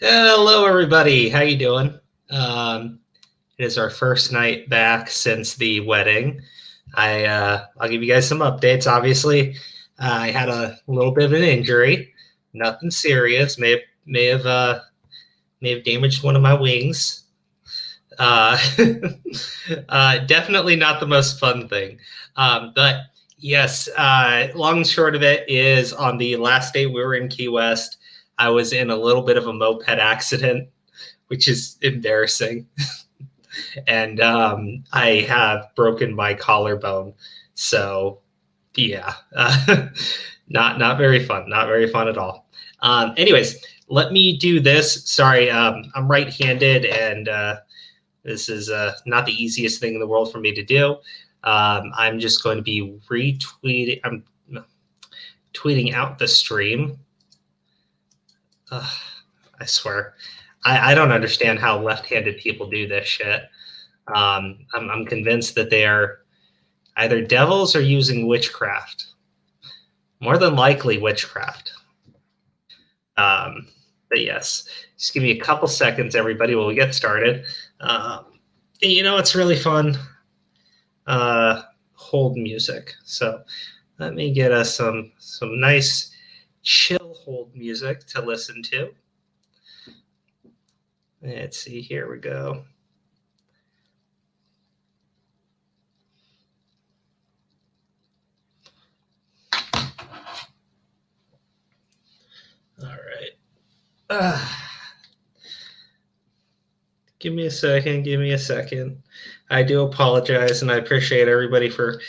Hello, everybody. How you doing? It is our first night back since the wedding. I'll give you guys some updates. Obviously, I had a little bit of an injury. Nothing serious. May have damaged one of my wings. Definitely not the most fun thing. But yes, long and short of it is on the last day we were in Key West, I was in a little bit of a moped accident, which is embarrassing. And I have broken my collarbone. So yeah, not very fun. Not very fun at all. Anyways, let me do this. Sorry, I'm right-handed, and this is not the easiest thing in the world for me to do. I'm just going to be retweeting. I'm tweeting out the stream. I swear, I don't understand how left-handed people do this shit. I'm convinced that they are either devils or using witchcraft. More than likely witchcraft. But yes, just give me a couple seconds, everybody, while we get started. You know, it's really fun. Hold music. So let me get us some nice chill hold music to listen to. Let's see, here we go. All right. Give me a second. I do apologize, and I appreciate everybody for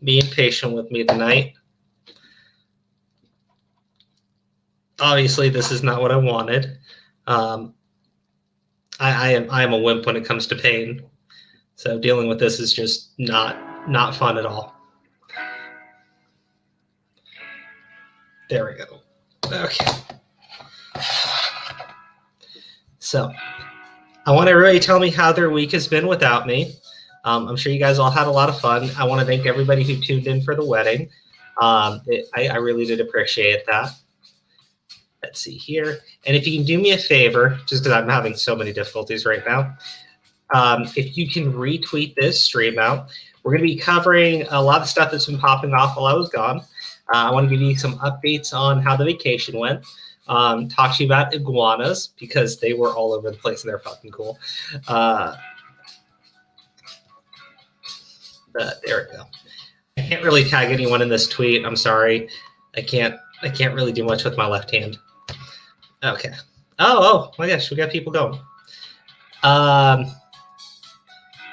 being patient with me tonight. Obviously, this is not what I wanted. I am a wimp when it comes to pain, so dealing with this is just not fun at all. There we go. Okay. So I want everybody to tell me how their week has been without me. I'm sure you guys all had a lot of fun. I want to thank everybody who tuned in for the wedding. I really did appreciate that. Let's see here. And if you can do me a favor, just because I'm having so many difficulties right now, if you can retweet this stream out, we're going to be covering a lot of stuff that's been popping off while I was gone. I want to give you some updates on how the vacation went. Talk to you about iguanas because they were all over the place and they're fucking cool. But there we go. I can't really tag anyone in this tweet. I'm sorry. I can't really do much with my left hand. Okay. Oh my gosh, we got people going.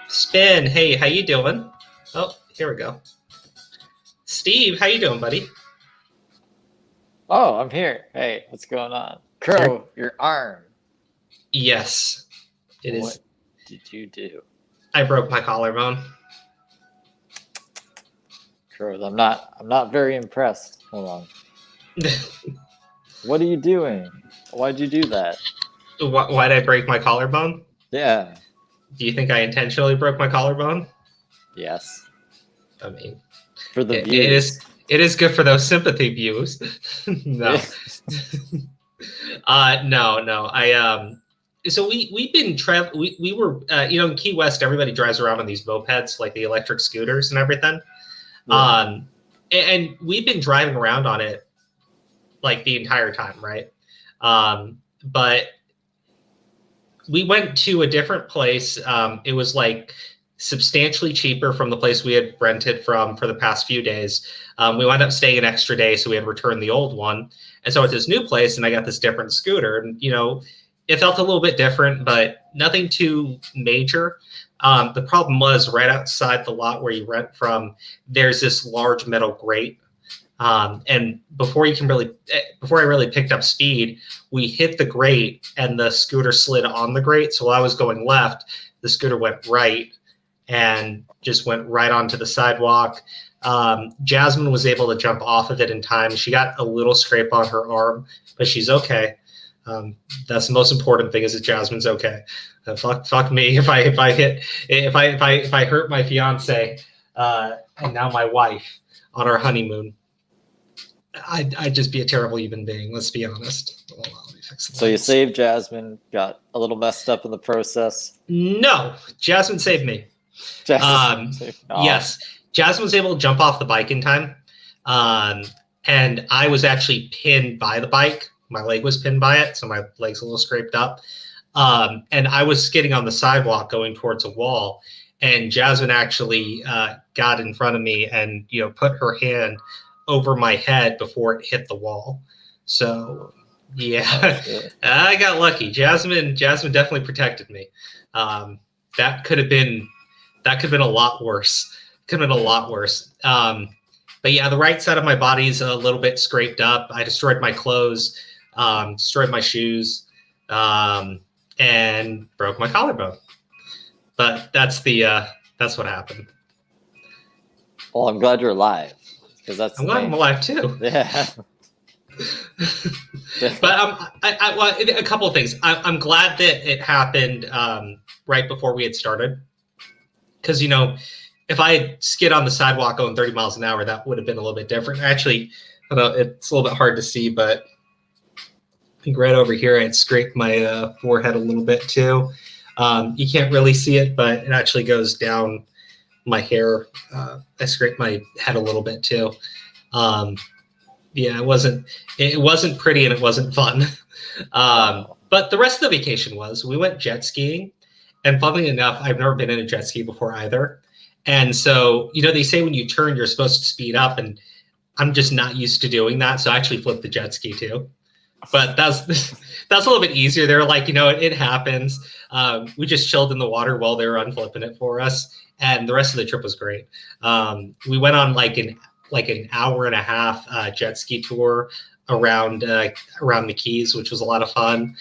Spin, hey, how you doing? Oh, here we go. Steve, how you doing, buddy? Oh, I'm here. Hey, what's going on? Crow, your arm. Yes, it is. What did you do? I broke my collarbone. Crow, I'm not very impressed. Hold on. What are you doing? Why'd you do that? Why'd I break my collarbone? Yeah. Do you think I intentionally broke my collarbone? Yes. I mean, for the views. It is good for those sympathy views. No. No. So we've been we were in Key West, everybody drives around on these mopeds, like the electric scooters and everything. Yeah. And we've been driving around on it like the entire time, right? But we went to a different place. It was like substantially cheaper from the place we had rented from for the past few days. We wound up staying an extra day, so we had returned the old one. And so at this new place, and I got this different scooter, and it felt a little bit different, but nothing too major. The problem was right outside the lot where you rent from, there's this large metal grate. And before I really picked up speed, we hit the grate and the scooter slid on the grate. So while I was going left, the scooter went right and just went right onto the sidewalk. Jasmine was able to jump off of it in time. She got a little scrape on her arm, but she's okay. That's the most important thing, is that Jasmine's okay. Fuck me if I hurt my fiance and now my wife on our honeymoon. I'd just be a terrible human being. Let's be honest. Hold on, let me fix the So you lights. saved Jasmine, got a little messed up in the process. No, Jasmine saved me. Jasmine, Yes, Jasmine was able to jump off the bike in time, and I was actually pinned by the bike. My leg was pinned by it, so my leg's a little scraped up. And I was skidding on the sidewalk going towards a wall, and Jasmine actually got in front of me and put her hand over my head before it hit the wall. So yeah, I got lucky. Jasmine definitely protected me. That could have been a lot worse. Could have been a lot worse. But yeah, the right side of my body is a little bit scraped up. I destroyed my clothes, destroyed my shoes, and broke my collarbone. But that's what happened. Well, I'm glad you're alive. I'm glad I'm alive too. Yeah. But well, a couple of things. I'm glad that it happened right before we had started, because if I had skid on the sidewalk going 30 miles an hour, that would have been a little bit different. Actually, I don't know, it's a little bit hard to see, but I think right over here I had scraped my forehead a little bit too. You can't really see it, but it actually goes down my hair. I scraped my head a little bit too. Yeah, it wasn't pretty and it wasn't fun. But the rest of the vacation we went jet skiing, and funnily enough, I've never been in a jet ski before either. And so, they say when you turn, you're supposed to speed up, and I'm just not used to doing that. So I actually flipped the jet ski too. But that's a little bit easier. They're like, it happens. We just chilled in the water while they were unflipping it for us, and the rest of the trip was great. We went on like an hour and a half jet ski tour around the Keys, which was a lot of fun.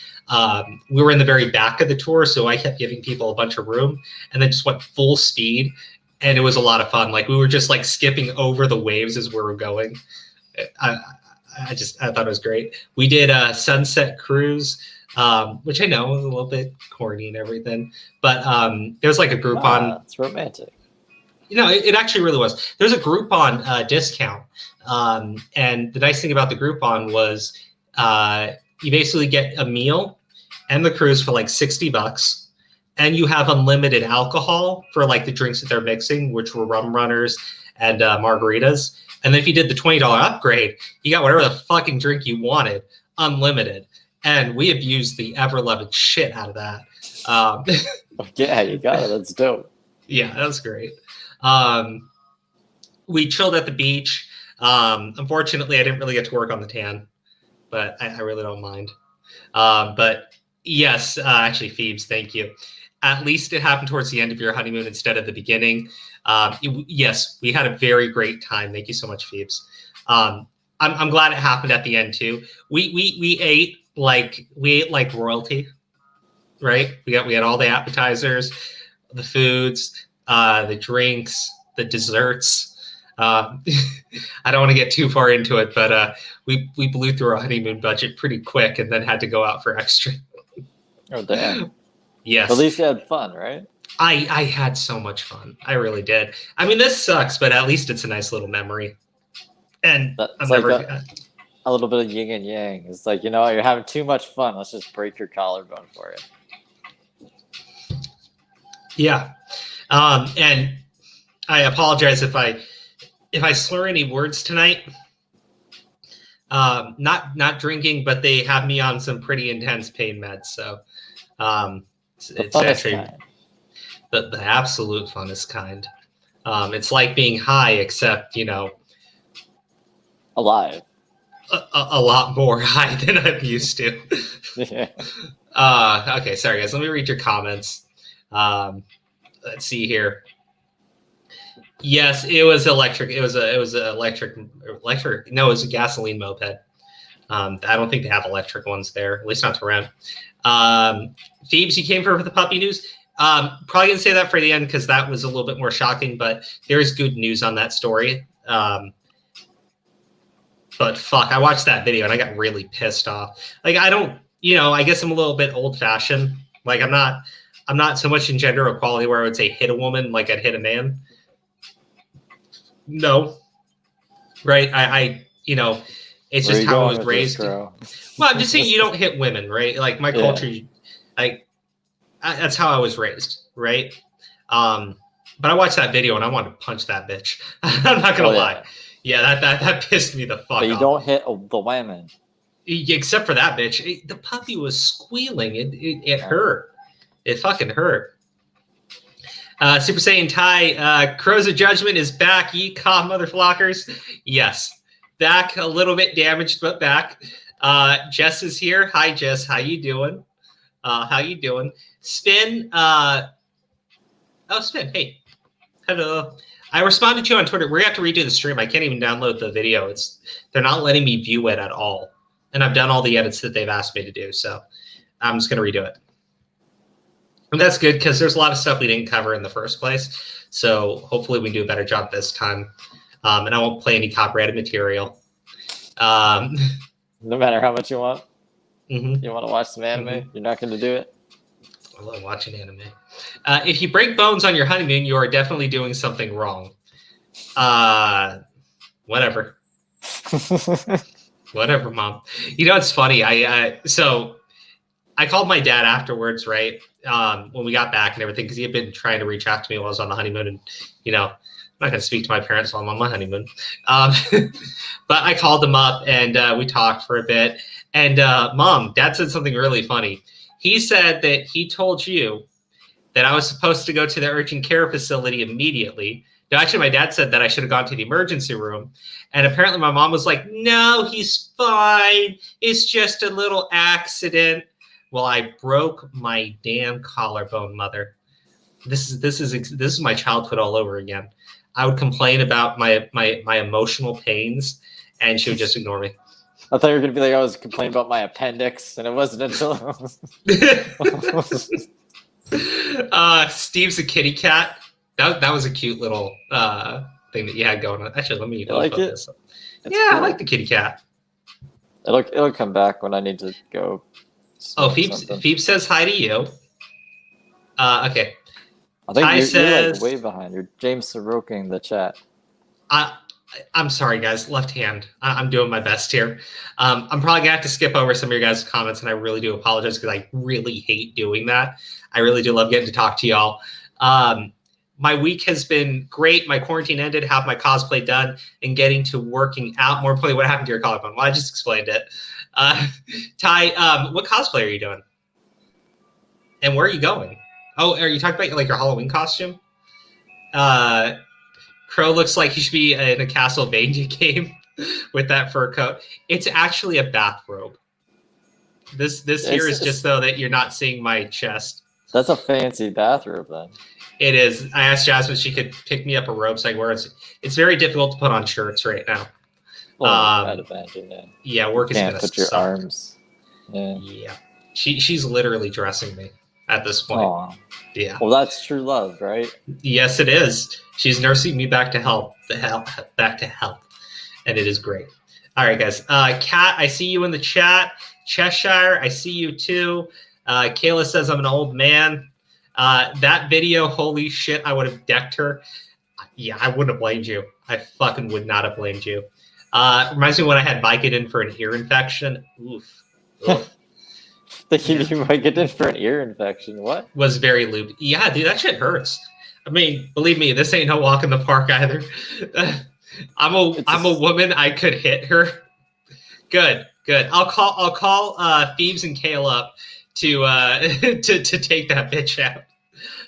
We were in the very back of the tour, so I kept giving people a bunch of room, and then just went full speed, and it was a lot of fun. Like we were just like skipping over the waves as we were going. I thought it was great. We did a sunset cruise, which I know was a little bit corny and everything, but there was like a Groupon. It's romantic. It actually really was. There's a Groupon discount, and the nice thing about the Groupon was you basically get a meal and the cruise for like $60, and you have unlimited alcohol for like the drinks that they're mixing, which were rum runners and margaritas. And then if you did the $20 upgrade, you got whatever the fucking drink you wanted, unlimited. And we abused the ever-loving shit out of that. Yeah, you got it. That's dope. Yeah, that was great. We chilled at the beach. Unfortunately, I didn't really get to work on the tan, but I really don't mind. But yes, actually, Phoebes, thank you. At least it happened towards the end of your honeymoon instead of the beginning. Yes, we had a very great time. Thank you so much, Phoebes. I'm glad it happened at the end too. We ate like royalty, right? We had all the appetizers, the foods, the drinks, the desserts. I don't want to get too far into it, but we blew through our honeymoon budget pretty quick and then had to go out for extra. Oh, damn. Yes. At least you had fun, right? I had so much fun. I really did. I mean, this sucks, but at least it's a nice little memory. And That's like a little bit of yin and yang. It's like, you're having too much fun. Let's just break your collarbone for you. Yeah. And I apologize if I slur any words tonight. Not drinking, but they have me on some pretty intense pain meds. So it's actually kind. The absolute funnest kind. It's like being high, except alive. A lot more high than I'm used to. Yeah. Okay, sorry guys. Let me read your comments. Let's see here. Yes, it was electric. It was electric. No, it was a gasoline moped. I don't think they have electric ones there, at least not to rent. Phoebes, you came for the puppy news. Probably gonna say that for the end because that was a little bit more shocking, but there's good news on that story. But fuck, I watched that video and I got really pissed off. Like I don't, I guess I'm a little bit old fashioned. Like I'm not so much in gender equality where I would say hit a woman like I'd hit a man. No. Right. I It's Where just you how I going was with raised. this, bro? Well, I'm just saying you don't hit women, right? Like my culture, like that's how I was raised, right? But I watched that video and I wanted to punch that bitch. I'm not gonna lie. Yeah, that pissed me the fuck off. But you don't hit the women. Except for that bitch. The puppy was squealing. It hurt. It fucking hurt. Super Saiyan Ty, Crows of Judgment is back. Yeehaw, motherflockers. Yes. Back a little bit damaged, but back. Jess is here. Hi, Jess. How you doing? How you doing? Spin. Spin. Hey. Hello. I responded to you on Twitter. We're going to have to redo the stream. I can't even download the video. They're not letting me view it at all. And I've done all the edits that they've asked me to do. So I'm just going to redo it. And that's good because there's a lot of stuff we didn't cover in the first place. So hopefully we do a better job this time. And I won't play any copyrighted material. No matter how much you want. Mm-hmm. You want to watch some anime? You're not going to do it? I love watching anime. If you break bones on your honeymoon, you are definitely doing something wrong. Whatever. Whatever, Mom. You know, it's funny. So I called my dad afterwards, right? When we got back and everything, because he had been trying to reach out to me while I was on the honeymoon. And, you know, I'm not going to speak to my parents while I'm on my honeymoon. But I called him up and we talked for a bit. And Mom, Dad said something really funny. He said that he told you that I was supposed to go to the urgent care facility immediately. No, actually, my dad said that I should have gone to the emergency room. And apparently my mom was like, no, he's fine. It's just a little accident. Well, I broke my damn collarbone, Mother. This is my childhood all over again. I would complain about my emotional pains, and she would just ignore me. I thought you were going to be like, I was complaining about my appendix, and it wasn't until... Steve's a kitty cat. That was a cute little thing that you had going on. Actually, let me like it? This up. Yeah, cool. I like the kitty cat. It'll come back when I need to go. Oh, Phoebe says hi to you. Okay. I think you're like way behind. You're James Soroking the chat. I'm sorry, guys. Left hand. I'm doing my best here. I'm probably gonna have to skip over some of your guys' comments, and I really do apologize because I really hate doing that. I really do love getting to talk to y'all. My week has been great. My quarantine ended, have my cosplay done, and getting to working out. More importantly, what happened to your collarbone? Well, I just explained it. Ty, what cosplay are you doing? And where are you going? Oh, are you talking about like your Halloween costume? Crow looks like he should be in a Castlevania game with that fur coat. It's actually a bathrobe. This here is just so that you're not seeing my chest. That's a fancy bathrobe then. It is. I asked Jasmine if she could pick me up a robe so I can wear it. It's very difficult to put on shirts right now. Well, I'd imagine, yeah. Yeah, work is Can't gonna put your suck. arms. Yeah. Yeah. She's literally dressing me at this point. Aww. Yeah. Well, that's true love, right? Yes, it is. She's nursing me back to health. Back to health. And it is great. All right, guys. Kat, I see you in the chat. Cheshire, I see you too. Kayla says I'm an old man. That video, holy shit, I would have decked her. Yeah, I wouldn't have blamed you. I fucking would not have blamed you. Reminds me when I had Vicodin for an ear infection. Oof. They give you Vicodin for an ear infection. What? Was very lubed. Yeah, dude, that shit hurts. I mean, believe me, this ain't no walk in the park either. I'm a woman. I could hit her. Good. I'll call Phoebes and Kayla up to take that bitch out.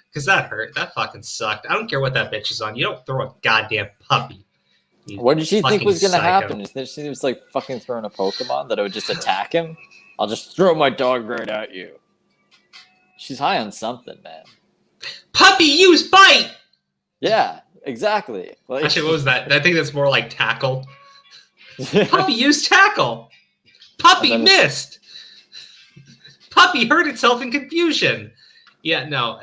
Because that hurt. That fucking sucked. I don't care what that bitch is on. You don't throw a goddamn puppy. What did she think was going to happen? Did she was like fucking throwing a Pokemon that it would just attack him? I'll just throw my dog right at you. She's high on something, man. Puppy use bite! Yeah, exactly. Like, actually, what was that? I think that's more like tackle. Puppy use tackle. Puppy missed. Puppy hurt itself in confusion. Yeah, no.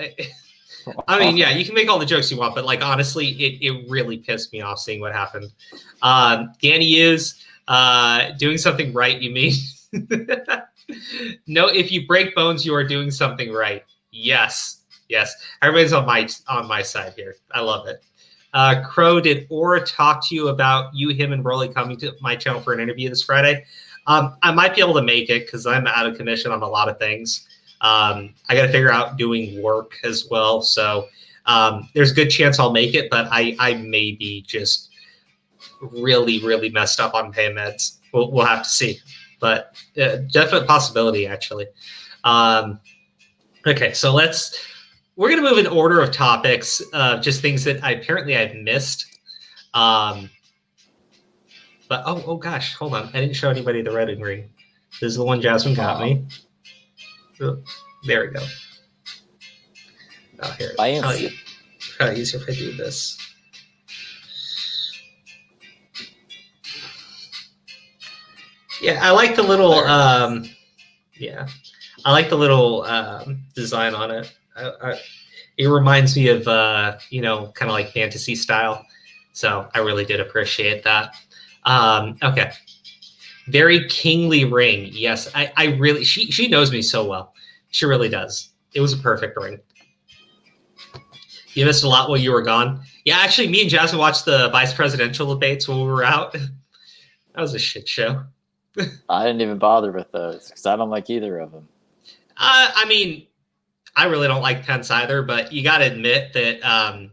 I mean, yeah, you can make all the jokes you want, but like honestly, it really pissed me off seeing what happened. Danny Hughes, doing something right, you mean? No, if you break bones, you are doing something right. Yes. Everybody's on my side here. I love it. Crow, did Aura talk to you about you, him, and Broly coming to my channel for an interview this Friday? I might be able to make it because I'm out of commission on a lot of things. I got to figure out doing work as well. So there's a good chance I'll make it, but I may be just really, really messed up on pain meds. We'll have to see. But definite possibility, actually. Okay, so we're going to move in order of topics, just things that apparently I've missed. But, oh gosh, hold on. I didn't show anybody the red ring. This is the one Jasmine got me. Oh, there we go. Oh, here. Probably easier if I do this. Yeah, I like the little, I like the little design on it. It reminds me of, kind of like fantasy style. So I really did appreciate that. Okay. Very kingly ring. Yes, I really, she knows me so well. She really does. It was a perfect ring. You missed a lot while you were gone. Yeah, actually, me and Jasmine watched the vice presidential debates while we were out. That was a shit show. I didn't even bother with those because I don't like either of them. I mean, I really don't like Pence either, but you got to admit that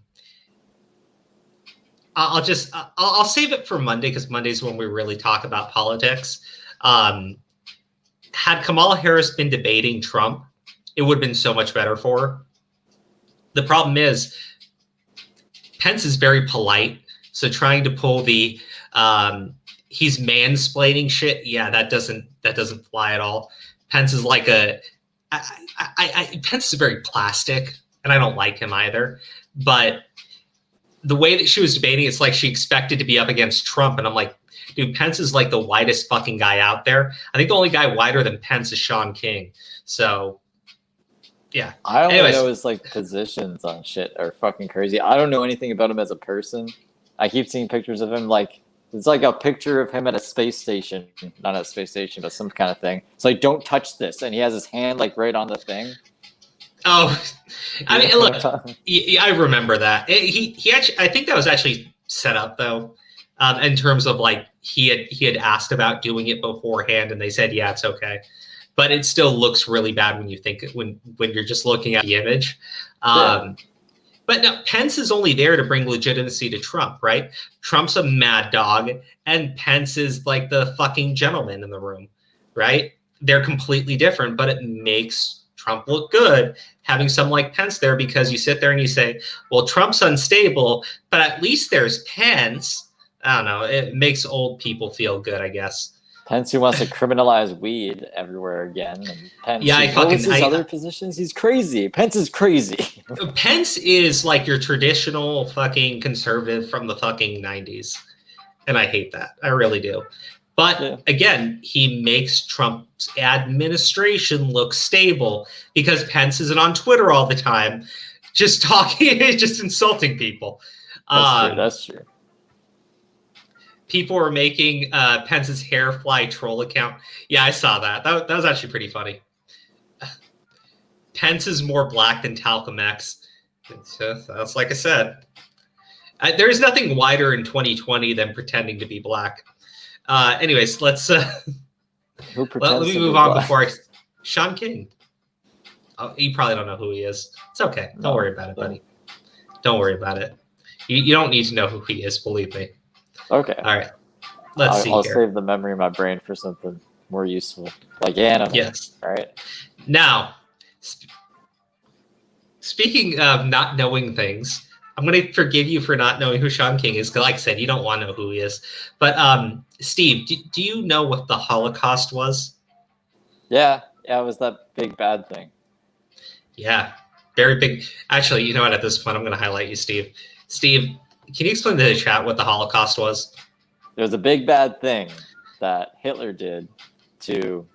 I'll save it for Monday because Monday's when we really talk about politics. Had Kamala Harris been debating Trump, it would have been so much better for her. The problem is Pence is very polite, so trying to pull the he's mansplaining shit, yeah, that doesn't fly at all. Pence is like Pence is very plastic, and I don't like him either. But the way that she was debating, it's like she expected to be up against Trump, and I'm like, dude, Pence is like the whitest fucking guy out there. I think the only guy whiter than Pence is Sean King. So, yeah. I only know his like positions on shit are fucking crazy. I don't know anything about him as a person. I keep seeing pictures of him like. It's like a picture of him at a space station. Not at a space station, but some kind of thing. It's like, don't touch this. And he has his hand like right on the thing. Oh, I mean, look, I remember that. He actually, I think that was actually set up though, in terms of like he had asked about doing it beforehand, and they said, yeah, it's okay. But it still looks really bad when you think when you're just looking at the image. But no, Pence is only there to bring legitimacy to Trump, right? Trump's a mad dog, and Pence is like the fucking gentleman in the room, right? They're completely different, but it makes Trump look good having someone like Pence there because you sit there and you say, well, Trump's unstable, but at least there's Pence. I don't know. It makes old people feel good, I guess. Pence who wants to criminalize weed everywhere again. And Pence, yeah, what was his other positions? He's crazy. Pence is crazy. Pence is like your traditional fucking conservative from the fucking 90s. And I hate that. I really do. But again, he makes Trump's administration look stable because Pence isn't on Twitter all the time, just talking, just insulting people. That's true. People were making Pence's Hairfly troll account. Yeah, I saw that. That was actually pretty funny. Pence is more black than Talcum X. That's like I said. There's nothing wider in 2020 than pretending to be black. Anyways, let me move on before Sean King. Oh, you probably don't know who he is. It's okay. Don't worry about it, buddy. Don't worry about it. You don't need to know who he is, believe me. Okay. All right. Let's see. I'll save the memory in my brain for something more useful, like anime. Yes. All right. Now, speaking of not knowing things, I'm going to forgive you for not knowing who Sean King is, because like I said, you don't want to know who he is. But Steve, do you know what the Holocaust was? Yeah, it was that big bad thing. Yeah, very big. Actually, you know what? At this point, I'm going to highlight you, Steve. Steve, can you explain to the chat what the Holocaust was? There was a big bad thing that Hitler did to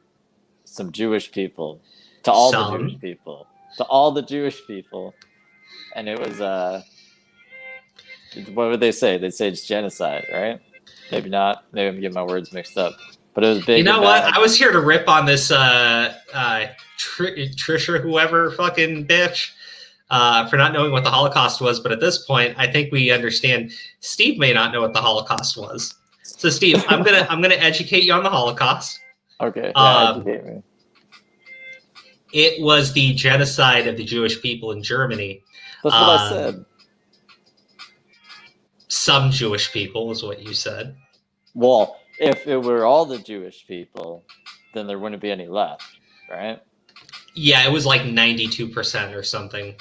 some Jewish people, to all the Jewish people, and it was what would they say? They'd say it's genocide, right? Maybe not. Maybe I'm getting my words mixed up. But it was big. You know what? I was here to rip on this Trish or whoever fucking bitch. for not knowing what the Holocaust was. But at this point, I think we understand Steve may not know what the Holocaust was. So Steve, I'm gonna educate you on the Holocaust. Okay, yeah, educate me. It was the genocide of the Jewish people in Germany. That's what I said. Some Jewish people is what you said. Well, if it were all the Jewish people, then there wouldn't be any left, right? Yeah, it was like 92% or something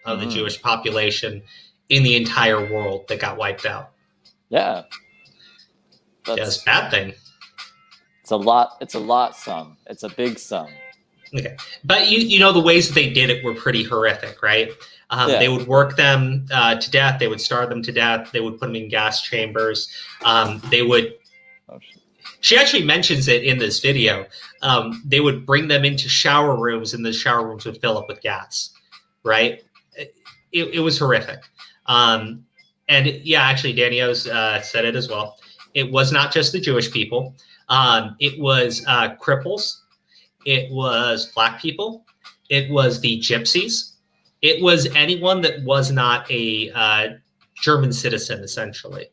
of the Jewish population in the entire world that got wiped out. Yeah. That's a bad thing. It's a lot sum. It's a big sum. Okay. But you know, the ways that they did it were pretty horrific, right? They would work them to death. They would starve them to death. They would put them in gas chambers. They would... She actually mentions it in this video. They would bring them into shower rooms, and the shower rooms would fill up with gas, right? It was horrific. And yeah, actually, Daniels said it as well. It was not just the Jewish people. It was cripples. It was Black people. It was the gypsies. It was anyone that was not a German citizen, essentially.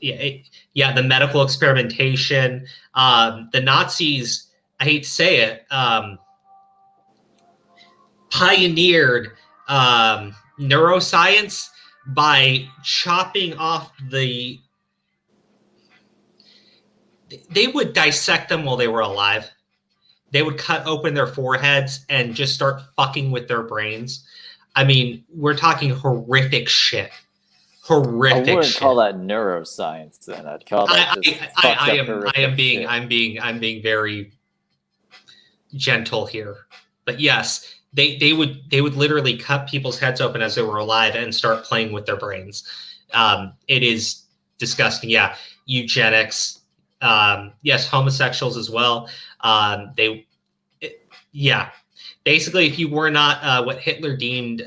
Yeah, the medical experimentation. The Nazis, I hate to say it, pioneered neuroscience by chopping off they would dissect them while they were alive. They would cut open their foreheads and just start fucking with their brains. I mean, we're talking horrific shit. Horrific shit. I wouldn't call that neuroscience then. I'd call that I'm being very gentle here. But yes, they would literally cut people's heads open as they were alive and start playing with their brains. It is disgusting. Yeah, eugenics. Yes, homosexuals as well. Basically, if you were not what Hitler deemed,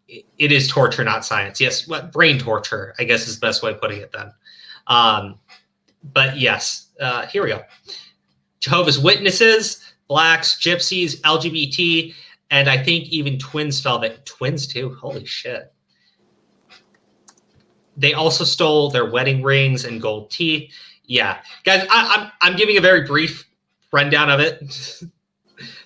it is torture, not science. Yes, brain torture, I guess is the best way of putting it then. But yes, here we go. Jehovah's Witnesses, Blacks, Gypsies, LGBT, and I think even twins fell. Twins too. Holy shit. They also stole their wedding rings and gold teeth. Yeah, guys, I'm giving a very brief rundown of it.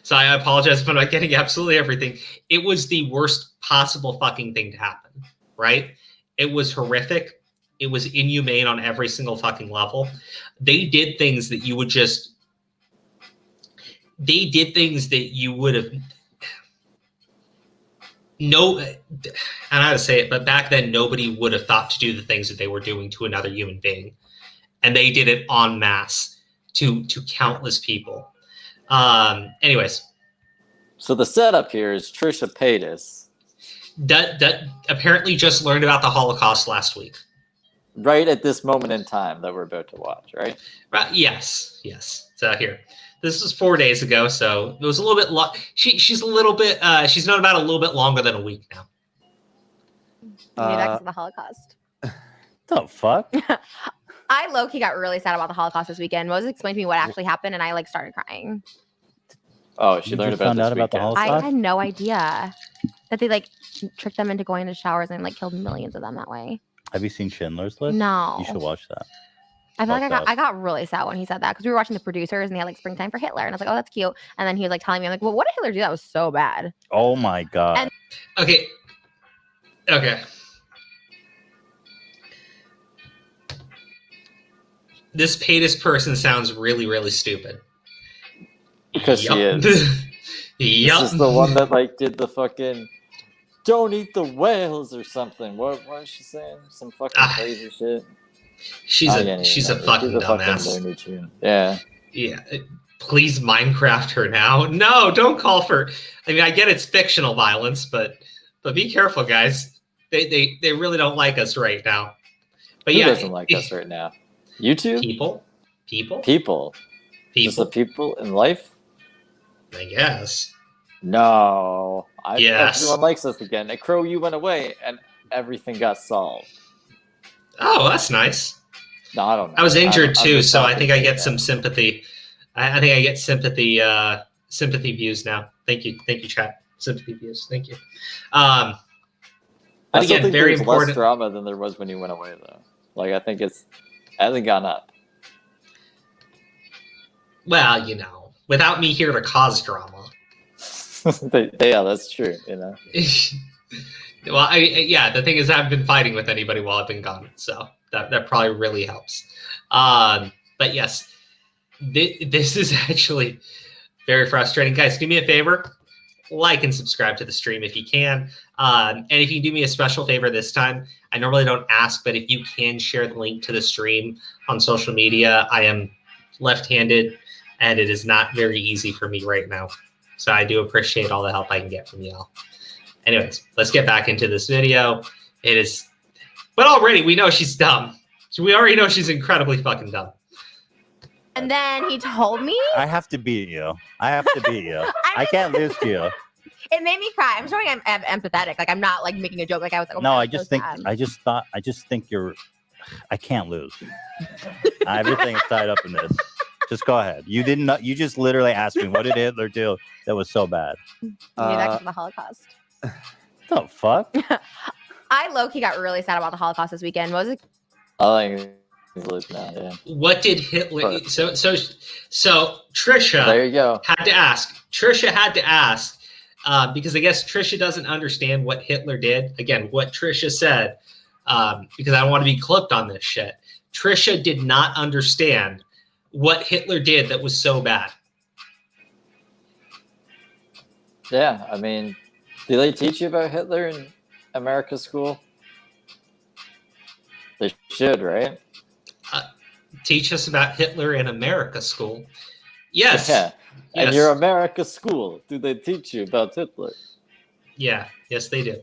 So I apologize if I'm not getting absolutely everything. It was the worst possible fucking thing to happen, right? It was horrific. It was inhumane on every single fucking level. They did things that you would just... They did things that you would have... I don't know how to say it, but back then nobody would have thought to do the things that they were doing to another human being. And they did it en masse to countless people. Anyways. So the setup here is Trisha Paytas. That apparently just learned about the Holocaust last week. Right at this moment in time that we're about to watch, right? Yes. So here. This was 4 days ago, so it was a little bit long. She's a little bit, she's known about a little bit longer than a week now. Back to the Holocaust. The fuck? I low-key got really sad about the Holocaust this weekend. Moses explained to me what actually happened, and I started crying. Oh, she learned about this about the Holocaust? I had no idea that they tricked them into going into showers and killed millions of them that way. Have you seen Schindler's List? No. You should watch that. I feel like I got really sad when he said that because we were watching The Producers and they had Springtime for Hitler, and I was like, oh, that's cute. And then he was telling me, I'm like, well, what did Hitler do? That was so bad. Oh my god. And okay. This Paytas person sounds really, really stupid. Because she is. Yep. This is the one that did the fucking "don't eat the whales" or something. What was she saying? Some fucking crazy shit. She's a fucking dumbass. Yeah. Yeah. Please Minecraft her now. No, don't call for. I mean, I get it's fictional violence, but be careful, guys. They really don't like us right now. But Who doesn't like us right now? YouTube? People. Just the people in life? I guess. No. Yes. Everyone likes us again. At Crow, you went away, and everything got solved. Oh, that's nice. No, I don't know. I was injured too, so I think I get some sympathy. I think I get sympathy sympathy views now. Thank you, chat. Sympathy views. Thank you. I But still again, think very there's important. less drama than there was when you went away, though. Like, I think it hasn't gone up. Well, without me here to cause drama. Yeah, that's true. Well, the thing is, I haven't been fighting with anybody while I've been gone, so that probably really helps. But yes, this is actually very frustrating. Guys, do me a favor, like and subscribe to the stream if you can. And if you can do me a special favor this time, I normally don't ask, but if you can share the link to the stream on social media, I am left-handed, and it is not very easy for me right now. So I do appreciate all the help I can get from y'all. Anyways, let's get back into this video. But already we know she's dumb. So we already know she's incredibly fucking dumb. And then he told me. I have to beat you. I can't lose to you. It made me cry. I'm showing I'm empathetic. Like, I'm not like making a joke. Like, I was like, oh, No, God, I just think you're. I can't lose. Everything is tied up in this. Just go ahead. You didn't know. You just literally asked me, what did Hitler do that was so bad? Maybe that's the Holocaust. The fuck? I low-key got really sad about the Holocaust this weekend. What was it? I think he's losing now, yeah. What did Hitler? So Trisha. There you go. Had to ask. Trisha had to ask because I guess Trisha doesn't understand what Hitler did. Again, what Trisha said, because I don't want to be clipped on this shit. Trisha did not understand what Hitler did that was so bad. Yeah, I mean, do they teach you about Hitler in America school? They should, right? Teach us about Hitler in America school. Yes. Yeah. Yes. And your America school, do they teach you about Hitler? Yeah. Yes, they do.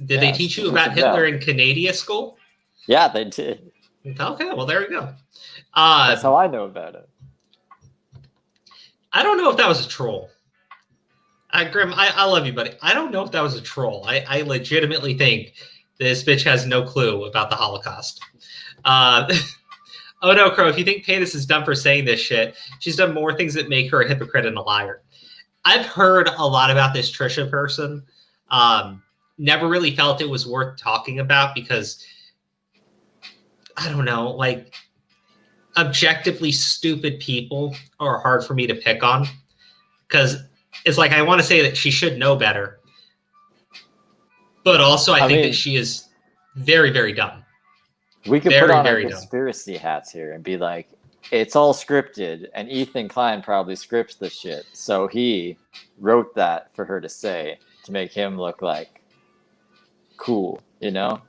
Did they teach you about Hitler in Canadian school? Yeah, they did. Okay, well, there we go. That's how I know about it. I don't know if that was a troll. Grim, I love you, buddy. I don't know if that was a troll. I legitimately think this bitch has no clue about the Holocaust. Oh no, Crow, if you think Panis is dumb for saying this shit, she's done more things that make her a hypocrite and a liar. I've heard a lot about this Trisha person. Never really felt it was worth talking about because, I don't know, like, objectively stupid people are hard for me to pick on. Because it's like, I want to say that she should know better. But also, I think that she is very, very dumb. We could put on our conspiracy hats here and be like, it's all scripted, and Ethan Klein probably scripts this shit. So he wrote that for her to say to make him look like cool, And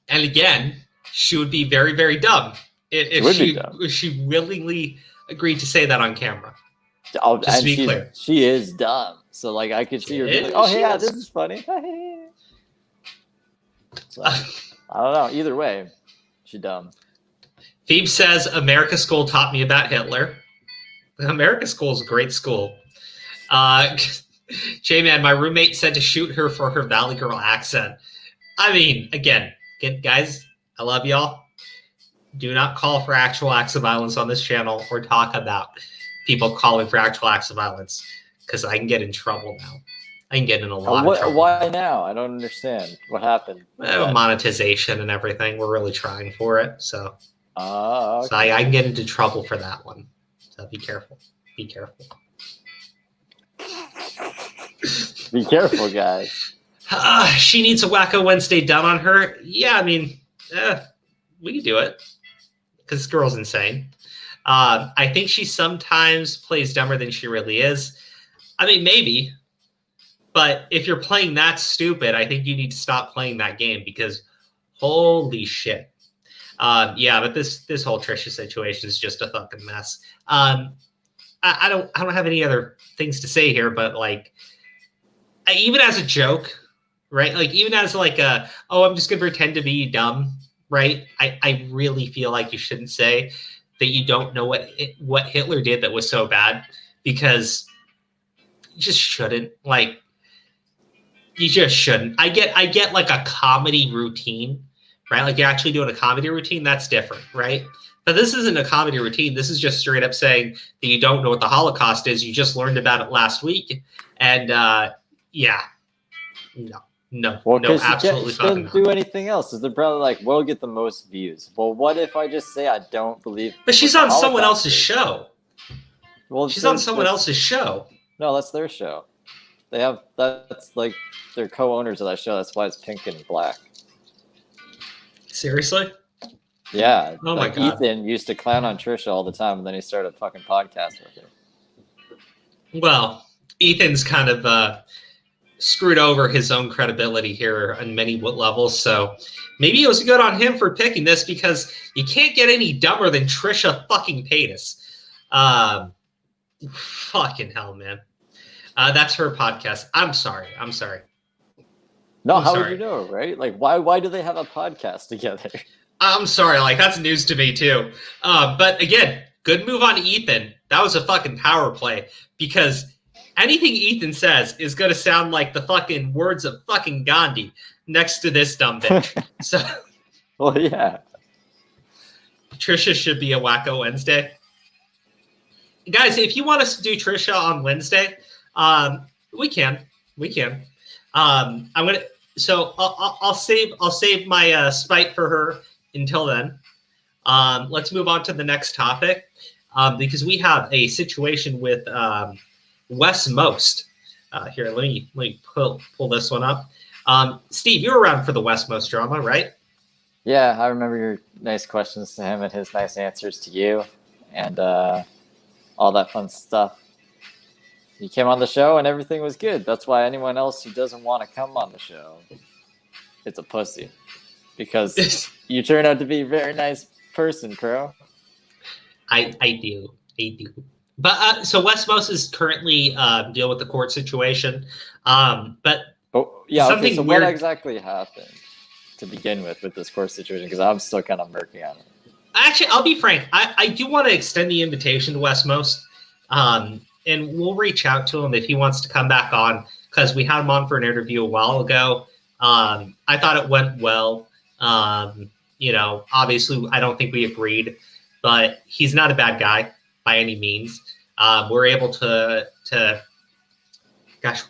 again, she would be very, very dumb if she willingly agreed to say that on camera. Oh, just to be clear. She is dumb. So, like, I could see her being like, oh, yeah, this is funny. So, I don't know. Either way, she's dumb. Phoebe says, America School taught me about Hitler. America School is a great school. J-Man, my roommate said to shoot her for her Valley Girl accent. I mean, again, guys, I love y'all. Do not call for actual acts of violence on this channel or talk about people calling for actual acts of violence because I can get in trouble now. I can get in a lot of trouble. Why now? I don't understand. What happened? Monetization and everything. We're really trying for it. So, okay. So I can get into trouble for that one. So be careful. Be careful. Be careful, guys. She needs a Wacko Wednesday done on her. Yeah, I mean, we can do it because this girl's insane. I think she sometimes plays dumber than she really is. I mean, maybe. But if you're playing that stupid, I think you need to stop playing that game because holy shit. Yeah, but this whole Trisha situation is just a fucking mess. I don't have any other things to say here, but like, even as a joke, right? Like, even as like I'm just gonna pretend to be dumb, right? I really feel like you shouldn't say that you don't know what Hitler did that was so bad because you just shouldn't. Like, you just shouldn't. I get like a comedy routine, right? Like, you're actually doing a comedy routine. That's different, right? But this isn't a comedy routine. This is just straight up saying that you don't know what the Holocaust is. You just learned about it last week. And yeah, no, Well, no, because absolutely she fucking doesn't do anything else. Is they're probably like, we'll get the most views. Well, what if I just say I don't believe? But she's what on the someone Holocaust else's is? show. Well, She's on someone else's show. No, that's their show. They have that's like they're co-owners of that show. That's why it's pink and black. Seriously? Yeah. Oh my God. Ethan used to clown on Trisha all the time, and then he started a fucking podcast with her. Well, Ethan's kind of screwed over his own credibility here on many levels. So maybe it was good on him for picking this because you can't get any dumber than Trisha fucking Paytas. Fucking hell, man. That's her podcast. I'm sorry. No, I'm how sorry. would you know, right? Like, why do they have a podcast together? I'm sorry. Like, that's news to me, too. But again, good move on Ethan. That was a fucking power play because anything Ethan says is going to sound like the fucking words of fucking Gandhi next to this dumb bitch. So, Well, yeah. Trisha should be a Wacko Wednesday. Guys, if you want us to do Trisha on Wednesday, we can. I'm gonna. So I'll save my spite for her until then. Let's move on to the next topic because we have a situation with Wes Most. Here, let me pull this one up. Steve, you were around for the Wes Most drama, right? Yeah, I remember your nice questions to him and his nice answers to you, and all that fun stuff. He came on the show and everything was good. That's why anyone else who doesn't want to come on the show, it's a pussy. Because you turn out to be a very nice person, Crow. I do. But so Wes Most is currently dealing with the court situation. But yeah, something okay, so weird. what exactly happened to begin with this court situation? Because I'm still kind of murky on it. Actually, I'll be frank. I do want to extend the invitation to Wes Most. And we'll reach out to him if he wants to come back on because we had him on for an interview a while ago. I thought it went well. Obviously, I don't think we agreed, but he's not a bad guy by any means. We're able to gosh,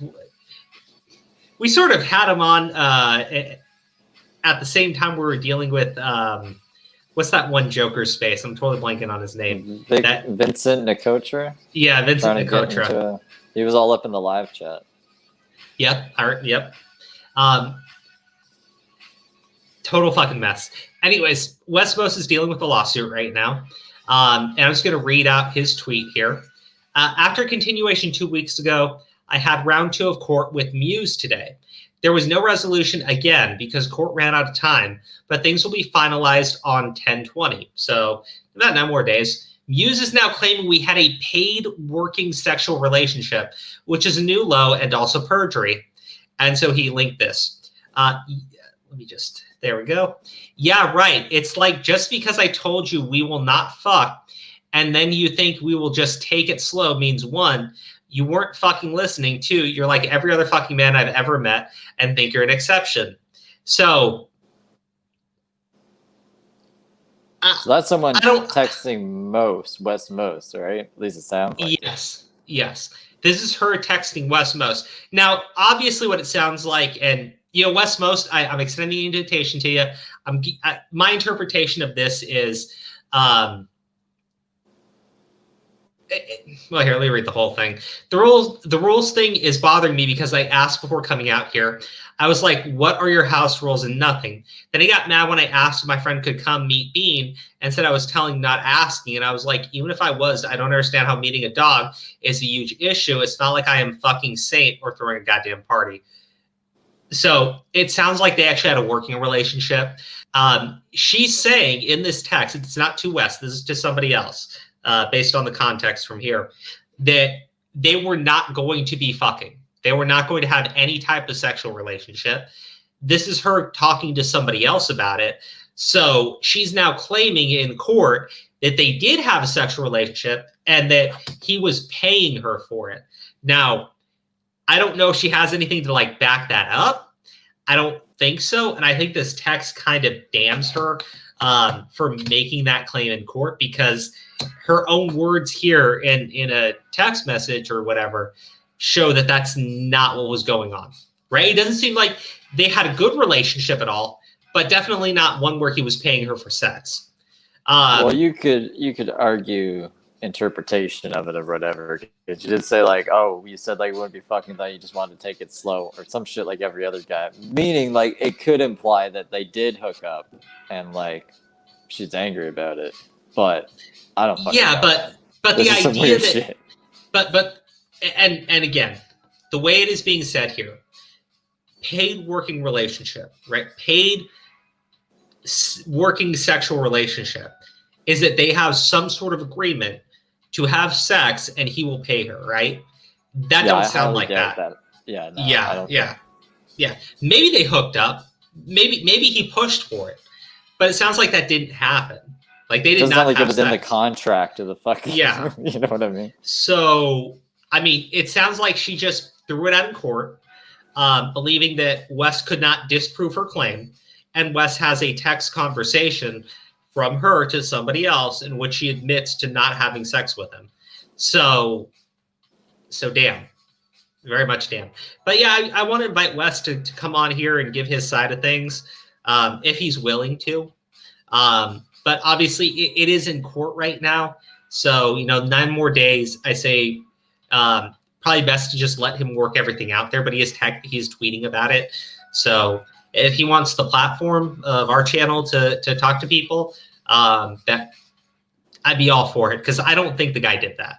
we sort of had him on at the same time we were dealing with what's that one Joker space? I'm totally blanking on his name. Vincent Nicotra? Yeah, Vincent Nicotra. He was all up in the live chat. Yep. Total fucking mess. Anyways, Wes Most is dealing with a lawsuit right now. And I'm just going to read out his tweet here. After continuation 2 weeks ago, I had round 2 of court with Muse today. There was no resolution again because court ran out of time, but things will be finalized on 10/20. So about 9 more days. Muse is now claiming we had a paid working sexual relationship, which is a new low and also perjury. And so he linked this. There we go. Yeah, right. It's like just because I told you we will not fuck and then you think we will just take it slow means 1, you weren't fucking listening. 2, you're like every other fucking man I've ever met and think you're an exception. So that's someone texting Wes Most, right? At least it sounds like. Yes. This is her texting Wes Most. Now, obviously what it sounds like, and Wes Most, I'm extending the invitation to you. My interpretation of this is, well, here, let me read the whole thing. The rules thing is bothering me because I asked before coming out here. I was like, what are your house rules? And nothing. Then I got mad when I asked if my friend could come meet Bean and said I was telling, not asking. And I was like, even if I was, I don't understand how meeting a dog is a huge issue. It's not like I am fucking saint or throwing a goddamn party. So it sounds like they actually had a working relationship. She's saying in this text, it's not to Wes, this is to somebody else, based on the context from here, that they were not going to be fucking. They were not going to have any type of sexual relationship. This is her talking to somebody else about it. So she's now claiming in court that they did have a sexual relationship and that he was paying her for it. Now, I don't know if she has anything to back that up. I don't think so. And I think this text kind of damns her for making that claim in court, because her own words here in a text message or whatever show that that's not what was going on, right? It doesn't seem like they had a good relationship at all, but definitely not one where he was paying her for sex. Well, you could argue interpretation of it or whatever. You did say like, oh, you said like you wouldn't be fucking that, you just wanted to take it slow or some shit like every other guy. Meaning like it could imply that they did hook up and like she's angry about it. But I don't fucking know. but This the is some idea weird that shit. but and again, the way it is being said here, paid working relationship, right? Paid working sexual relationship is that they have some sort of agreement to have sex and he will pay her, right? That don't sound like that. Yeah, no, yeah. Maybe they hooked up. Maybe he pushed for it, but it sounds like that didn't happen. Like they did not have sex. It was in the contract of the fucking. Yeah, you know what I mean. So I mean, it sounds like she just threw it out in court, believing that Wes could not disprove her claim, and Wes has a text conversation from her to somebody else in which she admits to not having sex with him. So damn. Very much damn. But yeah, I want to invite Wes to come on here and give his side of things, if he's willing to. But obviously it is in court right now. So, 9 more days, I say, probably best to just let him work everything out there, but he's tweeting about it. So if he wants the platform of our channel to talk to people, that I'd be all for it, because I don't think the guy did that.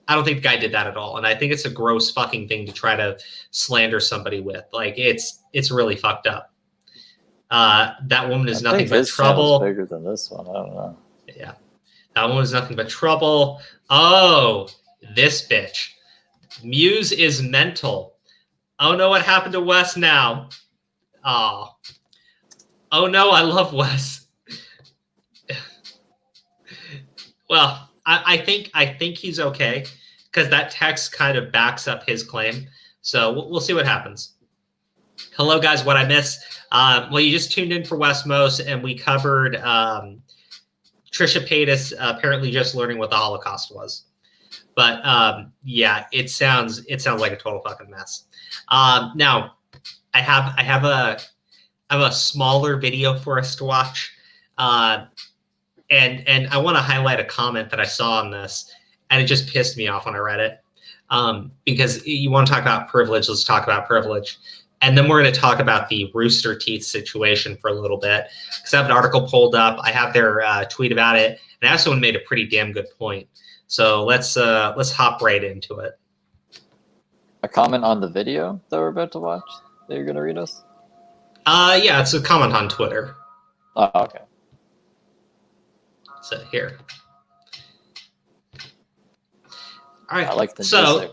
I don't think the guy did that at all, and I think it's a gross fucking thing to try to slander somebody with. Like it's really fucked up. That woman is nothing but trouble. Bigger than this one, I don't know. Yeah, that woman is nothing but trouble. Oh, this bitch. Muse is mental. Oh no, what happened to Wes now? Oh no, I love Wes. Well, I think he's okay, because that text kind of backs up his claim. So we'll see what happens. Hello, guys. What I missed? Well, you just tuned in for Wes Most, and we covered Trisha Paytas apparently just learning what the Holocaust was. But yeah, it sounds like a total fucking mess. Now, I have a smaller video for us to watch. And I want to highlight a comment that I saw on this, and it just pissed me off when I read it. Because you want to talk about privilege, let's talk about privilege. And then we're going to talk about the Rooster Teeth situation for a little bit, because I have an article pulled up. I have their tweet about it, and I have someone made a pretty damn good point. So let's hop right into it. A comment on the video that we're about to watch that you're going to read us? Yeah, it's a comment on Twitter. Oh, okay. So here. All right. I like the music.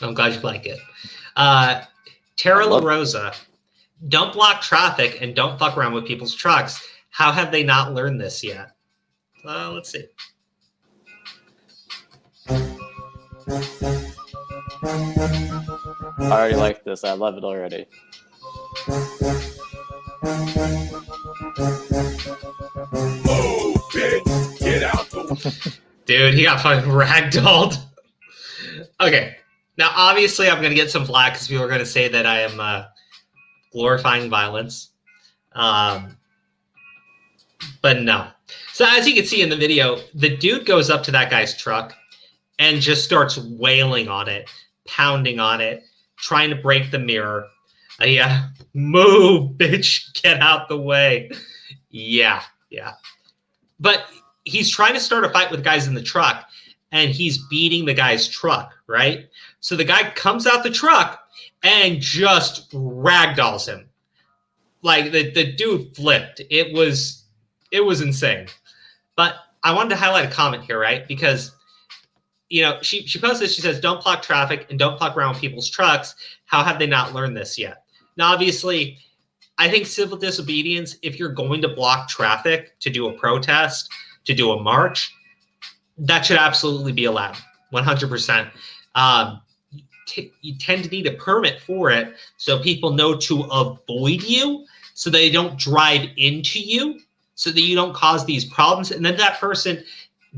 I'm glad you like it. Tara La Rosa, don't block traffic and don't fuck around with people's trucks. How have they not learned this yet? Let's see. I already like this. I love it already. Oh, bitch, get out the Dude, he got fucking ragdolled. Okay. Now, obviously, I'm going to get some flack because people are going to say that I am glorifying violence. But no. So as you can see in the video, the dude goes up to that guy's truck and just starts wailing on it, pounding on it, trying to break the mirror. Yeah. Move, bitch. Get out the way. Yeah. But he's trying to start a fight with guys in the truck, and he's beating the guy's truck, right? So the guy comes out the truck and just ragdolls him. Like the dude flipped. It was insane. But I wanted to highlight a comment here, right? Because she posted this. She says, "Don't block traffic and don't fuck around with people's trucks. How have they not learned this yet?" Now, obviously, I think civil disobedience, if you're going to block traffic to do a protest, to do a march, that should absolutely be allowed, 100%. You tend to need a permit for it so people know to avoid you. so they don't drive into you, so that you don't cause these problems. And then that person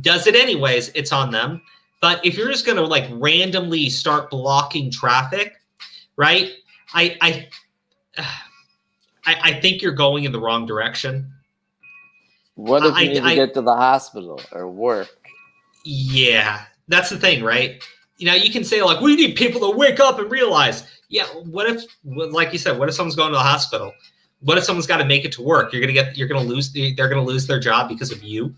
does it anyways, it's on them. But if you're just going to like randomly start blocking traffic, right? I think you're going in the wrong direction. What if you need to get to the hospital or work? Yeah, that's the thing, right? You know, you can say like, we need people to wake up and realize. Yeah, what if, like you said, what if someone's going to the hospital? What if someone's got to make it to work? They're gonna lose their job because of you.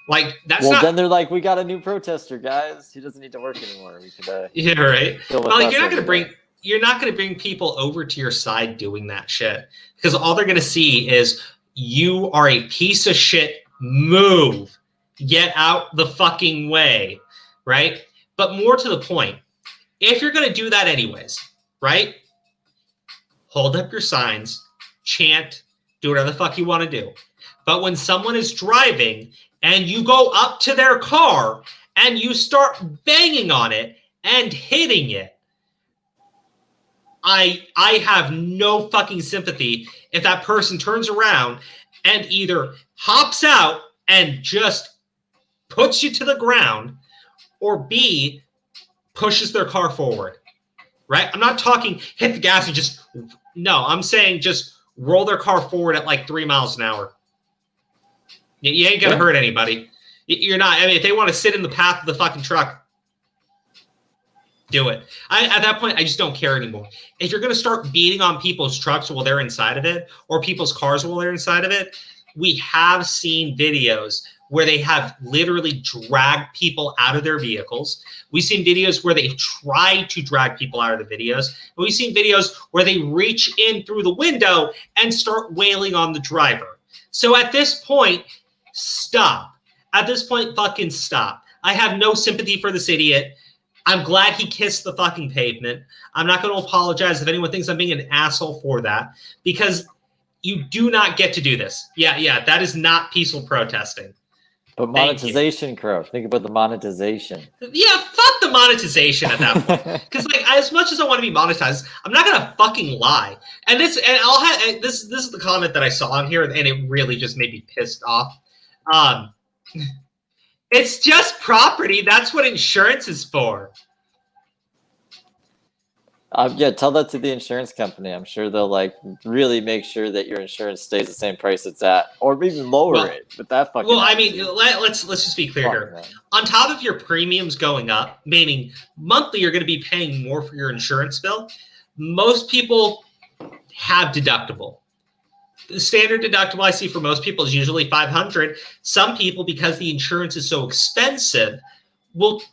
Like that's well, then they're like, we got a new protester, guys. He doesn't need to work anymore. We could. Yeah, right. Well, you're not gonna bring people over to your side doing that shit, because all they're gonna see is you are a piece of shit. Move, get out the fucking way, right? But more to the point, if you're gonna do that anyways, right? Hold up your signs. Chant, do whatever the fuck you want to do. But when someone is driving and you go up to their car and you start banging on it and hitting it, I have no fucking sympathy if that person turns around and either hops out and just puts you to the ground, or B, pushes their car forward, right? I'm not talking hit the gas and just, no, I'm saying just roll their car forward at like 3 miles an hour. You ain't gonna hurt anybody. You're not. I mean, if they want to sit in the path of the fucking truck, do it. At that point, I just don't care anymore. If you're gonna start beating on people's trucks while they're inside of it, or people's cars while they're inside of it, we have seen videos where they have literally dragged people out of their vehicles. We've seen videos where they've tried to drag people out of the videos. And we've seen videos where they reach in through the window and start wailing on the driver. So at this point, stop. At this point, fucking stop. I have no sympathy for this idiot. I'm glad he kissed the fucking pavement. I'm not going to apologize if anyone thinks I'm being an asshole for that, because you do not get to do this. Yeah, that is not peaceful protesting. But monetization, Crow. Think about the monetization. Yeah, fuck the monetization at that point. Because like, as much as I want to be monetized, I'm not gonna fucking lie. And this is the comment that I saw on here, and it really just made me pissed off. It's just property. That's what insurance is for. Yeah, tell that to the insurance company. I'm sure they'll like really make sure that your insurance stays the same price it's at, or even lower it. But that fucking. Well, I mean, let's just be clear here. Man. On top of your premiums going up, meaning monthly you're going to be paying more for your insurance bill. Most people have deductible. The standard deductible I see for most people is usually $500. Some people, because the insurance is so expensive, will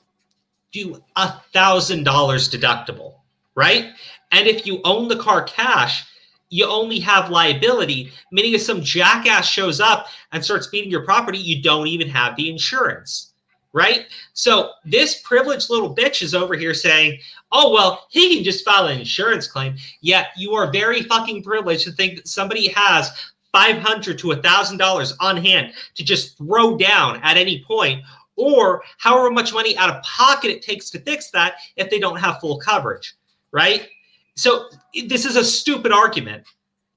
do $1,000 deductible. Right? And if you own the car cash, you only have liability, meaning if some jackass shows up and starts beating your property, you don't even have the insurance. Right? So this privileged little bitch is over here saying, oh, well, he can just file an insurance claim. Yet you are very fucking privileged to think that somebody has $500 to $1,000 on hand to just throw down at any point, or however much money out of pocket it takes to fix that if they don't have full coverage. Right? So this is a stupid argument.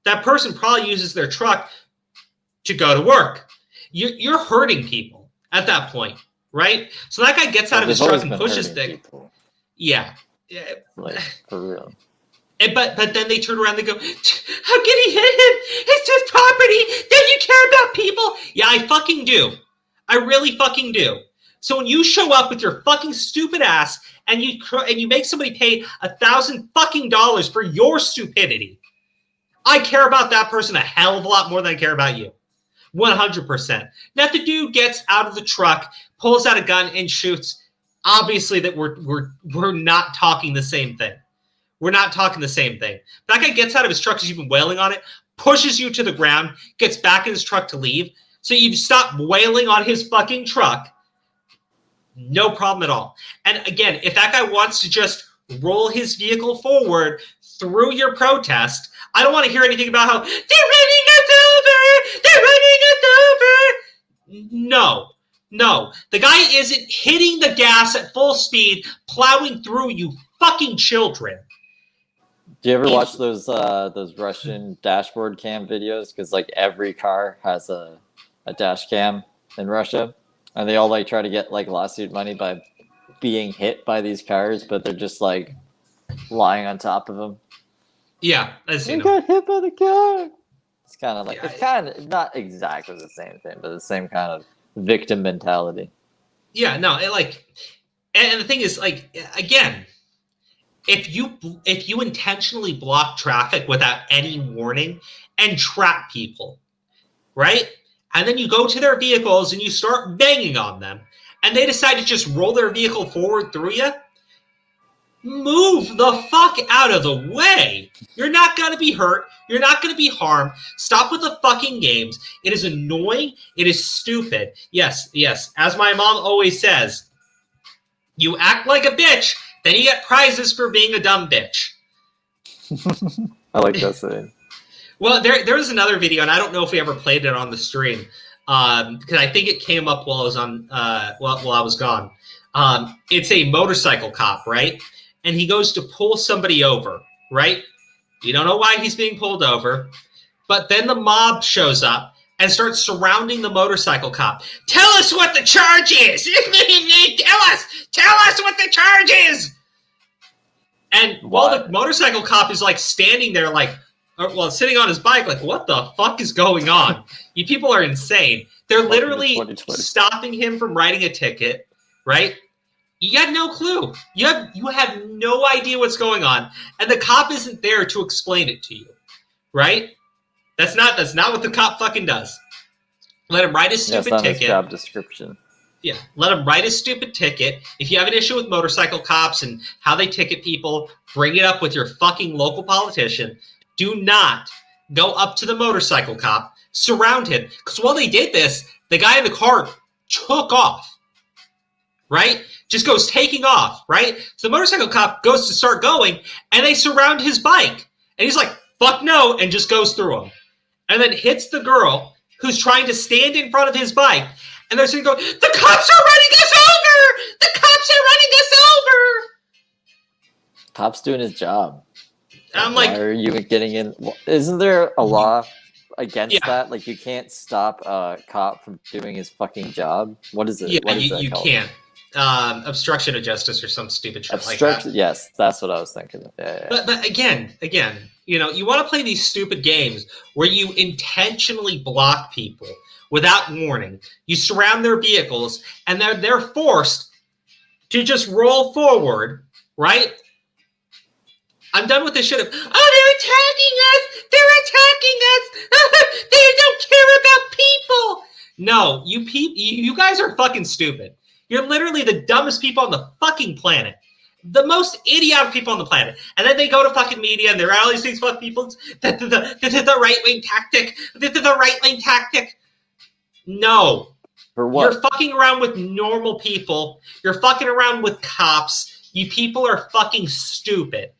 That person probably uses their truck to go to work. You're hurting people at that point, right? So that guy gets out of his truck and pushes things. Yeah. Like, for real. But then they turn around and they go, how can he hit him? It's just property. Then you care about people. Yeah, I fucking do. I really fucking do. So when you show up with your fucking stupid ass and you make somebody pay $1,000 fucking dollars for your stupidity, I care about that person a hell of a lot more than I care about you. 100%. Now if the dude gets out of the truck, pulls out a gun and shoots, obviously that we're not talking the same thing. We're not talking the same thing. That guy gets out of his truck because you've been wailing on it, pushes you to the ground, gets back in his truck to leave. So you've stopped wailing on his fucking truck. No problem at all. And again, if that guy wants to just roll his vehicle forward through your protest, I don't want to hear anything about how they're running us over. They're running us over. No. The guy isn't hitting the gas at full speed, plowing through you fucking children. Do you ever watch those Russian dashboard cam videos? Because like every car has a dash cam in Russia, and they all like try to get like lawsuit money by being hit by these cars, but they're just like lying on top of them. Yeah, I've seen We them. got hit by the car. It's kind of like Yeah, it's kind of not exactly the same thing, but the same kind of victim mentality. Yeah, no, and the thing is, like, again, if you intentionally block traffic without any warning and trap people, right? And then you go to their vehicles and you start banging on them, and they decide to just roll their vehicle forward through you, move the fuck out of the way. You're not going to be hurt. You're not going to be harmed. Stop with the fucking games. It is annoying. It is stupid. Yes. As my mom always says, you act like a bitch, then you get prizes for being a dumb bitch. I like that saying. Well, there was another video, and I don't know if we ever played it on the stream, because I think it came up while I was on while I was gone. It's a motorcycle cop, right? And he goes to pull somebody over, right? You don't know why he's being pulled over, but then the mob shows up and starts surrounding the motorcycle cop. Tell us what the charge is! Tell us what the charge is! And while the motorcycle cop is like standing there like, sitting on his bike, like, what the fuck is going on? You people are insane. They're literally stopping him from writing a ticket, right? You got no clue. You have no idea what's going on, and the cop isn't there to explain it to you, right? That's not what the cop fucking does. Let him write his stupid ticket. His job description. Yeah, let him write his stupid ticket. If you have an issue with motorcycle cops and how they ticket people, bring it up with your fucking local politician. Do not go up to the motorcycle cop, surround him. Because while they did this, the guy in the car took off, right? Just goes taking off, right? So the motorcycle cop goes to start going, and they surround his bike. And he's like, fuck no, and just goes through him. And then hits the girl who's trying to stand in front of his bike. And they're sitting going, the cops are running us over! The cops are running us over! Cop's doing his job. I'm like, why are you getting in? Isn't there a law against that? Like, you can't stop a cop from doing his fucking job? What is it? Yeah, you can't. Obstruction of justice or some stupid shit like that. Yes, that's what I was thinking. Yeah. But again, you want to play these stupid games where you intentionally block people without warning. You surround their vehicles, and they're forced to just roll forward, right? I'm done with this shit of, they're attacking us! They're attacking us! They don't care about people! No, you guys are fucking stupid. You're literally the dumbest people on the fucking planet. The most idiotic people on the planet. And then they go to fucking media and they're all these things about people. This is the right-wing tactic. This is the right-wing tactic. No. For what? You're fucking around with normal people. You're fucking around with cops. You people are fucking stupid.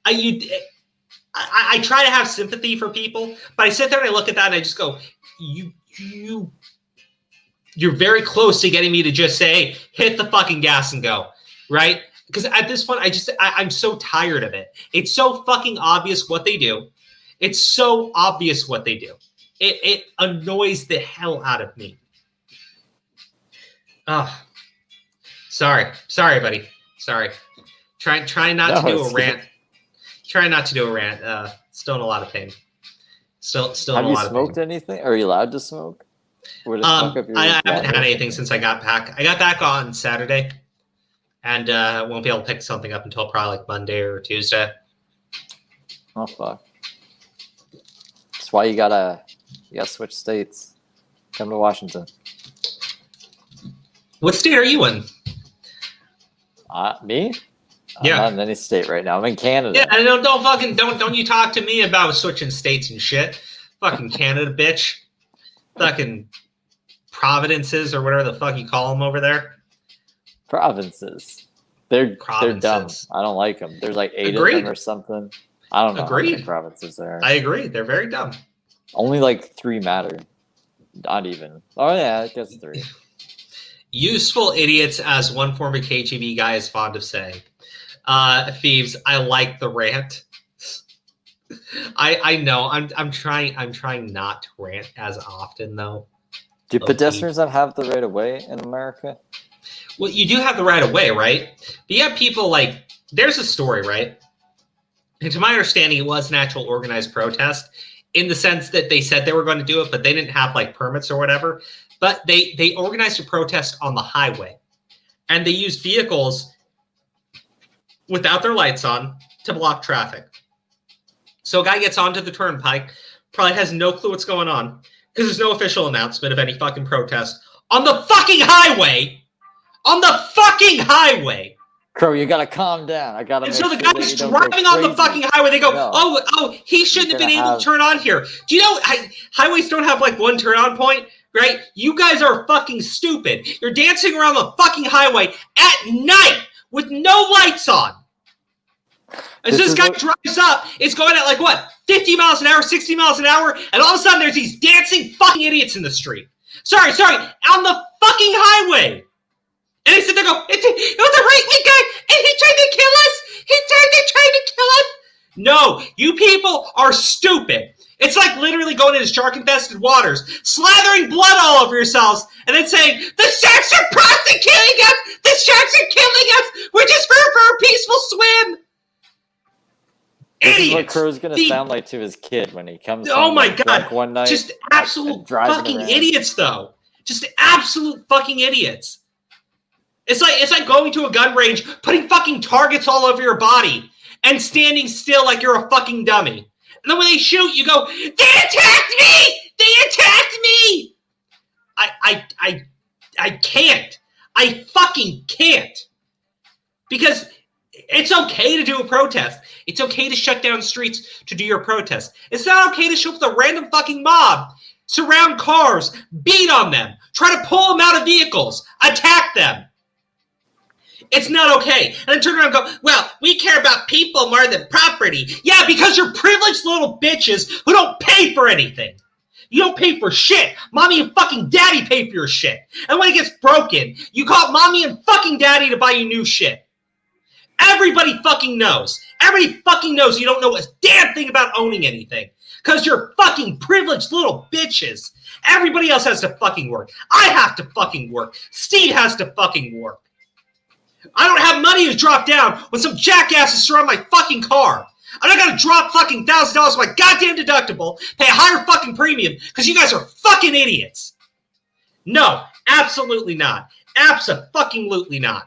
I try to have sympathy for people, but I sit there and I look at that and I just go, you're very close to getting me to just say, hit the fucking gas and go, right? Because at this point, I'm so tired of it. It's so fucking obvious what they do. It's so obvious what they do. It annoys the hell out of me. Oh, sorry, buddy. Sorry. Try not to do a rant. Try not to do a rant. Still in a lot of pain. Still in a lot of pain. Have you smoked anything? Are you allowed to smoke? I haven't had anything since I got back. I got back on Saturday, and won't be able to pick something up until probably like Monday or Tuesday. Oh fuck! That's why you gotta switch states. Come to Washington. What state are you in? Me? Yeah. I'm not in any state right now. I'm in Canada. Yeah, don't you talk to me about switching states and shit. Fucking Canada, bitch. Fucking provinces or whatever the fuck you call them over there. Provinces. They're dumb. I don't like them. There's like 8 of them or something. I don't know how many provinces there are. I agree. They're very dumb. Only like 3 matter. Not even. Oh yeah, I guess 3. Useful idiots, as one former KGB guy is fond of saying. Thieves, I like the rant. I know. I'm trying not to rant as often though. Do pedestrians not have the right of way in America? Well, you do have the right of way, right? But you have people like, there's a story, right? And to my understanding, it was an actual organized protest in the sense that they said they were going to do it, but they didn't have like permits or whatever. But they organized a protest on the highway, and they used vehicles without their lights on to block traffic. So a guy gets onto the turnpike, probably has no clue what's going on because there's no official announcement of any fucking protest on the fucking highway. On the fucking highway. Crow, you gotta calm down. I gotta. And make so the sure guy's that you don't driving go on the crazy. fucking highway. They go, No. oh, he shouldn't have been You're able gonna to turn on here. Do you know highways don't have like one turn on point, right? You guys are fucking stupid. You're dancing around the fucking highway at night with no lights on. As this guy drives up, it's going at like what, 50 miles an hour, 60 miles an hour, and all of a sudden there's these dancing fucking idiots in the street. Sorry, on the fucking highway. And they sit there and go, it was a right-wing guy, and he tried to kill us. They tried to kill us. No, you people are stupid. It's like literally going into shark-infested waters, slathering blood all over yourselves, and then saying, the sharks are prosecuting us. The sharks are killing us. We're just for a peaceful swim. This is what Idiots. Crow's gonna sound like to his kid when he comes Oh home my drunk God. one night. Just absolute fucking idiots, though. Just absolute fucking idiots. It's like going to a gun range, putting fucking targets all over your body, and standing still like you're a fucking dummy. And then when they shoot, you go, they attacked me! They attacked me! I can't. I fucking can't. Because it's okay to do a protest. It's okay to shut down streets to do your protest. It's not okay to show up with a random fucking mob, surround cars, beat on them, try to pull them out of vehicles, attack them. It's not okay. And then turn around and go, well, we care about people more than property. Yeah, because you're privileged little bitches who don't pay for anything. You don't pay for shit. Mommy and fucking daddy pay for your shit. And when it gets broken, you call mommy and fucking daddy to buy you new shit. Everybody fucking knows. Everybody fucking knows you don't know a damn thing about owning anything. Because you're fucking privileged little bitches. Everybody else has to fucking work. I have to fucking work. Steve has to fucking work. I don't have money to drop down when some jackasses surround my fucking car. I'm not gonna drop fucking $1,000 on my goddamn deductible, pay a higher fucking premium, because you guys are fucking idiots. No, absolutely not. Abso-fucking-lutely not.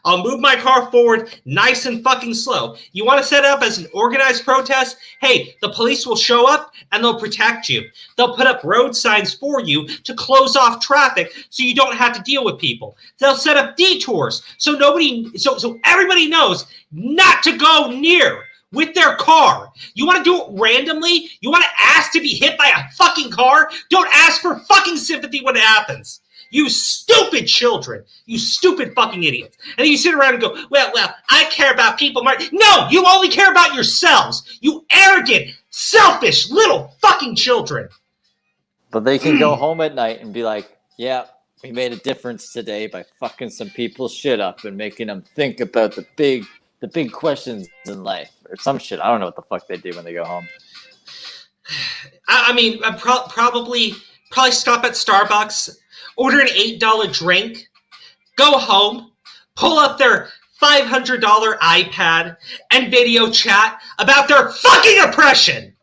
I'll move my car forward nice and fucking slow. You want to set up as an organized protest? Hey, the police will show up and they'll protect you. They'll put up road signs for you to close off traffic so you don't have to deal with people. They'll set up detours so everybody knows not to go near with their car. You want to do it randomly? You want to ask to be hit by a fucking car? Don't ask for fucking sympathy when it happens. You stupid children. You stupid fucking idiots. And then you sit around and go, well, I care about people. No, you only care about yourselves. You arrogant, selfish little fucking children. But they can go home at night and be like, yeah, we made a difference today by fucking some people's shit up and making them think about the big questions in life or some shit. I don't know what the fuck they do when they go home. I mean, probably stop at Starbucks, order an $8 drink, go home, pull up their $500 iPad, and video chat about their fucking oppression.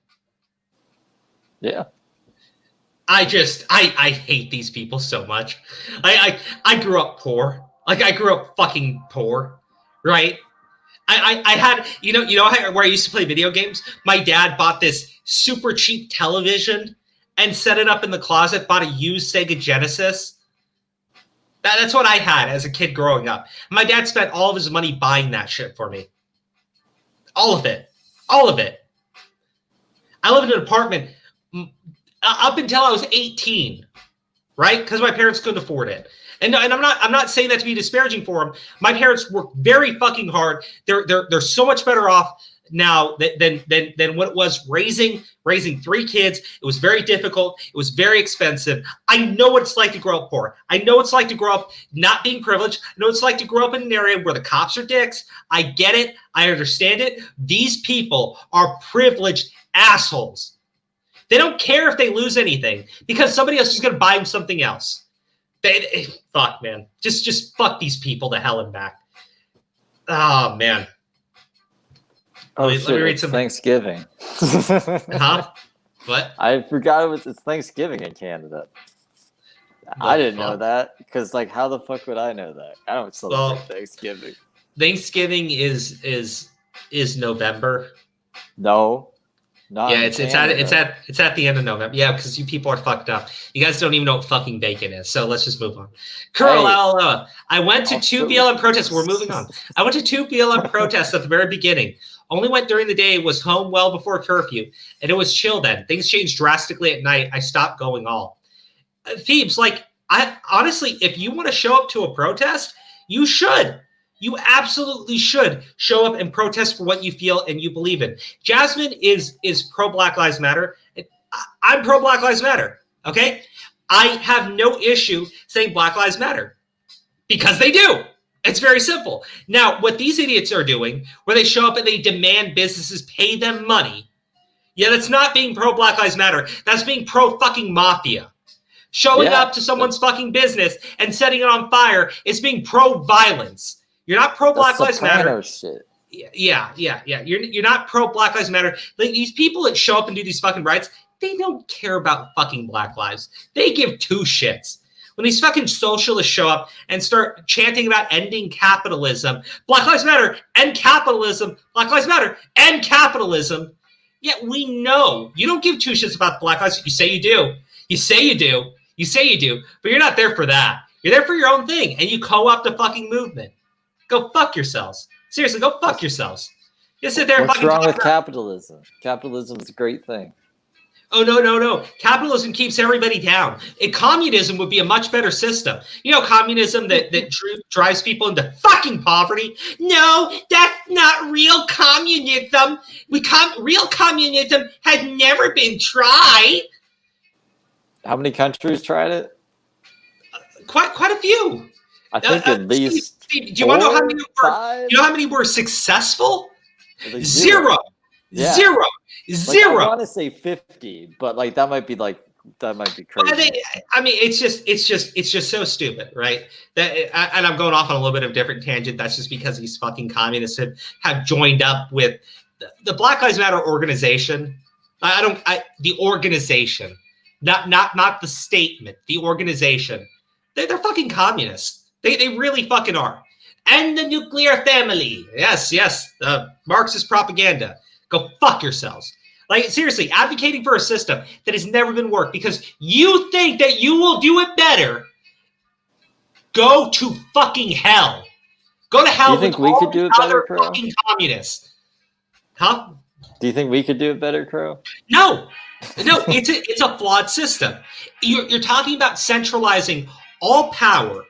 Yeah. I hate these people so much. I grew up poor. Like, I grew up fucking poor, right? I had, you know where I used to play video games? My dad bought this super cheap television and set it up in the closet, bought a used Sega Genesis. That's what I had as a kid growing up. My dad spent all of his money buying that shit for me. All of it. All of it. I lived in an apartment up until I was 18, right? Because my parents couldn't afford it. And I'm not saying that to be disparaging for them. My parents worked very fucking hard. They're so much better off now than what it was raising 3 kids. It was very difficult. It was very expensive. I know what it's like to grow up poor. I know what it's like to grow up not being privileged. I know what it's like to grow up in an area where the cops are dicks. I get it. I understand it. These people are privileged assholes. They don't care if they lose anything because somebody else is going to buy them something else. Fuck, man. Just fuck these people to hell and back. Oh, man. Oh, let me read some. Thanksgiving. Huh? What? I forgot it's Thanksgiving in Canada. I didn't know that because, like, how the fuck would I know that? I don't celebrate Thanksgiving. Thanksgiving is November. No, not yeah. It's at the end of November. Yeah, because you people are fucked up. You guys don't even know what fucking bacon is. So let's just move on. Curl, I went to 2 BLM protests. We're moving on. I went to 2 BLM protests at the very beginning. Only went during the day, was home well before curfew, and it was chill then. Things changed drastically at night. I stopped going all. Phoebes, like, I honestly, if you want to show up to a protest, you should. You absolutely should show up and protest for what you feel and you believe in. Jasmine is pro Black Lives Matter. I'm pro Black Lives Matter, okay? I have no issue saying Black Lives Matter because they do. It's very simple. Now, what these idiots are doing, where they show up and they demand businesses pay them money, yeah, that's not being pro-Black Lives Matter. That's being pro-fucking mafia. Showing up to someone's fucking business and setting it on fire is being pro-violence. You're not pro-Black Lives Matter. Shit. Yeah. You're not pro-Black Lives Matter. Like, these people that show up and do these fucking riots, they don't care about fucking Black lives. They give 2 shits. When these fucking socialists show up and start chanting about ending capitalism, Black Lives Matter, end capitalism, Black Lives Matter, end capitalism. Yeah, we know. You don't give 2 shits about Black lives. You say you do. You say you do. You say you do. But you're not there for that. You're there for your own thing. And you co-opt a fucking movement. Go fuck yourselves. Seriously, go fuck yourselves. You sit there and What's fucking wrong with capitalism? Capitalism is a great thing. Oh, no. Capitalism keeps everybody down. Communism would be a much better system. You know, communism that drives people into fucking poverty? No, that's not real communism. Real communism has never been tried. How many countries tried it? Quite a few. I think at least Steve, do you want to know how many were? You know how many were successful? Like zero. Yeah. Zero. Like, I want to say 50, but like that might be crazy. I mean, it's just so stupid, right? And I'm going off on a little bit of a different tangent. That's just because these fucking communists have joined up with the Black Lives Matter organization. The organization, not the statement. The organization. They're fucking communists. They really fucking are. And the nuclear family. Yes. Marxist propaganda. Go fuck yourselves. Like, seriously, advocating for a system that has never been worked because you think that you will do it better. Go to fucking hell. Go to hell. Do you think we could do it better, Crow? Fucking communists. Huh? Do you think we could do it better, Crow? No, it's a flawed system. You're talking about centralizing all power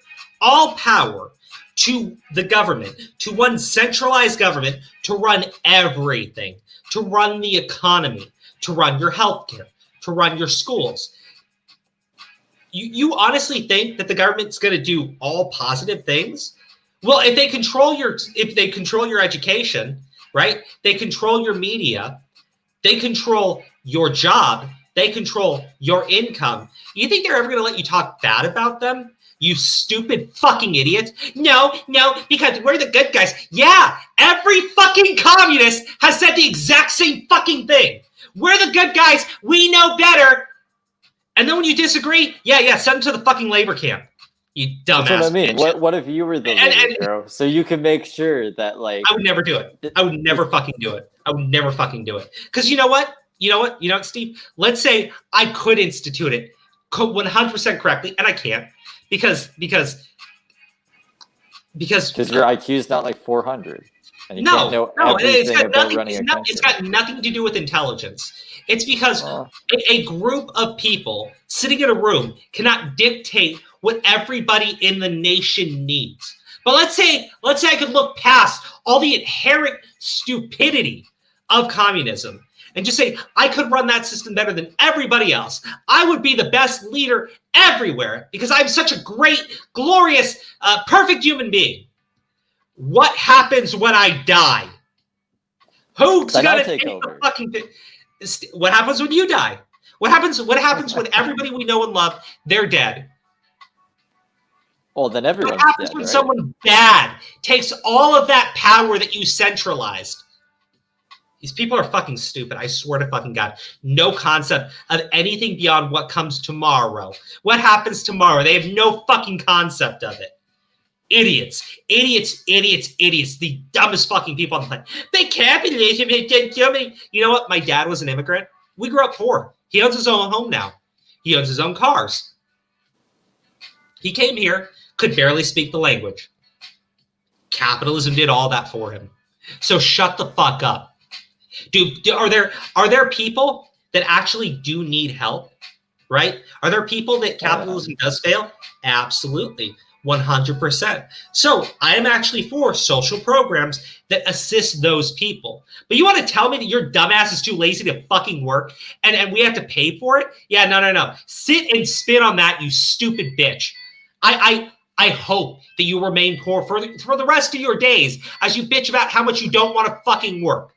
to the government, to one centralized government to run everything, to run the economy, to run your healthcare, to run your schools. You honestly think that the government's going to do all positive things? Well, if they control your education, right? They control your media, they control your job, they control your income. You think they're ever going to let you talk bad about them? You stupid fucking idiots. No, because we're the good guys. Yeah, every fucking communist has said the exact same fucking thing. We're the good guys. We know better. And then when you disagree, yeah, send them to the fucking labor camp. You dumbass. That's what I mean. Bitch. What if you were the labor, bro? So you can make sure that, like... I would never do it. I would never fucking do it. I would never fucking do it. Because you know what? You know what, Steve? Let's say I could institute it 100% correctly, and I can't. Because your IQ's not like 400. And you can't know everything about running a country. It's got nothing to do with intelligence. It's because a group of people sitting in a room cannot dictate what everybody in the nation needs. But let's say I could look past all the inherent stupidity of communism and just say, I could run that system better than everybody else. I would be the best leader everywhere because I'm such a great, glorious, perfect human being. What happens when I die? Who's gonna take the fucking thing? What happens when you die? What happens when everybody we know and love, they're dead? Well, then everyone's What happens dead, when right? someone bad takes all of that power that you centralized? These people are fucking stupid. I swear to fucking God. No concept of anything beyond what comes tomorrow. What happens tomorrow? They have no fucking concept of it. Idiots. Idiots, idiots, idiots. The dumbest fucking people on the planet. They capitalism didn't kill me. You know what? My dad was an immigrant. We grew up poor. He owns his own home now. He owns his own cars. He came here, could barely speak the language. Capitalism did all that for him. So shut the fuck up. Are there people that actually do need help? Right? Are there people that capitalism does fail? Absolutely. 100%. So I am actually for social programs that assist those people. But you want to tell me that your dumbass is too lazy to fucking work and we have to pay for it? Yeah, no. Sit and spin on that, you stupid bitch. I hope that you remain poor for the rest of your days as you bitch about how much you don't want to fucking work.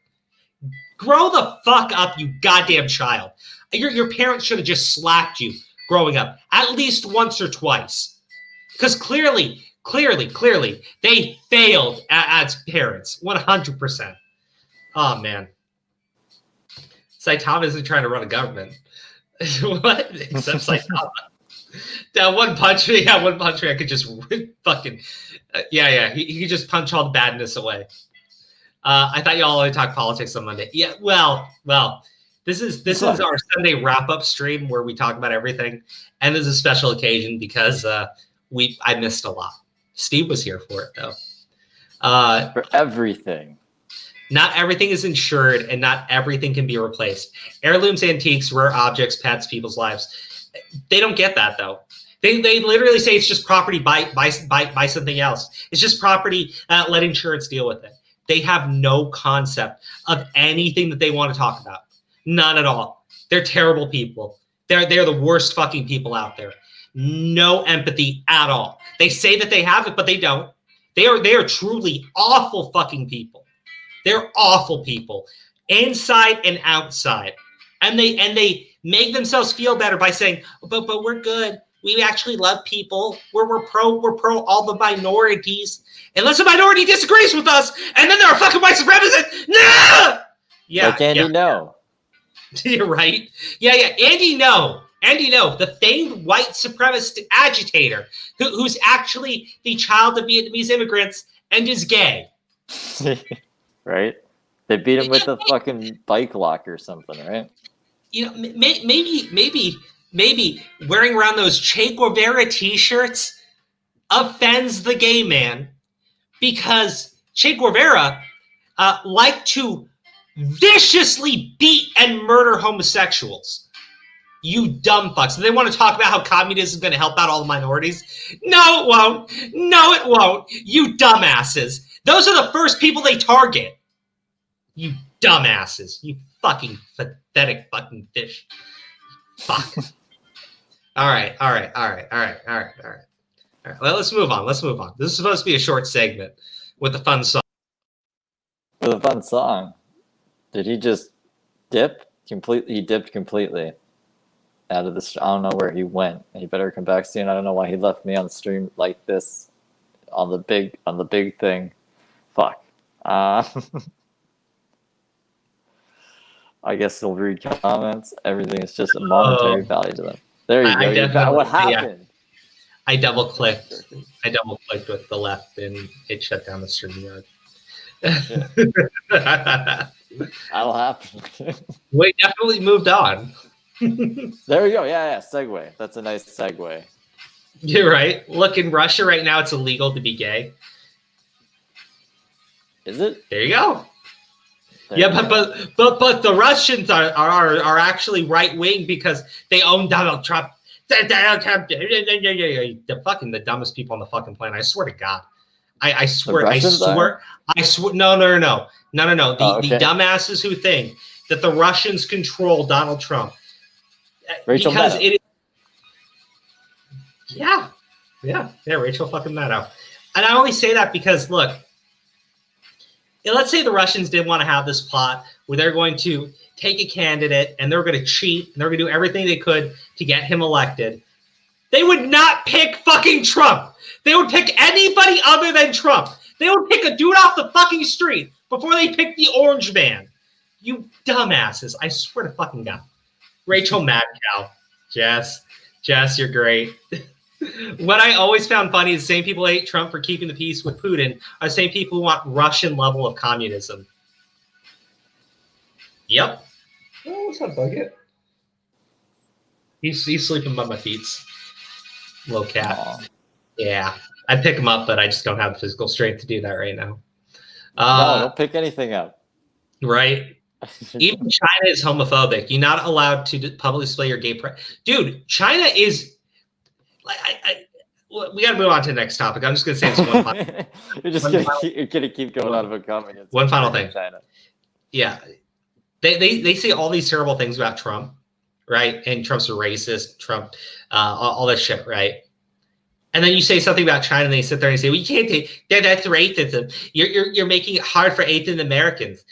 Grow the fuck up, you goddamn child. Your parents should have just slapped you growing up at least once or twice. Because clearly, they failed as parents, 100%. Oh, man. Saitama isn't trying to run a government. What? Except Saitama. That one punch me, I could just fucking... he could just punch all the badness away. I thought y'all only talk politics on Monday. Yeah, well, this is our Sunday wrap-up stream where we talk about everything. And this is a special occasion because... I missed a lot. Steve was here for it though. For everything. Not everything is insured and not everything can be replaced. Heirlooms, antiques, rare objects, pets, people's lives. They don't get that though. They literally say it's just property, buy something else. It's just property, let insurance deal with it. They have no concept of anything that they want to talk about. None at all. They're terrible people. They're the worst fucking people out there. No empathy at all. They say that they have it, but they don't. They are truly awful fucking people. They're awful people, inside and outside. And they make themselves feel better by saying, but we're good. We actually love people. We're pro all the minorities. Unless a minority disagrees with us, and then they're a fucking white supremacist. Nah! Yeah. Like Andy No. You're right. Yeah. Andy No. The famed white supremacist agitator who's actually the child of Vietnamese immigrants and is gay. Right? They beat him with a fucking bike lock or something, right? You know, maybe wearing around those Che Guevara t-shirts offends the gay man because Che Guevara liked to viciously beat and murder homosexuals. You dumb fucks. And they want to talk about how communism is going to help out all the minorities. No, it won't. No, it won't. You dumbasses. Those are the first people they target. You dumbasses. You fucking pathetic fucking fish. Fuck. All right. Well, let's move on. This is supposed to be a short segment with a fun song. With a fun song. Did he just dip completely? He dipped completely out of this. I don't know where he went. He better come back soon. I don't know why he left me on the stream like this on the big thing. Fuck. I guess they'll read comments. Everything is just a momentary value to them. There you go. What happened? I double clicked with the left and it shut down the StreamYard. That'll happen. We definitely moved on. There you go. Yeah. Segue. That's a nice segue. You're right. Look, in Russia right now, it's illegal to be gay. Is it? There you go. But the Russians are actually right wing because they own Donald Trump. The dumbest people on the fucking planet. I swear to God. I swear, Russians are? I swear. No. The okay. dumbasses who think that the Russians control Donald Trump. Rachel because Maddow. it is. Yeah. Rachel fucking Maddow. And I only say that because look, let's say the Russians did want to have this plot where they're going to take a candidate and they're going to cheat and they're going to do everything they could to get him elected. They would not pick fucking Trump. They would pick anybody other than Trump. They would pick a dude off the fucking street before they pick the orange man. You dumbasses. I swear to fucking God. Rachel Madcow. Jess, you're great. What I always found funny is the same people hate Trump for keeping the peace with Putin are the same people who want Russian level of communism. Yep. Oh, what's that bucket? He's sleeping by my feet. Little cat. Aww. Yeah. I'd pick him up, but I just don't have the physical strength to do that right now. No, don't pick anything up. Right? Even China is homophobic. You're not allowed to publicly display your gay pride. Dude, China is... we got to move on to the next topic. I'm just going to say this one final. You're going to keep going out of a comment. One final thing. China. Yeah. They say all these terrible things about Trump, right? And Trump's a racist, Trump, all this shit, right? And then you say something about China, and they sit there and say, "Well, you can't take that's racism. You're making it hard for Asian Americans."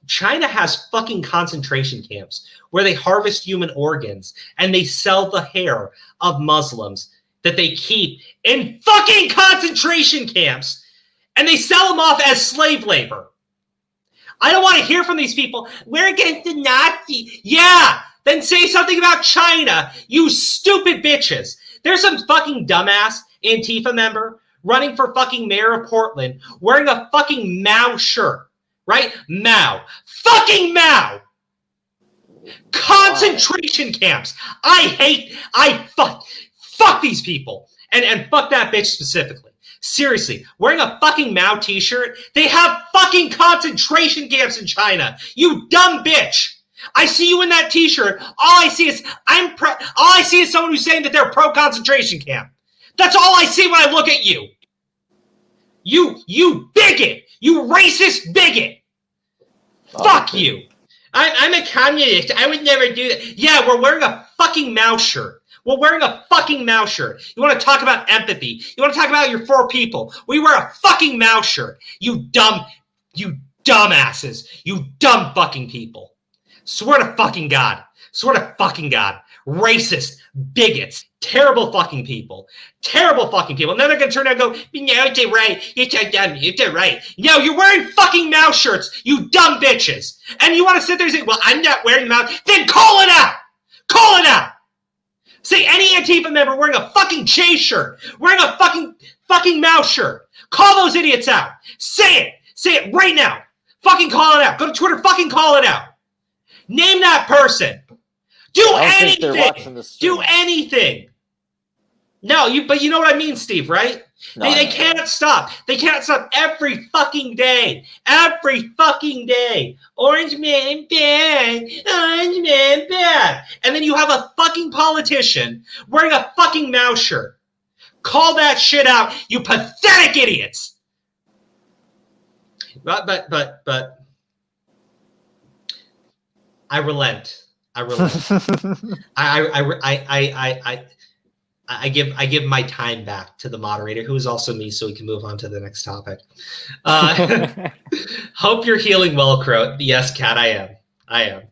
China has fucking concentration camps where they harvest human organs and they sell the hair of Muslims that they keep in fucking concentration camps, and they sell them off as slave labor. I don't want to hear from these people. We're against the Nazi. Yeah, then say something about China, you stupid bitches. There's some fucking dumbass Antifa member running for fucking mayor of Portland wearing a fucking Mao shirt, right? Mao. Fucking Mao. Concentration camps. Fuck these people. And fuck that bitch specifically. Seriously, wearing a fucking Mao t-shirt, they have fucking concentration camps in China. You dumb bitch. I see you in that t-shirt. All I see is someone who's saying that they're pro-concentration camp. That's all I see when I look at you. You bigot. You racist bigot. Fuck you. I'm a communist. I would never do that. Yeah, we're wearing a fucking Mao shirt. We're wearing a fucking Mao shirt. You want to talk about empathy? You want to talk about your four people? We wear a fucking Mao shirt. You dumbasses. You dumb fucking people. Swear to fucking God. Swear to fucking God. Racist, bigots, terrible fucking people. Terrible fucking people. Now they're going to turn around and go, no, it's right. It's dumb. It's right. No, you're wearing fucking Mao shirts, you dumb bitches. And you want to sit there and say, well, I'm not wearing Mao. Then call it out. Call it out. Say any Antifa member wearing a fucking J shirt, wearing a fucking Mao shirt. Call those idiots out. Say it. Say it right now. Fucking call it out. Go to Twitter. Fucking call it out. Name that person. Do anything. Do anything. No, but you know what I mean, Steve, right? No, they can't stop. They can't stop every fucking day. Every fucking day. Orange man bad. Orange man bad. And then you have a fucking politician wearing a fucking Mao shirt. Call that shit out, you pathetic idiots. But I relent. I give my time back to the moderator, who is also me, so we can move on to the next topic. Hope you're healing well, Crow. Yes, Kat, I am.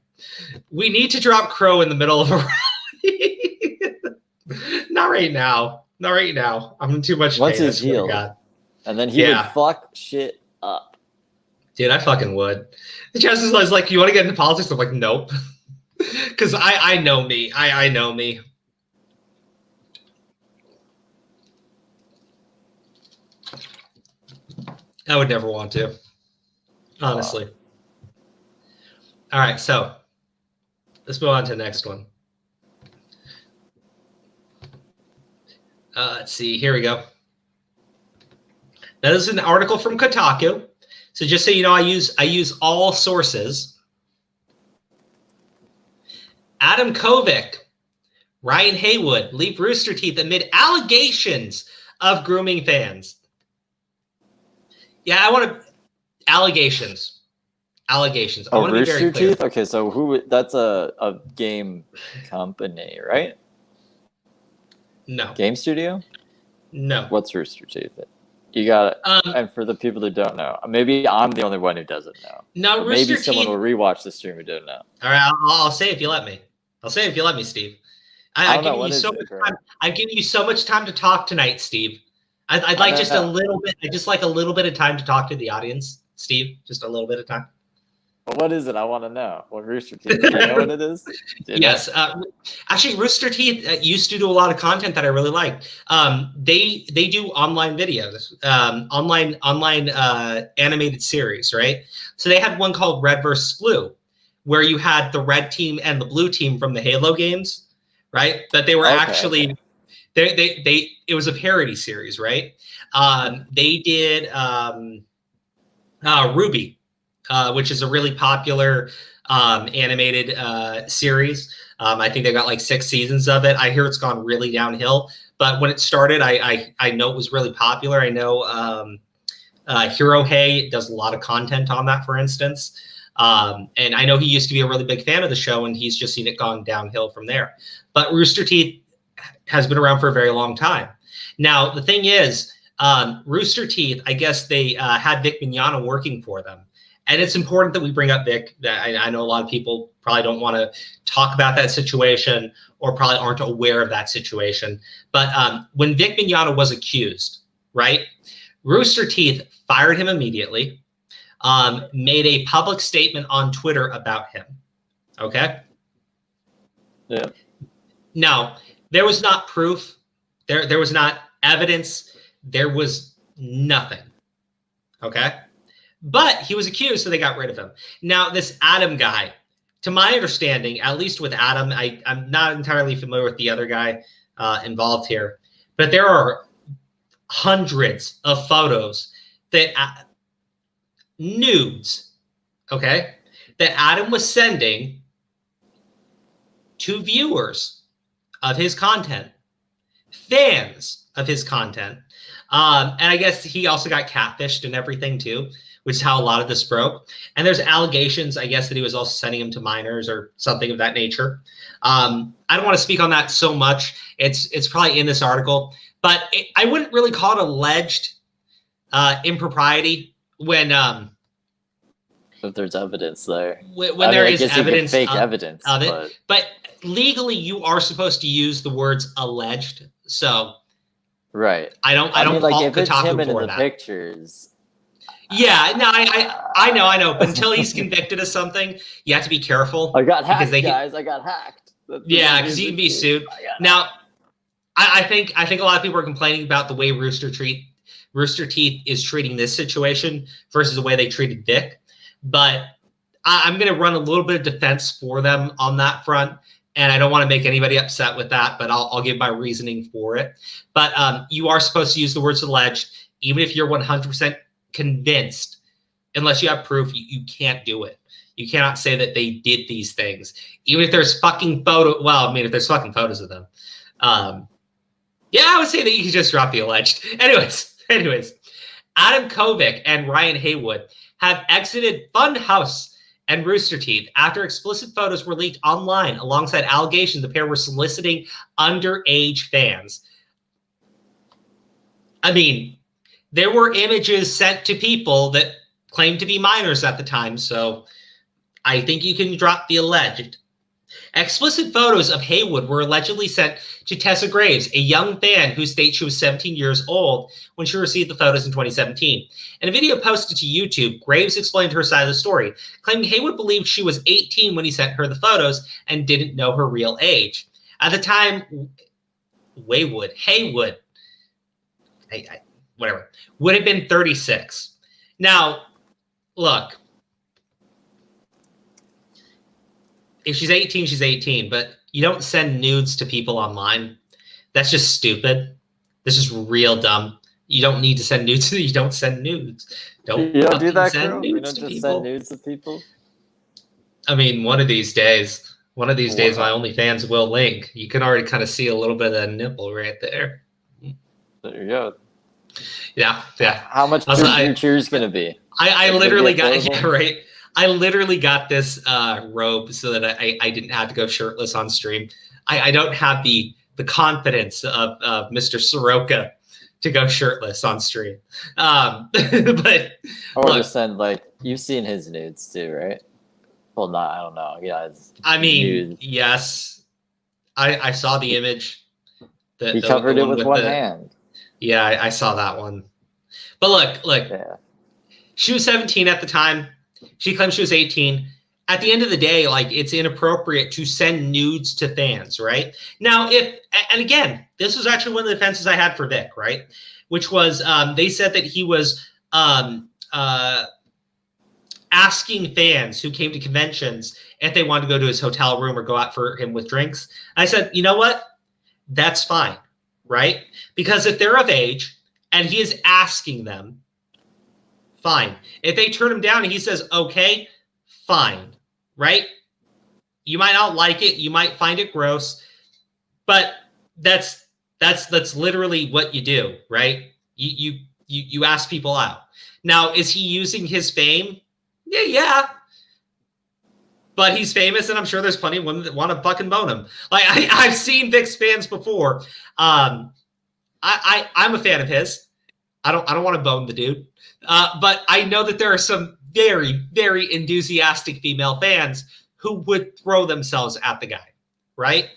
We need to drop Crow in the middle of a rally. Not right now. I'm in too much pain. Once he's healed, and then he would fuck shit up. Dude, I fucking would. Jess is like, you want to get into politics? I'm like, nope. Because I know me. I know me. I would never want to. Honestly. All right, so let's move on to the next one. Let's see. Here we go. Now, this is an article from Kotaku. So just so you know, I use all sources. Adam Kovic, Ryan Haywood leave Rooster Teeth amid allegations of grooming fans. Yeah, I want to allegations. I want to be very Rooster clear. Teeth. Okay, so that's a game company, right? No. Game studio. No. What's Rooster Teeth? You got it. And for the people that don't know, maybe I'm the only one who doesn't know. No, Or Rooster maybe someone Teeth. will rewatch the stream who didn't know. All right, I'll say if you let me. I'll say if you let me, Steve. I've given you so much time. I've given you so much time to talk tonight, Steve. I'd like just a little bit. I just like a little bit of time to talk to the audience, Steve. Just a little bit of time. Well, what is it? I want to know. What Rooster Teeth? Do you know what it is? Yes. Actually, Rooster Teeth used to do a lot of content that I really liked. They do online videos, online animated series, right? So they had one called Red vs. Blue, where you had the red team and the blue team from the Halo games, right? That they were actually they it was a parody series, right? They did Ruby, which is a really popular animated series. I think they got like 6 seasons of it. I hear it's gone really downhill, but when it started, I know it was really popular. I know Hero Hey does a lot of content on that, for instance. And I know he used to be a really big fan of the show, and he's just seen it gone downhill from there. But Rooster Teeth has been around for a very long time. Now, the thing is, Rooster Teeth, I guess they had Vic Mignogna working for them. And it's important that we bring up Vic. I know a lot of people probably don't want to talk about that situation or probably aren't aware of that situation. But when Vic Mignogna was accused, right, Rooster Teeth fired him immediately, made a public statement on Twitter about him. Okay? Yeah. Now, there was not proof. There was not evidence. There was nothing. Okay? But he was accused, so they got rid of him. Now, this Adam guy, to my understanding, at least with Adam, I'm not entirely familiar with the other guy involved here, but there are hundreds of photos that nudes, okay, that Adam was sending to viewers of his content, fans of his content. And I guess he also got catfished and everything too, which is how a lot of this broke. And there's allegations, I guess, that he was also sending them to minors or something of that nature. I don't want to speak on that so much. It's probably in this article, but I wouldn't really call it alleged impropriety when if there's evidence there. When there is evidence, fake evidence of it, but legally you are supposed to use the words alleged. So right, I don't like, fault if it's Kotaku him in for the that. Pictures. Yeah, no, I know, but until he's convicted of something, you have to be careful. I got hacked, guys. I got hacked. Yeah, because you can be sued. Now, I think a lot of people are complaining about the way Rooster Teeth is treating this situation versus the way they treated Vic. But I'm going to run a little bit of defense for them on that front. And I don't want to make anybody upset with that, but I'll give my reasoning for it. But you are supposed to use the words alleged, even if you're 100% convinced. Unless you have proof, you can't do it. You cannot say that they did these things. Even if there's fucking if there's fucking photos of them. Yeah, I would say that you could just drop the alleged. Anyways, Adam Kovic and Ryan Haywood have exited Funhouse and Rooster Teeth after explicit photos were leaked online alongside allegations the pair were soliciting underage fans. I mean, there were images sent to people that claimed to be minors at the time, so I think you can drop the alleged. Explicit photos of Haywood were allegedly sent to Tessa Graves, a young fan who states she was 17 years old when she received the photos in 2017. In a video posted to YouTube, Graves explained her side of the story, claiming Haywood believed she was 18 when he sent her the photos and didn't know her real age. At the time, Haywood, whatever, would have been 36. Now, look, if she's 18, she's 18, but you don't send nudes to people online. That's just stupid. This is real dumb. You don't need to send nudes. You don't send nudes. You don't do that, girl? You don't just send nudes to people? I mean, one of these days, my OnlyFans will link. You can already kind of see a little bit of that nipple right there. There you go. Yeah. How much are your cheers gonna be? I literally got right. I literally got this robe so that I didn't have to go shirtless on stream. I don't have the confidence of Mr. Soroka to go shirtless on stream. But or just send like you've seen his nudes too, right? Well, not I don't know. Yeah, I mean, yes, I saw the image. He covered it with one hand. Yeah, I saw that one. But look, yeah. She was 17 at the time. She claimed she was 18. At the end of the day, like, it's inappropriate to send nudes to fans, right? Now, and again, this was actually one of the defenses I had for Vic, right? Which was they said that he was asking fans who came to conventions if they wanted to go to his hotel room or go out for him with drinks. I said, you know what? That's fine, right? Because if they're of age and he is asking them, fine. If they turn him down and he says, okay, fine, right? You might not like it. You might find it gross, but that's literally what you do, right? You ask people out. Now, is he using his fame? Yeah. But he's famous, and I'm sure there's plenty of women that want to fucking bone him. Like I've seen Vic's fans before. I'm a fan of his. I don't want to bone the dude, but I know that there are some very, very enthusiastic female fans who would throw themselves at the guy, right?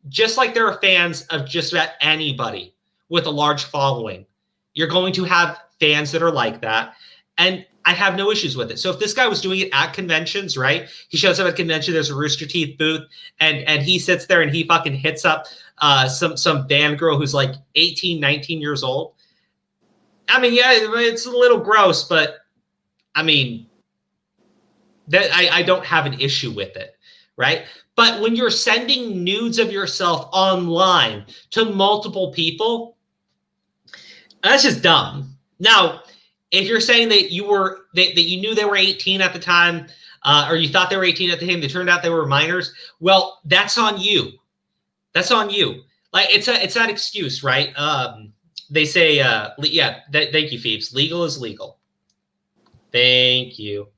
Just like there are fans of just about anybody with a large following. You're going to have fans that are like that, and I have no issues with it. So if this guy was doing it at conventions, right? He shows up at convention, there's a Rooster Teeth booth, and he sits there and he fucking hits up some band girl who's like 18, 19 years old. I mean, yeah, it's a little gross, but I mean, that I don't have an issue with it, right? But when you're sending nudes of yourself online to multiple people, that's just dumb. Now, if you're saying that that you knew they were 18 at the time, or you thought they were 18 at the time, they turned out they were minors, well, that's on you. That's on you. Like it's that excuse, right? They say, thank you, Phoebes. Legal is legal. Thank you.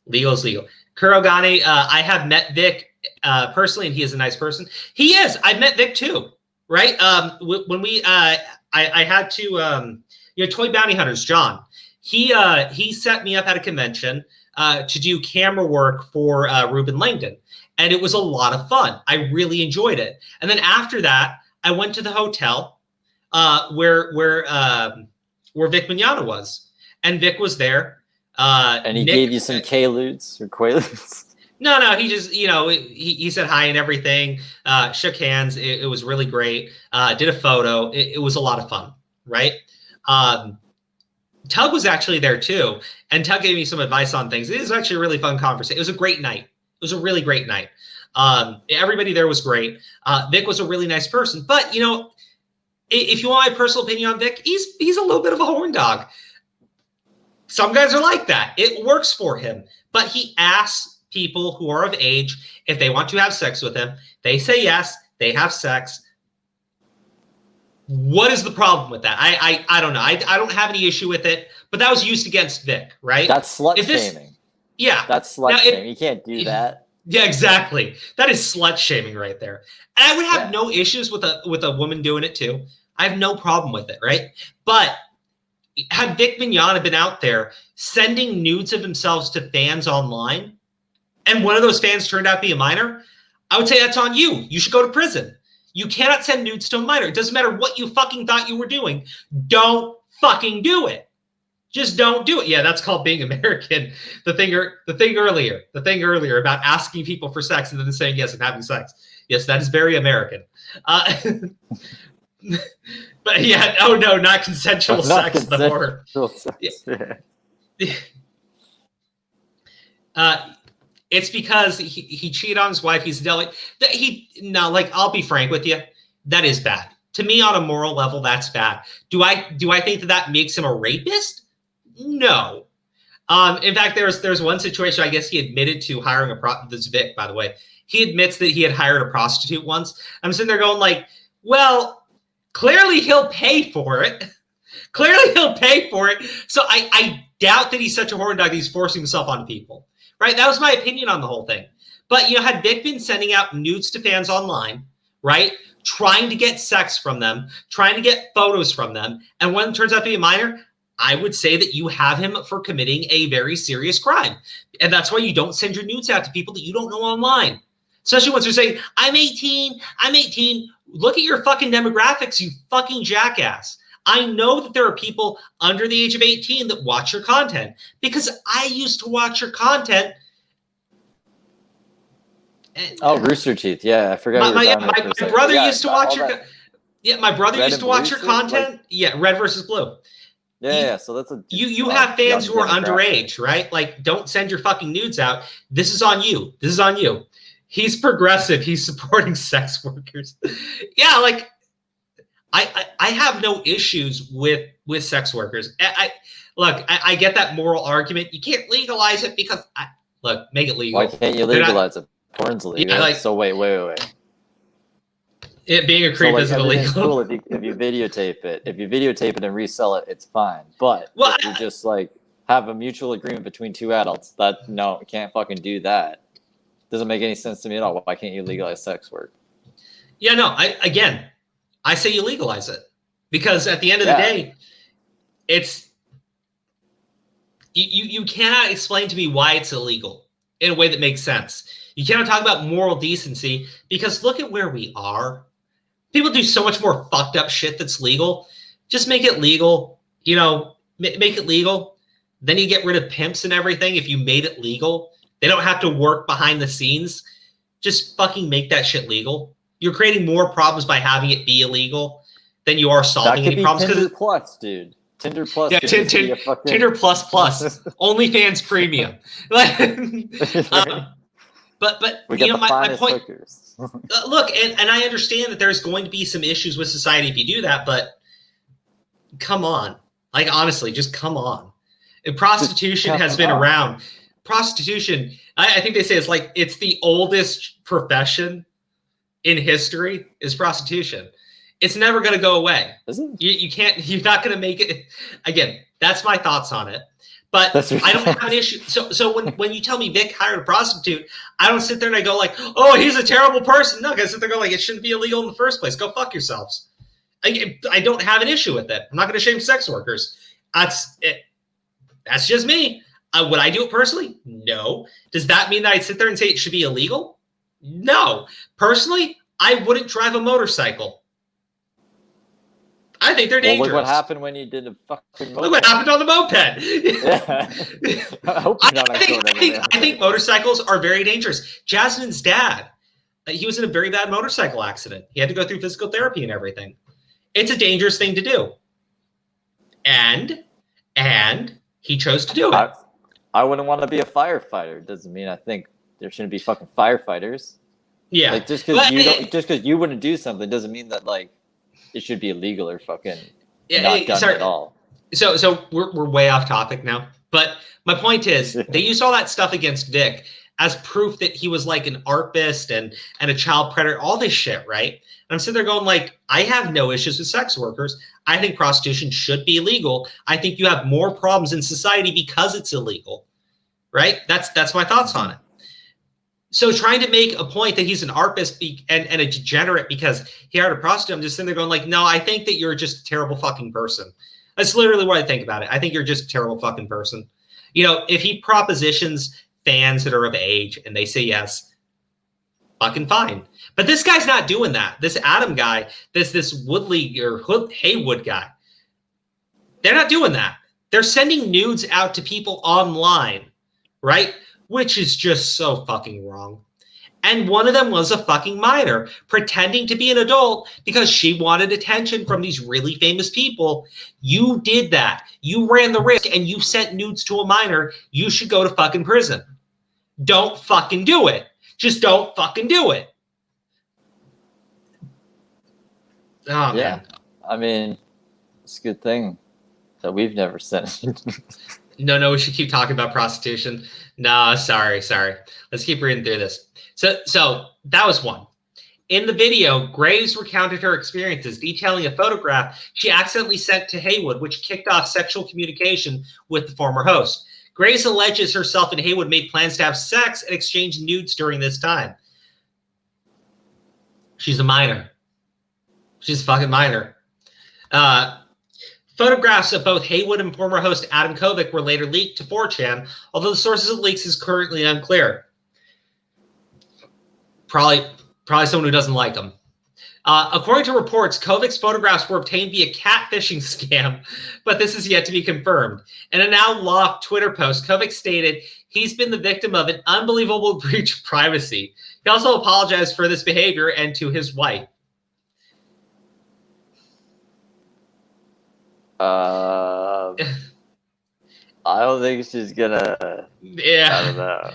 Legal is legal. Kurogane, I have met Vic personally, and he is a nice person. He is. I've met Vic too, right? When we, I had to, Toy Bounty Hunters, John. He set me up at a convention to do camera work for Ruben Langdon, and it was a lot of fun. I really enjoyed it. And then after that, I went to the hotel where Vic Mignogna was, and Vic was there. And he gave you some K-loots or Quaaludes? No, he just, he said hi and everything, shook hands. It was really great. Did a photo. It was a lot of fun, right? Tug was actually there too, and Tug gave me some advice on things. It was actually a really fun conversation. It was a great night. It was a really great night. Everybody there was great. Vic was a really nice person, but if you want my personal opinion on Vic, he's a little bit of a horn dog. Some guys are like that. It works for him, but he asks people who are of age if they want to have sex with him. They say yes. They have sex. What is the problem with that? I don't know. I don't have any issue with it, but that was used against Vic, right? That's slut shaming. Yeah. That's slut shaming. You can't do that. Yeah, exactly. That is slut shaming right there. And I would have no issues with a woman doing it too. I have no problem with it, right? But had Vic Mignogna been out there sending nudes of himself to fans online, and one of those fans turned out to be a minor, I would say that's on you. You should go to prison. You cannot send nudes to a minor. It doesn't matter what you fucking thought you were doing. Don't fucking do it. Just don't do it. Yeah, that's called being American. The thing earlier about asking people for sex and then saying yes and having sex. Yes, that is very American. But yeah, oh no, not consensual sex. It's because he cheated on his wife. He's I'll be frank with you. That is bad. To me, on a moral level, that's bad. Do I think that makes him a rapist? No. In fact, there's one situation, I guess he admitted to hiring this Vic, by the way. He admits that he had hired a prostitute once. I'm sitting there going like, well, clearly he'll pay for it. Clearly, he'll pay for it. So I doubt that he's such a horn dog that he's forcing himself on people. Right? That was my opinion on the whole thing. But, had Vic been sending out nudes to fans online, right, trying to get sex from them, trying to get photos from them, and when it turns out to be a minor, I would say that you have him for committing a very serious crime. And that's why you don't send your nudes out to people that you don't know online. Especially once they're saying, I'm 18. Look at your fucking demographics, you fucking jackass. I know that there are people under the age of 18 that watch your content because I used to watch your content. Oh, Rooster Teeth. Yeah, I forgot. My brother used to watch your. Yeah, my brother used to watch your content. Like, yeah, red versus blue. Yeah, so that's a. You have fans who are underage, right? Like, don't send your fucking nudes out. This is on you. This is on you. He's progressive. He's supporting sex workers. Yeah, like, I have no issues with sex workers. I get that moral argument. You can't legalize it because make it legal. Why can't you legalize it? Porn's illegal. Yeah, so wait. It being a creep isn't illegal. Cool if you videotape it. If you videotape it and resell it, it's fine. But if you just like have a mutual agreement between two adults, you can't fucking do that. Doesn't make any sense to me at all. Why can't you legalize sex work? Yeah, no. I say you legalize it because at the end of the day, it's you cannot explain to me why it's illegal in a way that makes sense. You cannot talk about moral decency because look at where we are. People do so much more fucked up shit that's legal. Just make it legal, make it legal. Then you get rid of pimps and everything if you made it legal. They don't have to work behind the scenes. Just fucking make that shit legal. You're creating more problems by having it be illegal than you are solving any problems. Tinder Plus, dude. Tinder Plus. Yeah, Tinder Plus. OnlyFans Premium. But we got my point. Look, and I understand that there's going to be some issues with society if you do that, but come on, like honestly, just come on. And prostitution has been around. Prostitution, I think they say it's the oldest profession in history is prostitution. It's never going to go away. You can't. You're not going to make it. Again, that's my thoughts on it. But I don't have an issue. So when you tell me Vic hired a prostitute, I don't sit there and I go like, oh, he's a terrible person. No, I sit there and go like, it shouldn't be illegal in the first place. Go fuck yourselves. I don't have an issue with it. I'm not going to shame sex workers. That's it. That's just me. Would I do it personally? No. Does that mean that I'd sit there and say it should be illegal? No. Personally, I wouldn't drive a motorcycle. I think they're dangerous. Look what happened when you did a fucking moped. Look what happened on the moped. Yeah. I think motorcycles are very dangerous. Jasmine's dad, he was in a very bad motorcycle accident. He had to go through physical therapy and everything. It's a dangerous thing to do. And he chose to do it. I wouldn't want to be a firefighter. Doesn't mean I think there shouldn't be fucking firefighters. Yeah. Like just because you wouldn't do something doesn't mean that like it should be illegal or fucking not done at all. So we're way off topic now. But my point is they used all that stuff against Vic as proof that he was like an arpist and a child predator, all this shit, right? And I'm sitting there going like, I have no issues with sex workers. I think prostitution should be illegal. I think you have more problems in society because it's illegal, right? That's my thoughts on it. So trying to make a point that he's an arpist and a degenerate because he hired a prostitute, I'm just sitting there going like, no, I think that you're just a terrible fucking person. That's literally what I think about it. I think you're just a terrible fucking person. If he propositions fans that are of age and they say yes, fucking fine. But this guy's not doing that. This Adam guy, this Woodley or Haywood guy, they're not doing that. They're sending nudes out to people online, right? Which is just so fucking wrong. And one of them was a fucking minor pretending to be an adult because she wanted attention from these really famous people. You did that. You ran the risk and you sent nudes to a minor. You should go to fucking prison. Don't fucking do it. Just don't fucking do it. Oh, yeah. Man. I mean, it's a good thing that we've never sent. No, we should keep talking about prostitution. No, sorry. Let's keep reading through this. So that was one. In the video, Graves recounted her experiences, detailing a photograph she accidentally sent to Haywood, which kicked off sexual communication with the former host. Graves alleges herself and Haywood made plans to have sex and exchange nudes during this time. She's a minor. She's a fucking minor. Photographs of both Haywood and former host Adam Kovic were later leaked to 4chan, although the sources of the leaks is currently unclear. Probably someone who doesn't like him. According to reports, Kovic's photographs were obtained via catfishing scam, but this is yet to be confirmed. In a now locked Twitter post, Kovic stated he's been the victim of an unbelievable breach of privacy. He also apologized for this behavior and to his wife. I don't think she's gonna. Yeah. I don't know.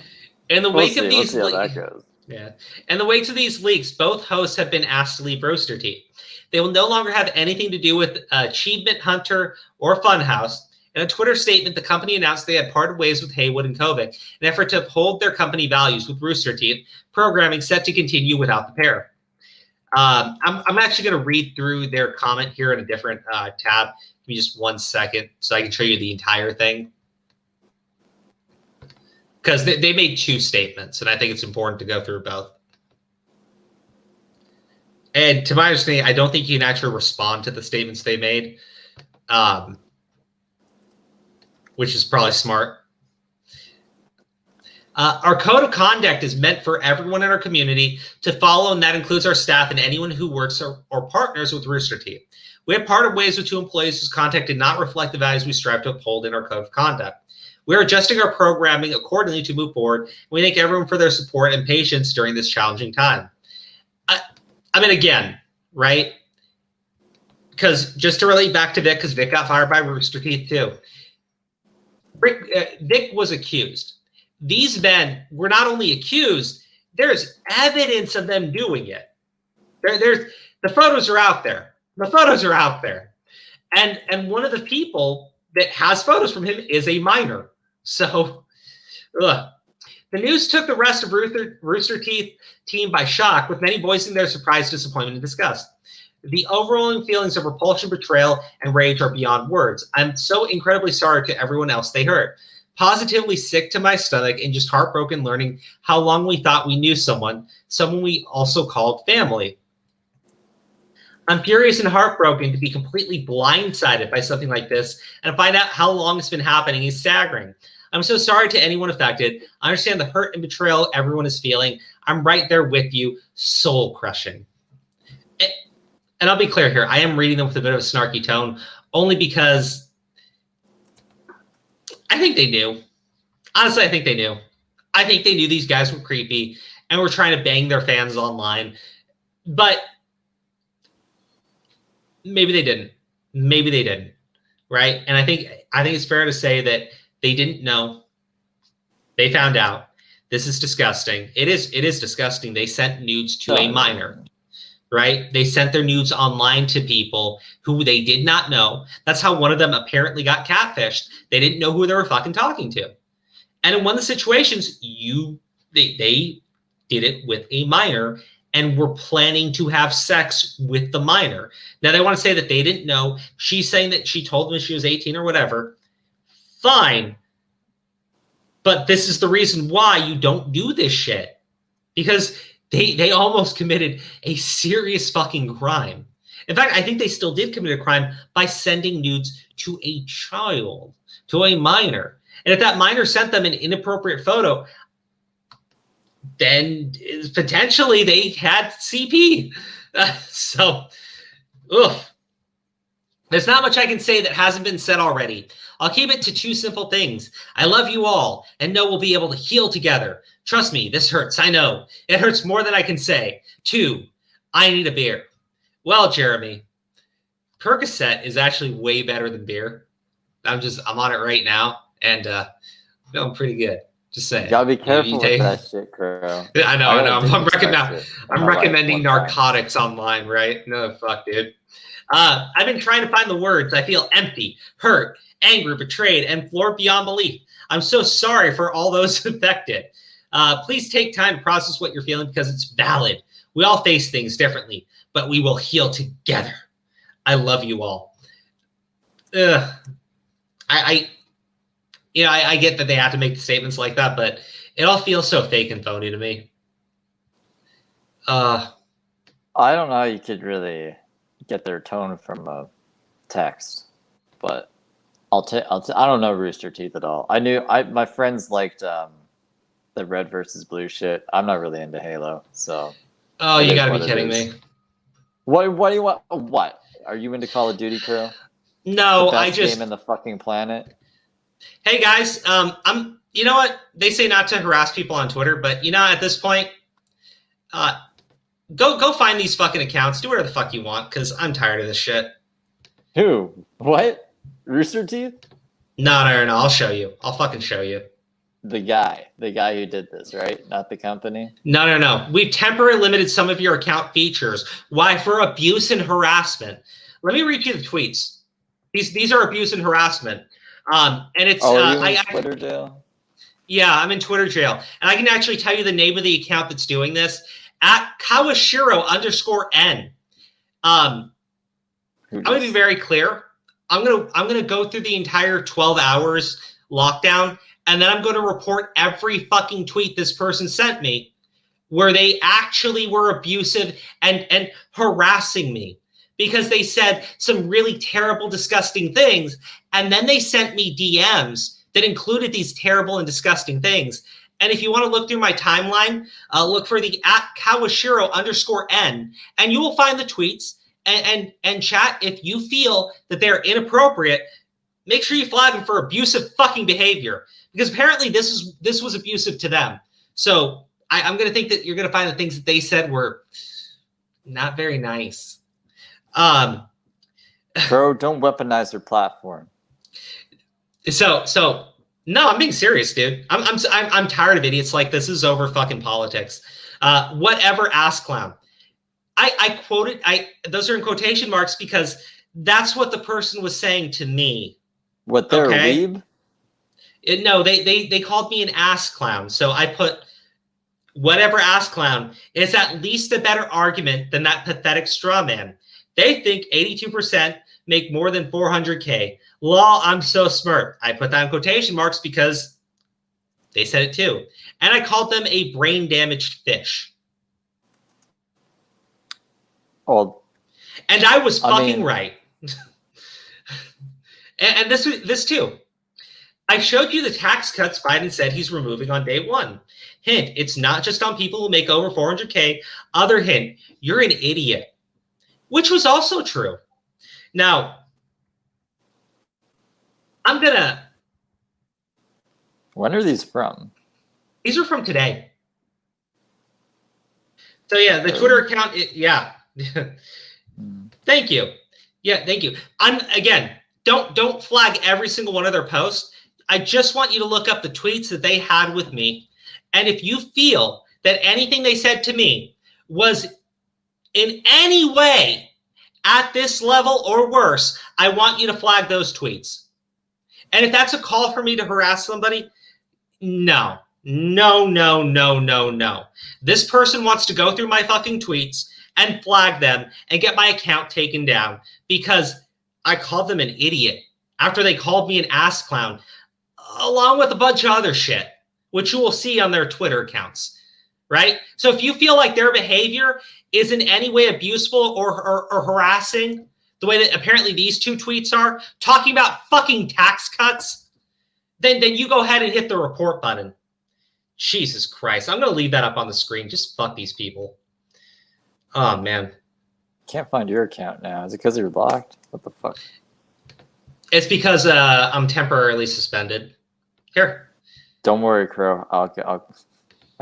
In the wake of We'll these, see how that goes. yeah. In the wake of these leaks, both hosts have been asked to leave Rooster Teeth. They will no longer have anything to do with Achievement Hunter or Funhouse. In a Twitter statement, the company announced they had parted ways with Haywood and Kovic in an effort to uphold their company values with Rooster Teeth, programming set to continue without the pair. I'm actually going to read through their comment here in a different tab. Give me just 1 second so I can show you the entire thing. Because they made two statements, and I think it's important to go through both. And to my understanding, I don't think you can actually respond to the statements they made, which is probably smart. Our code of conduct is meant for everyone in our community to follow, and that includes our staff and anyone who works or partners with Rooster Teeth. We have parted ways with two employees whose conduct did not reflect the values we strive to uphold in our code of conduct. We are adjusting our programming accordingly to move forward, and we thank everyone for their support and patience during this challenging time. I mean, again, right? Because just to relate back to Vic, because Vic got fired by Rooster Teeth too. Vic was accused. These men were not only accused, there's evidence of them doing it. The photos are out there. The photos are out there. And one of the people that has photos from him is a minor. So, the news took the rest of Rooster Teeth team by shock, with many voicing their surprise, disappointment, and disgust. The overwhelming feelings of repulsion, betrayal, and rage are beyond words. I'm so incredibly sorry to everyone else they hurt. Positively sick to my stomach and just heartbroken learning how long we thought we knew someone we also called family. I'm furious and heartbroken to be completely blindsided by something like this and find out how long it's been happening is staggering. I'm so sorry to anyone affected. I understand the hurt and betrayal everyone is feeling. I'm right there with you, soul crushing. And I'll be clear here. I am reading them with a bit of a snarky tone only because I think they knew. Honestly, I think they knew. I think they knew these guys were creepy and were trying to bang their fans online. But maybe they didn't. Maybe they didn't. Right? And I think it's fair to say that they didn't know. They found out. This is disgusting. It is disgusting. They sent nudes to a minor. Right? They sent their nudes online to people who they did not know. That's how one of them apparently got catfished. They didn't know who they were fucking talking to. And in one of the situations, they did it with a minor and were planning to have sex with the minor. Now, they want to say that they didn't know. She's saying that she told them she was 18 or whatever. Fine. But this is the reason why you don't do this shit. Because they almost committed a serious fucking crime. In fact, I think they still did commit a crime by sending nudes to a child, to a minor. And if that minor sent them an inappropriate photo, then potentially they had CP. There's not much I can say that hasn't been said already. I'll keep it to two simple things. I love you all and know we'll be able to heal together. Trust me, this hurts. I know. It hurts more than I can say. 2, I need a beer. Well, Jeremy, Percocet is actually way better than beer. I'm on it right now and feeling pretty good. Just saying. You gotta be careful with that shit, Crow. I know. I'm recommending narcotics online, right? No, fuck, dude. I've been trying to find the words. I feel empty, hurt, angry, betrayed, and floored beyond belief. I'm so sorry for all those affected. Please take time to process what you're feeling because it's valid. We all face things differently, but we will heal together. I love you all. I get that they have to make the statements like that, but it all feels so fake and phony to me. I don't know how you could really get their tone from a text, but I don't know Rooster Teeth at all. My friends liked the red versus blue shit. I'm not really into Halo, so. Oh, you gotta be kidding me. What do you want? What? Are you into Call of Duty, Crow? No, the best game in the fucking planet. Hey guys, you know what? They say not to harass people on Twitter, but at this point, go find these fucking accounts. Do whatever the fuck you want, because I'm tired of this shit. Who? What? Rooster Teeth? No. I'll show you. I'll fucking show you. The guy who did this, right? Not the company? No. We've temporarily limited some of your account features. Why? For abuse and harassment. Let me read you the tweets. These are abuse and harassment. And it's are you in Twitter jail? Yeah, I'm in Twitter jail. And I can actually tell you the name of the account that's doing this. At Kawashiro_N. I'm gonna be very clear. I'm gonna go through the entire 12 hours lockdown, and then I'm going to report every fucking tweet this person sent me where they actually were abusive and harassing me because they said some really terrible, disgusting things. And then they sent me DMs that included these terrible and disgusting things. And if you want to look through my timeline, look for the at Kawashiro_N, and you will find the tweets and chat. If you feel that they're inappropriate, make sure you flag them for abusive fucking behavior. Because apparently this was abusive to them. So I'm going to think that you're going to find the things that they said were not very nice. Bro, don't weaponize their platform. So no, I'm being serious, dude. I'm tired of idiots like this. This is over fucking politics. Whatever, ass clown. I quoted. Those are in quotation marks because that's what the person was saying to me. What, they're a weeb? No, they called me an ass clown. So I put whatever, ass clown. It's at least a better argument than that pathetic straw man. They think 82% make more than 400K. Lol, I'm so smart. I put that in quotation marks because they said it too. And I called them a brain damaged fish. Well, and I was fucking right. and this too. I showed you the tax cuts Biden said he's removing on day one. Hint, it's not just on people who make over 400K. Other hint, you're an idiot. Which was also true. Now, when are these from? These are from today. So yeah, the Twitter account, yeah. Thank you. Yeah, thank you. Again, don't flag every single one of their posts. I just want you to look up the tweets that they had with me. And if you feel that anything they said to me was in any way at this level or worse, I want you to flag those tweets. And if that's a call for me to harass somebody, no. This person wants to go through my fucking tweets and flag them and get my account taken down because I called them an idiot after they called me an ass clown, along with a bunch of other shit, which you will see on their Twitter accounts, right? So if you feel like their behavior is in any way abuseful or harassing, the way that apparently these two tweets are, talking about fucking tax cuts, then you go ahead and hit the report button. Jesus Christ. I'm going to leave that up on the screen. Just fuck these people. Oh, man. Can't find your account now. Is it because you're blocked? What the fuck? It's because I'm temporarily suspended. Here. Don't worry, Crow. I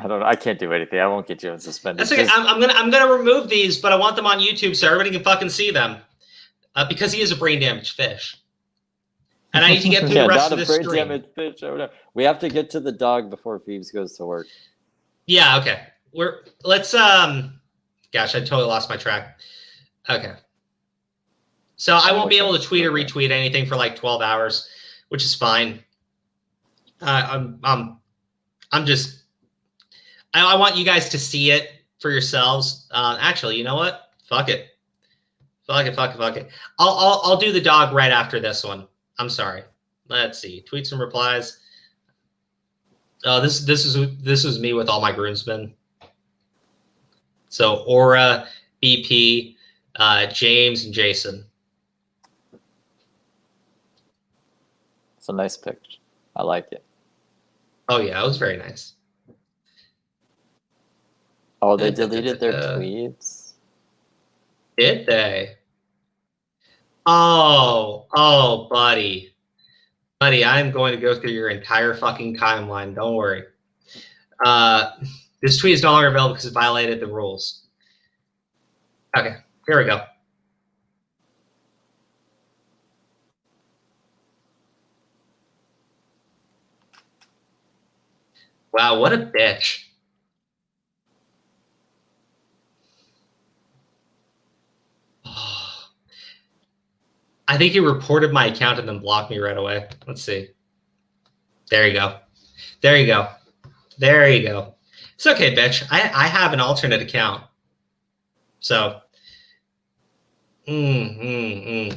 don't know. I can't do anything. I won't get you suspended. That's okay. I'm gonna remove these, but I want them on YouTube so everybody can fucking see them. Because he is a brain damaged fish. And I need to get through the rest of this stream. Brain damaged fish. We have to get to the dog before Phoebes goes to work. Yeah, okay. Let's gosh, I totally lost my track. Okay. So I won't be able to tweet or retweet anything for like 12 hours, which is fine. I want you guys to see it for yourselves. Actually, you know what? Fuck it. Fuck it. I'll do the dog right after this one. I'm sorry. Let's see. Tweets and replies. Oh, this was me with all my groomsmen. So Aura, BP, James, and Jason. It's a nice picture. I like it. Oh yeah, it was very nice. Oh, they deleted their tweets? Did they? Oh, buddy. Buddy, I'm going to go through your entire fucking timeline. Don't worry. This tweet is no longer available because it violated the rules. Okay, here we go. Wow, what a bitch. I think he reported my account and then blocked me right away. Let's see. There you go. There you go. There you go. It's okay, bitch. I have an alternate account. So. Yeah,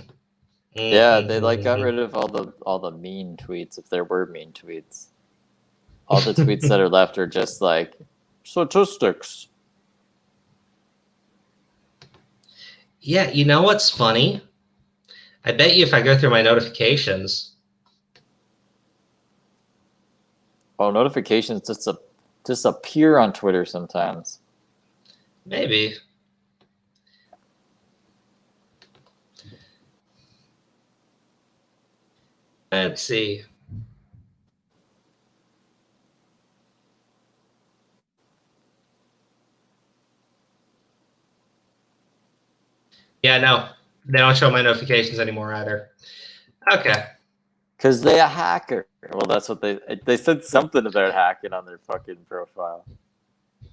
they like got rid of all the mean tweets, if there were mean tweets. All the tweets that are left are just like statistics. Yeah, you know what's funny? I bet you if I go through my notifications. Oh, notifications just appear on Twitter sometimes. Maybe. Let's see. Yeah, no. They don't show my notifications anymore either. Okay. Because they're a hacker. Well, that's what they said something about hacking on their fucking profile.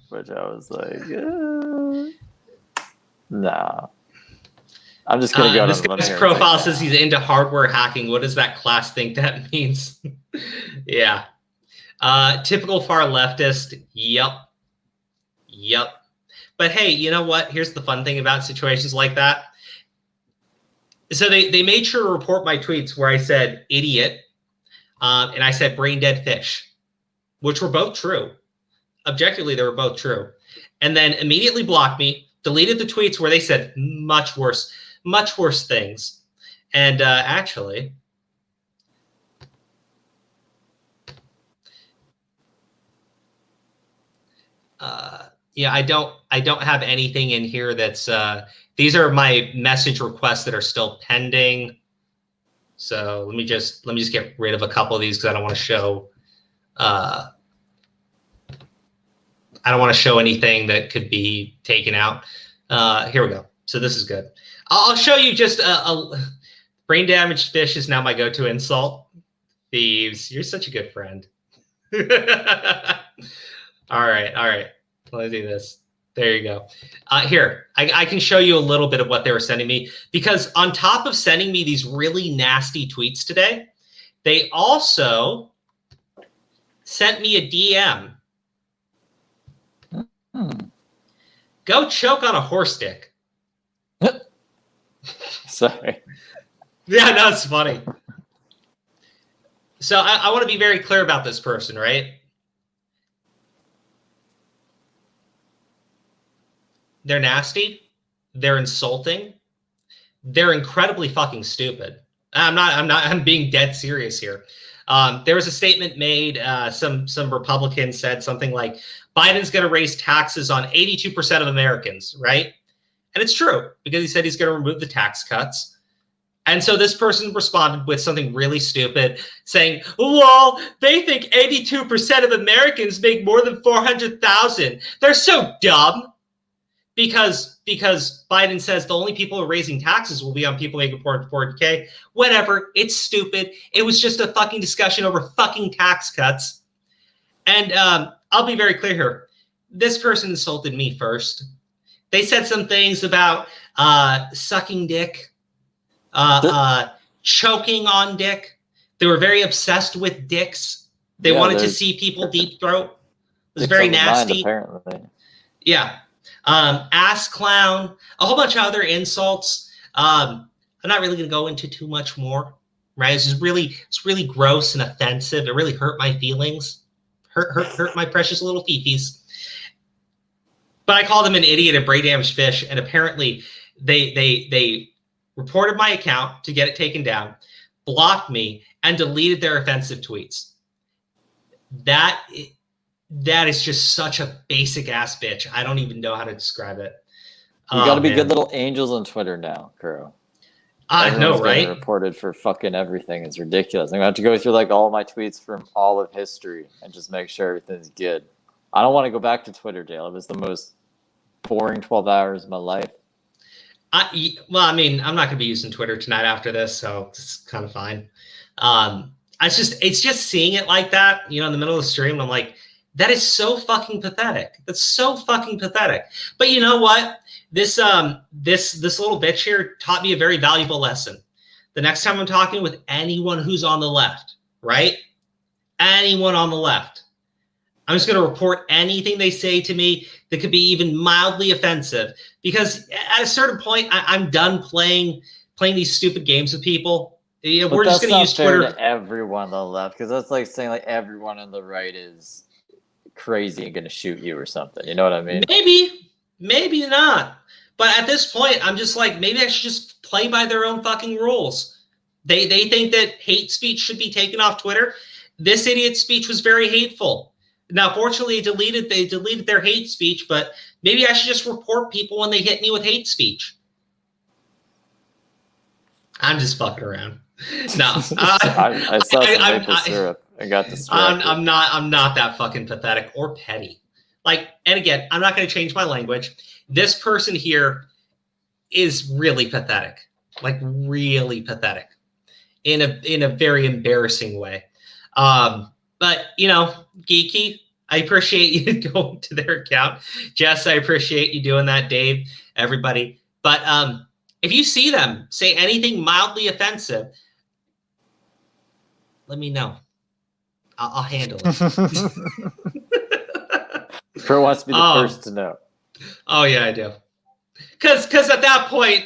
Which I was like, nah. I'm just going to go to this profile says he's into hardware hacking. What does that class think that means? Yeah. Typical far leftist. Yep. But hey, you know what? Here's the fun thing about situations like that. So they made sure to report my tweets where I said idiot and I said brain dead fish, which were both true. Objectively, they were both true. And then immediately blocked me, deleted the tweets where they said much worse things. And actually, yeah, I don't have anything in here that's these are my message requests that are still pending. So let me just get rid of a couple of these because I don't want to show anything that could be taken out. Here we go. So this is good. I'll show you just a brain damaged fish is now my go-to insult. Thieves, you're such a good friend. All right. Let's do this. There you go. Here, I can show you a little bit of what they were sending me, because on top of sending me these really nasty tweets today, they also sent me a DM. Go choke on a horse dick. Sorry. Yeah, no, it's funny. So I want to be very clear about this person, right? They're nasty. They're insulting. They're incredibly fucking stupid. I'm being dead serious here. There was a statement made. Some Republicans said something like, Biden's going to raise taxes on 82% of Americans, right? And it's true, because he said he's going to remove the tax cuts. And so this person responded with something really stupid, saying, well, they think 82% of Americans make more than $400,000. They're so dumb. Because Biden says the only people who are raising taxes will be on people making more than $400K. Whatever. It's stupid. It was just a fucking discussion over fucking tax cuts. And I'll be very clear here. This person insulted me first. They said some things about sucking dick, choking on dick. They were very obsessed with dicks. They wanted to see people deep throat. It was very nasty. Mind, apparently. Yeah. ass clown, a whole bunch of other insults. I'm not really going to go into too much more, right? It's really gross and offensive. It really hurt my feelings, hurt my precious little fifis. But I called them an idiot and brain damaged fish, and apparently they reported my account to get it taken down, blocked me, and deleted their offensive tweets. That is just such a basic ass bitch. I don't even know how to describe it. You got to be good little angels on Twitter now, Kuro. I know, right? Reported for fucking everything. It's ridiculous. I'm going to have to go through like all my tweets from all of history and just make sure everything's good. I don't want to go back to Twitter jail. It was the most boring 12 hours of my life. Well, I mean, I'm not going to be using Twitter tonight after this, so it's kind of fine. It's just seeing it like that, in the middle of the stream. I'm like, that is so fucking pathetic. That's so fucking pathetic. But you know what? This little bitch here taught me a very valuable lesson. The next time I'm talking with anyone who's on the left, right? Anyone on the left, I'm just going to report anything they say to me that could be even mildly offensive, because at a certain point, I'm done playing these stupid games with people. We're just going to use Twitter. To everyone on the left, because that's like saying like everyone on the right is crazy and going to shoot you or something. You know what I mean? Maybe not. But at this point, I'm just like, maybe I should just play by their own fucking rules. They think that hate speech should be taken off Twitter. This idiot's speech was very hateful. Now, fortunately, they deleted their hate speech, but maybe I should just report people when they hit me with hate speech. I'm just fucking around. No, I saw some maple syrup and got distracted. I'm not that fucking pathetic or petty. Like, and again, I'm not going to change my language. This person here is really pathetic, like really pathetic, in a very embarrassing way. But Geeky, I appreciate you going to their account. Jess, I appreciate you doing that. Dave, everybody. But if you see them say anything mildly offensive, let me know. I'll handle it. Kuro wants to be the first to know. Oh yeah, I do. Because at that point,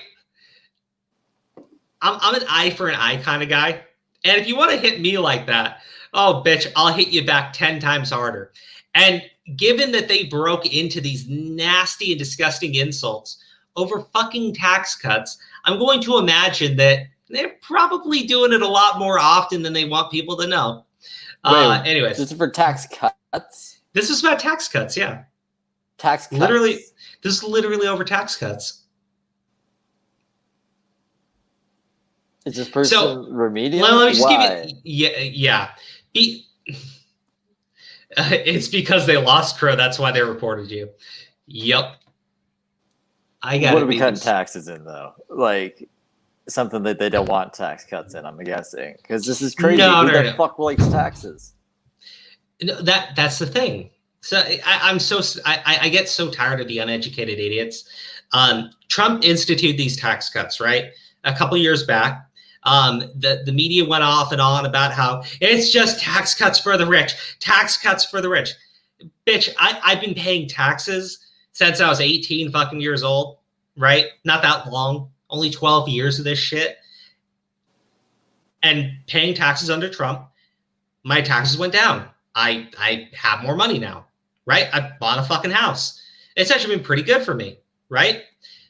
I'm an eye for an eye kind of guy. And if you want to hit me like that, oh bitch, I'll hit you back 10 times harder. And given that they broke into these nasty and disgusting insults over fucking tax cuts, I'm going to imagine that they're probably doing it a lot more often than they want people to know. Anyways, this is for tax cuts. This is about tax cuts, yeah. Tax cuts. Literally, this is literally over tax cuts. Is this person remedial? Well, let me just Why? give you. Yeah. It's because they lost Crow. That's why they reported you. Yep. I got. What are we cutting taxes in though? Like something that they don't want tax cuts in. I'm guessing because this is crazy. Who the fuck likes taxes? No, that's the thing. So I get so tired of the uneducated idiots. Trump instituted these tax cuts, right? A couple years back. The media went off and on about how it's just tax cuts for the rich, tax cuts for the rich. Bitch, I've been paying taxes since I was 18 fucking years old, right? Not that long, only 12 years of this shit. And paying taxes under Trump, my taxes went down. I have more money now, right? I bought a fucking house. It's actually been pretty good for me, right?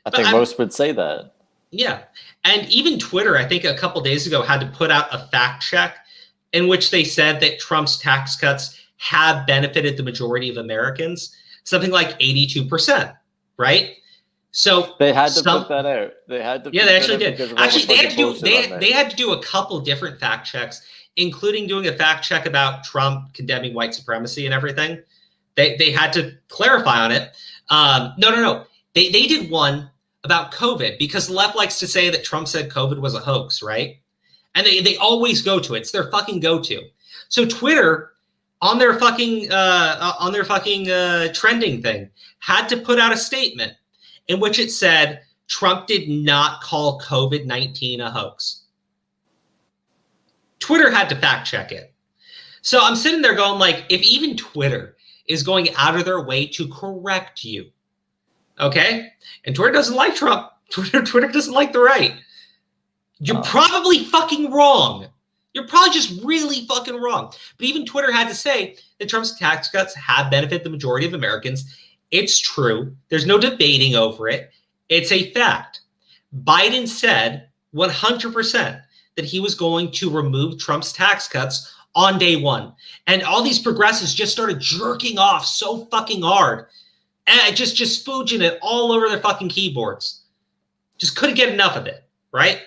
I think most would say that. Yeah. And even Twitter, I think a couple days ago, had to put out a fact check in which they said that Trump's tax cuts have benefited the majority of Americans, something like 82%, right? So they had to put that out. They had to. Yeah, they actually did. Actually, they had to do a couple different fact checks, including doing a fact check about Trump condemning white supremacy and everything. They had to clarify on it. No. They did one about COVID, because the left likes to say that Trump said COVID was a hoax, right? And they always go to it. It's their fucking go-to. So Twitter, on their fucking trending thing, had to put out a statement in which it said Trump did not call COVID-19 a hoax. Twitter had to fact check it. So I'm sitting there going like, if even Twitter is going out of their way to correct you, Okay? And Twitter doesn't like Trump. Twitter doesn't like the right. You're probably fucking wrong. You're probably just really fucking wrong. But even Twitter had to say that Trump's tax cuts have benefited the majority of Americans. It's true. There's no debating over it. It's a fact. Biden said 100% that he was going to remove Trump's tax cuts on day one. And all these progressives just started jerking off so fucking hard. And just fooging it all over their fucking keyboards. Just couldn't get enough of it, right?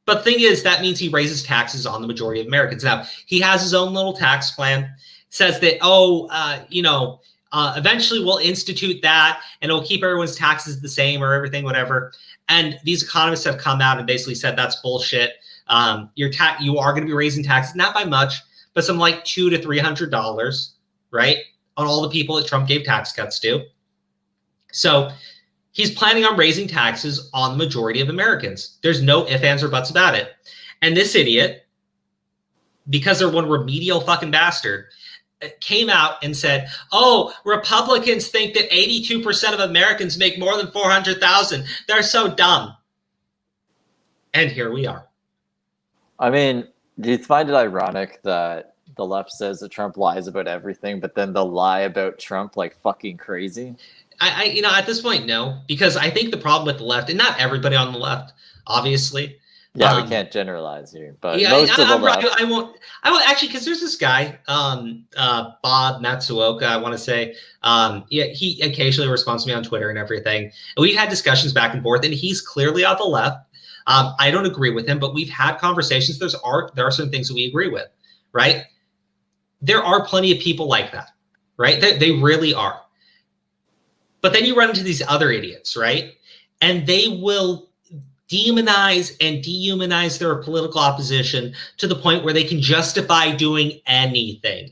But the thing is, that means he raises taxes on the majority of Americans. Now, he has his own little tax plan. Says that, eventually we'll institute that and it'll keep everyone's taxes the same or everything, whatever. And these economists have come out and basically said that's bullshit. You are going to be raising taxes, not by much, but some like $200 to $300, right? On all the people that Trump gave tax cuts to. So he's planning on raising taxes on the majority of Americans. There's no ifs, ands, or buts about it. And this idiot, because they're one remedial fucking bastard, came out and said, oh, Republicans think that 82% of Americans make more than $400,000. They're so dumb. And here we are. I mean, do you find it ironic that the left says that Trump lies about everything, but then they'll lie about Trump like fucking crazy? I at this point, no, because I think the problem with the left, and not everybody on the left, obviously. Yeah, we can't generalize here, but yeah, most of the left. I won't actually, because there's this guy, Bob Matsuoka, I want to say, he occasionally responds to me on Twitter and everything, and we've had discussions back and forth, and he's clearly on the left. I don't agree with him, but we've had conversations. There are some things that we agree with, right? There are plenty of people like that, right? They really are. But then you run into these other idiots, right? And they will demonize and dehumanize their political opposition to the point where they can justify doing anything.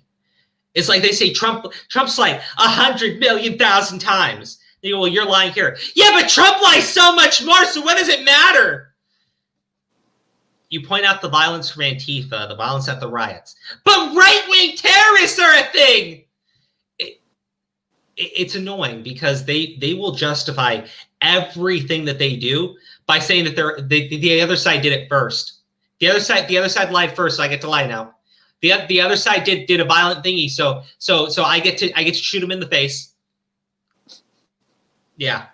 It's like they say Trump's like 100 million thousand times. They go, well, you're lying here. Yeah, but Trump lies so much more, so what does it matter? You point out the violence from Antifa, the violence at the riots. But right-wing terrorists are a thing! It's annoying because they will justify everything that they do by saying that the other side did it first. The other side lied first, so I get to lie now. The other side did a violent thingy, so I get to shoot him in the face. Yeah.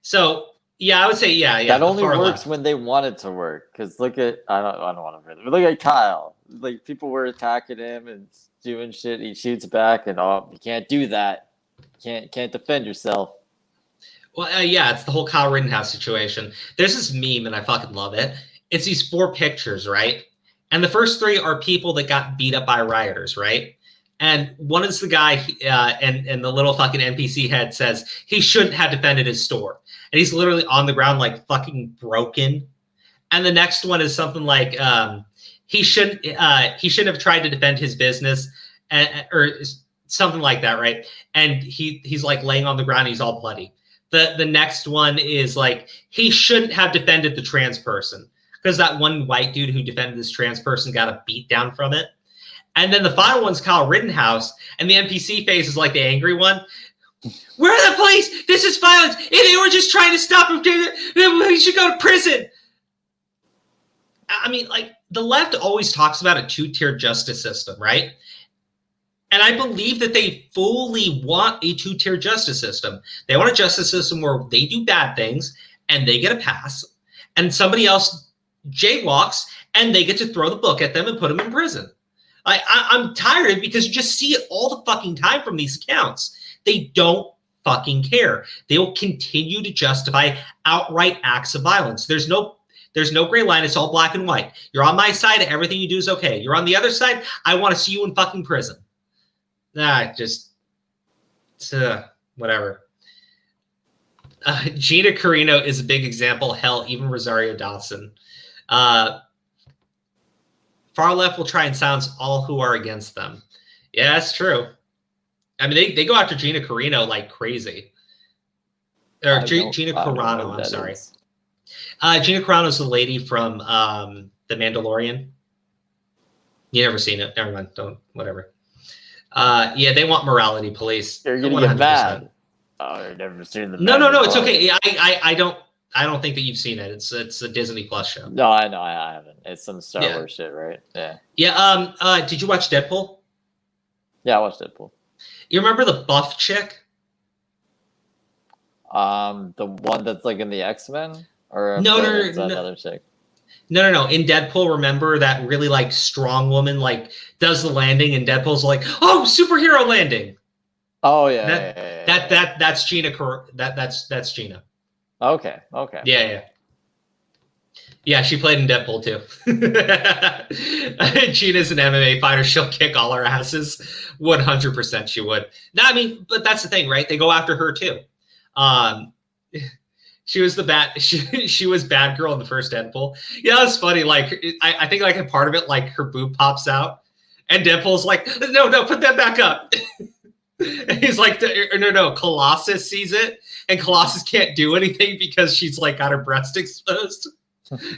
So yeah, I would say yeah. That only works when they want it to work. Because look at I don't want to. But look at Kyle. Like people were attacking him and doing shit. He shoots back, and you can't do that. Can't defend yourself. Well, yeah, it's the whole Kyle Rittenhouse situation. There's this meme, and I fucking love it. It's these 4 pictures, right? And the first 3 are people that got beat up by rioters, right? And one is the guy, and the little fucking NPC head says he shouldn't have defended his store. And he's literally on the ground like fucking broken. And the next one is something like he shouldn't have tried to defend his business, or something like that, right? And he's like laying on the ground, he's all bloody. The next one is like he shouldn't have defended the trans person because that one white dude who defended this trans person got a beat down from it. And then the final one's Kyle Rittenhouse, and the NPC face is like the angry one. Where are the police? This is violence. If they were just trying to stop him, he should go to prison. I mean, like, the left always talks about a 2-tier justice system, right? And I believe that they fully want a 2-tier justice system. They want a justice system where they do bad things and they get a pass, and somebody else jaywalks and they get to throw the book at them and put them in prison. I'm tired of it because you just see it all the fucking time from these accounts. They don't fucking care. They will continue to justify outright acts of violence. There's no gray line. It's all black and white. You're on my side. Everything you do is okay. You're on the other side. I want to see you in fucking prison. Whatever. Gina Carino is a big example. Hell, even Rosario Dawson. Far left will try and silence all who are against them. Yeah, that's true. I mean, they go after Gina Carino like crazy. Or Gina Carano, I'm sorry. Gina Carano's the lady from The Mandalorian. You never seen it. Never mind. Don't, whatever. Yeah, they want morality police. They're going to get mad. I've never seen the. No. It's okay. I don't think that you've seen it. It's a Disney Plus show. No, I know I haven't. It's some Star Wars shit, right? Yeah. Yeah. Did you watch Deadpool? Yeah, I watched Deadpool. You remember the buff chick? The one that's like in the X-Men, or No. another chick. No. In Deadpool, remember that really like strong woman like does the landing, and Deadpool's like, "Oh, superhero landing." Oh yeah. That's Gina. That's Gina. Okay. Yeah, she played in Deadpool too. Gina's an MMA fighter. She'll kick all our asses. 100% she would. No, I mean, but that's the thing, right? They go after her too. She was she was bad girl in the first Deadpool. Yeah, it's funny. Like I think like a part of it, like her boob pops out, and Deadpool's like, no, put that back up. And he's like, no. Colossus sees it, and Colossus can't do anything because she's like got her breast exposed.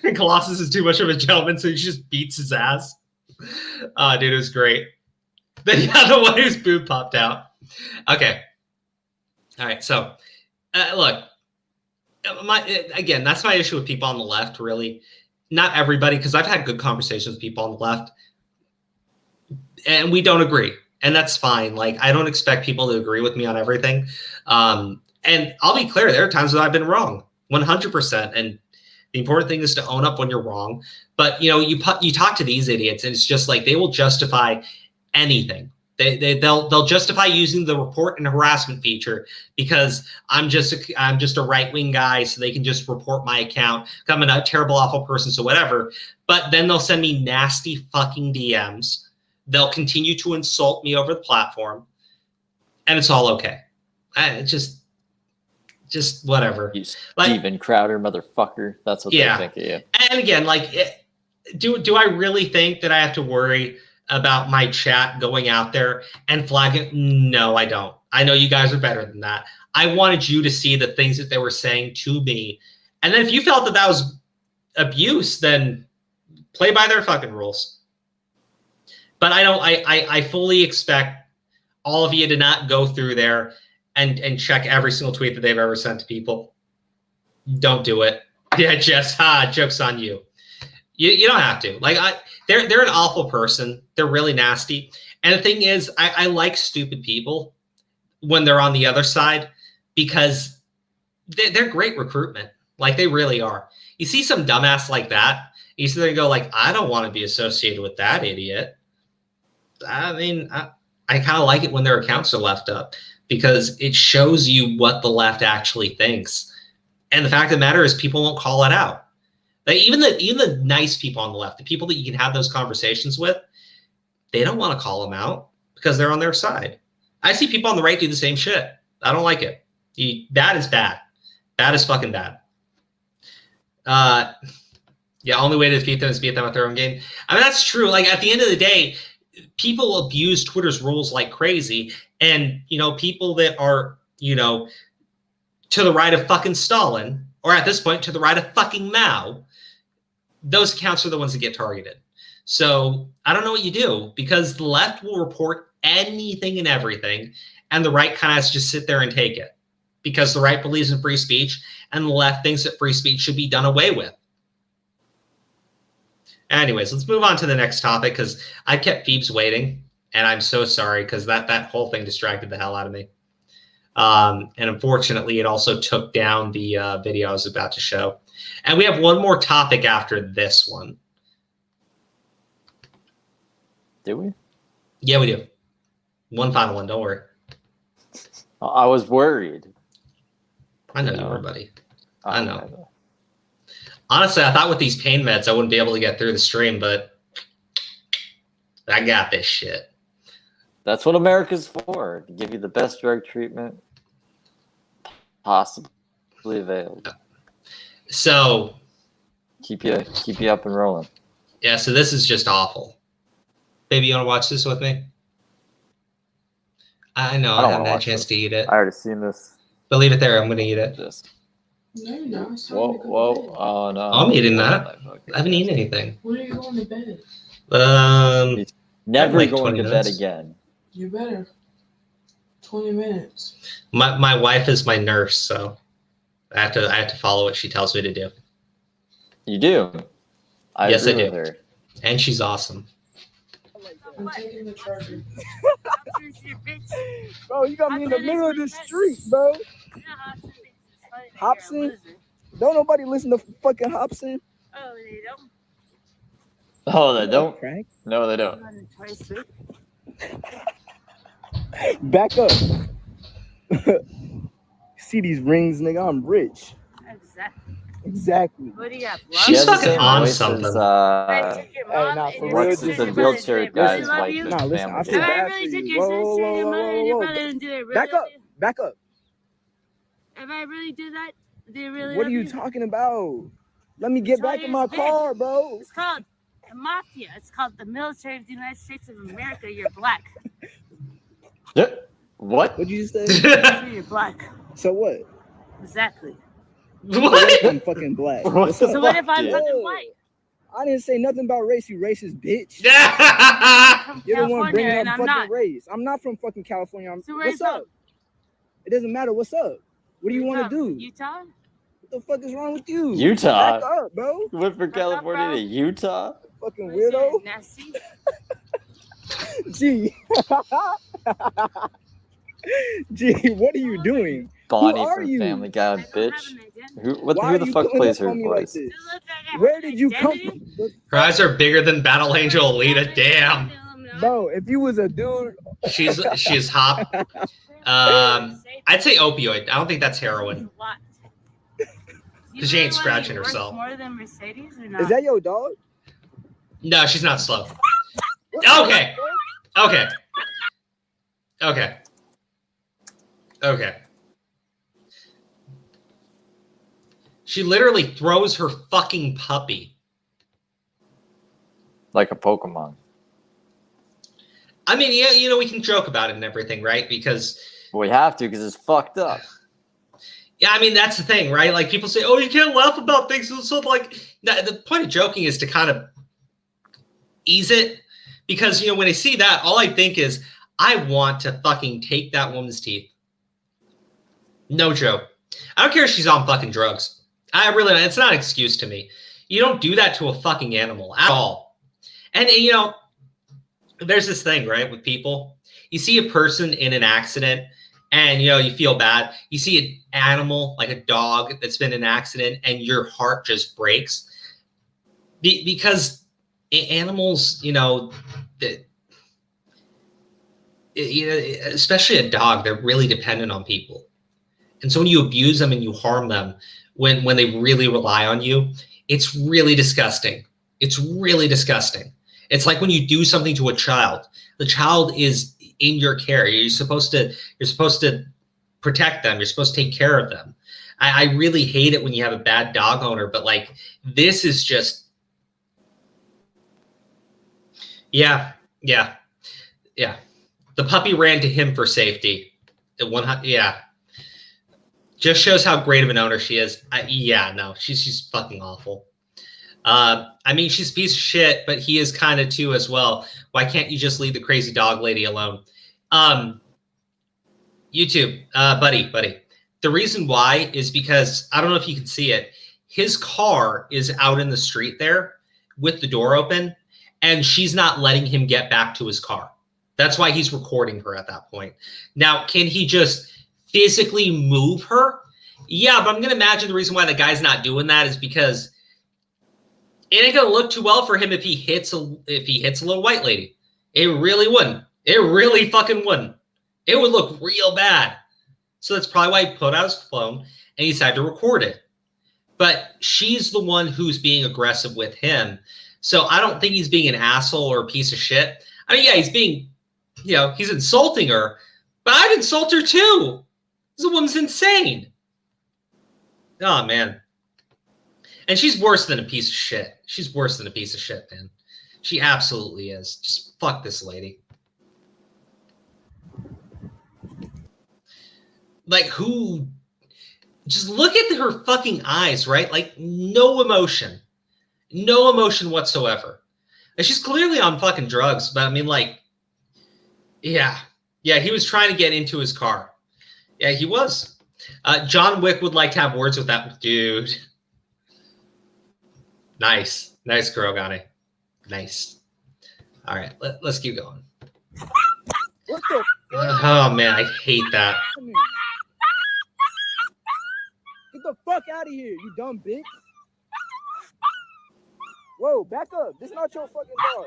And Colossus is too much of a gentleman, so he just beats his ass. Dude, it was great. Then the one whose boob popped out. Okay. All right. So, look, again, that's my issue with people on the left. Really, not everybody, because I've had good conversations with people on the left, and we don't agree, and that's fine. Like, I don't expect people to agree with me on everything. And I'll be clear, there are times that I've been wrong, 100%, and the important thing is to own up when you're wrong. But you talk to these idiots, and it's just like they will justify anything. They'll justify using the report and harassment feature because I'm just a right-wing guy, so they can just report my account. I'm a terrible, awful person, so whatever. But then they'll send me nasty fucking DMs. They'll continue to insult me over the platform, and it's all okay. Just whatever. You Steven Crowder, motherfucker. That's what they think of you. And again, like, do I really think that I have to worry about my chat going out there and flagging? No, I don't. I know you guys are better than that. I wanted you to see the things that they were saying to me. And then if you felt that was abuse, then play by their fucking rules. But I fully expect all of you to not go through there and check every single tweet that they've ever sent to people. Don't do it. Yeah, Jess, joke's on you. You don't have to. Like, they're an awful person. They're really nasty. And the thing is, I like stupid people when they're on the other side because they're great recruitment. Like, they really are. You see some dumbass like that, you sit there and go like, I don't want to be associated with that idiot. I mean, I kind of like it when their accounts are left up, because it shows you what the left actually thinks. And the fact of the matter is people won't call it out. Like, even the nice people on the left, the people that you can have those conversations with, they don't want to call them out because they're on their side. I see people on the right do the same shit. I don't like it. That is bad. That is fucking bad. Yeah, only way to defeat them is beat them at their own game. I mean, that's true. Like, at the end of the day, people abuse Twitter's rules like crazy. And, people that are, to the right of fucking Stalin, or at this point, to the right of fucking Mao, those accounts are the ones that get targeted. So I don't know what you do, because the left will report anything and everything, and the right kind of has to just sit there and take it, because the right believes in free speech, and the left thinks that free speech should be done away with. Anyways, let's move on to the next topic, because I kept Phoebes waiting, and I'm so sorry, because that whole thing distracted the hell out of me. And unfortunately, it also took down the video I was about to show. And we have one more topic after this one. Do we? Yeah, we do. One final one, don't worry. I was worried. I know you were, buddy. I know. Honestly, I thought with these pain meds, I wouldn't be able to get through the stream, but I got this shit. That's what America's for, to give you the best drug treatment possibly available. So keep you up and rolling. Yeah, so this is just awful. Baby, you want to watch this with me? I know I haven't had a chance to eat it. I already seen this. But leave it there. I'm going to eat it. No, you're not. Whoa. Oh, no. I'm eating that. I haven't eaten anything. When are you going to bed? Never like going to bed minutes. again. You better. 20 minutes. My wife is my nurse, so I have to follow what she tells me to do. You do. Yes, I agree do. with her. And she's awesome. I'm taking the charger. Bro, you got me in the middle of the street, bro. Hobson? Don't nobody listen to fucking Hobson? Oh, they don't? Oh, they don't? Crack? No, they don't. Back up. See these rings, nigga? I'm rich. Exactly. Exactly. What do you have? She's She has the fucking same on voice something. as, Hey, nah, for real, what's just- the wheelchair guy's love wife? you. in Nah, listen, I Family feel If Guy? I bad really for took you. your Whoa, sister whoa, and your whoa, mother and whoa, your whoa. brother and do it really Back up. love you? Back up. If I really do that, do you really What love are you you? talking about? Let me get It's all back in my yours, bitch. car, bro. It's called the mafia. It's called the military of the United States of America. You're black. Yeah. What? What'd you say? So you're black. So what? Exactly. What? I'm fucking black. What What's the up? So what if I'm dude? fucking white? I didn't say nothing about race, you racist bitch. From You're the one California, bringing and up I'm fucking not. race. I'm not from fucking California. So where What's you up? from? It doesn't matter. What's up? What do you want to do? Utah? What the fuck is wrong with you? Utah? Back up, bro. Went from Back up, California bro. to Utah? Fucking What is weirdo. it, Nasty? Gee. Gee, what are you doing? Bonnie are from you? Family Guy, I don't have bitch. an identity. Why Who are the you fuck putting plays up her on me like voice? this? Does it look like I have Where an did you come identity? from? Her eyes are bigger than Battle Angel Alita. Damn. Bro, if you was a dude, She's hot. I'd say opioid. I don't think that's heroin. She ain't scratching herself. More than Mercedes or not? is that your dog? No, she's not slow. What the Okay. fuck? Okay. Okay. Okay. She literally throws her fucking puppy. Like a Pokemon. I mean, yeah, you know, we can joke about it and everything, right? Because, We have to because it's fucked up. yeah, I mean, that's the thing, right? Like, people say, oh, you can't laugh about things. So, like, the point of joking is to kind of ease it. Because, you know, when I see that, all I think is, I want to fucking take that woman's teeth. No joke. I don't care if she's on fucking drugs. I really don't. It's not an excuse to me. You don't do that to a fucking animal at all. And you know, there's this thing, right, with people. You see a person in an accident and, you know, you feel bad. You see an animal, like a dog that's been in an accident, and your heart just breaks. Because animals, you know, especially a dog, they're really dependent on people. And so when you abuse them and you harm them, when they really rely on you, it's really disgusting. It's really disgusting. It's like when you do something to a child. The child is in your care. You're supposed to protect them. You're supposed to take care of them. I really hate it when you have a bad dog owner, but like this is just, yeah. The puppy ran to him for safety. Yeah. Just shows how great of an owner she is. Yeah, no, she's fucking awful. I mean, she's a piece of shit, but he is kind of too as well. Why can't you just leave the crazy dog lady alone? YouTube, buddy. The reason why is because, I don't know if you can see it, his car is out in the street there with the door open, and she's not letting him get back to his car. That's why he's recording her at that point. Now, can he just physically move her? Yeah, but I'm gonna imagine the reason why the guy's not doing that is because it ain't gonna look too well for him if he hits a little white lady. It really wouldn't. It really fucking wouldn't. It would look real bad. So that's probably why he put out his phone and he decided to record it. But she's the one who's being aggressive with him. So I don't think he's being an asshole or a piece of shit. I mean, yeah, he's being, you know, he's insulting her, but I'd insult her too. This woman's insane. Oh, man. And she's worse than a piece of shit. She's worse than a piece of shit, man. She absolutely is. Just fuck this lady. Like, who? Just look at her fucking eyes, right? Like, no emotion. No emotion whatsoever. And she's clearly on fucking drugs, but I mean, like, yeah. Yeah, he was trying to get into his car. Yeah, he was. John Wick would like to have words with that dude. Nice. Nice, Kurogane. Nice. All right, let's keep going. What the? Oh, man, I hate that. Get the fuck out of here, you dumb bitch. Whoa, back up. This is not your fucking dog.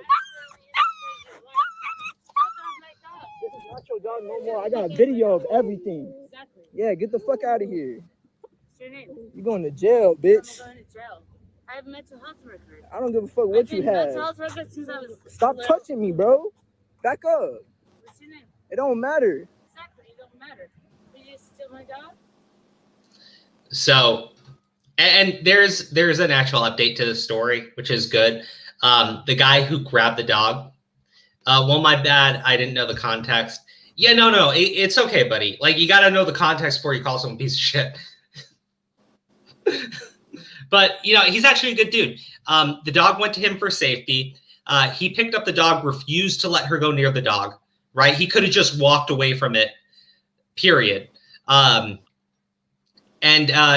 This is not your dog no more. I got a video of everything. Exactly. Yeah, get the fuck out of here. What's your name? You going to jail, I'm bitch. going to jail. I have mental health record. I don't give a fuck what you have. Mental health record since I was Stop little. touching me, bro. Back up. What's your name? It don't matter. Exactly. It don't matter. Did you steal my dog? So, and there's an actual update to the story, which is good. The guy who grabbed the dog. Well, my bad. I didn't know the context. Yeah, no, it's okay, buddy. Like, you got to know the context before you call someone a piece of shit. But, you know, he's actually a good dude. The dog went to him for safety. He picked up the dog, refused to let her go near the dog, right? He could have just walked away from it, period. And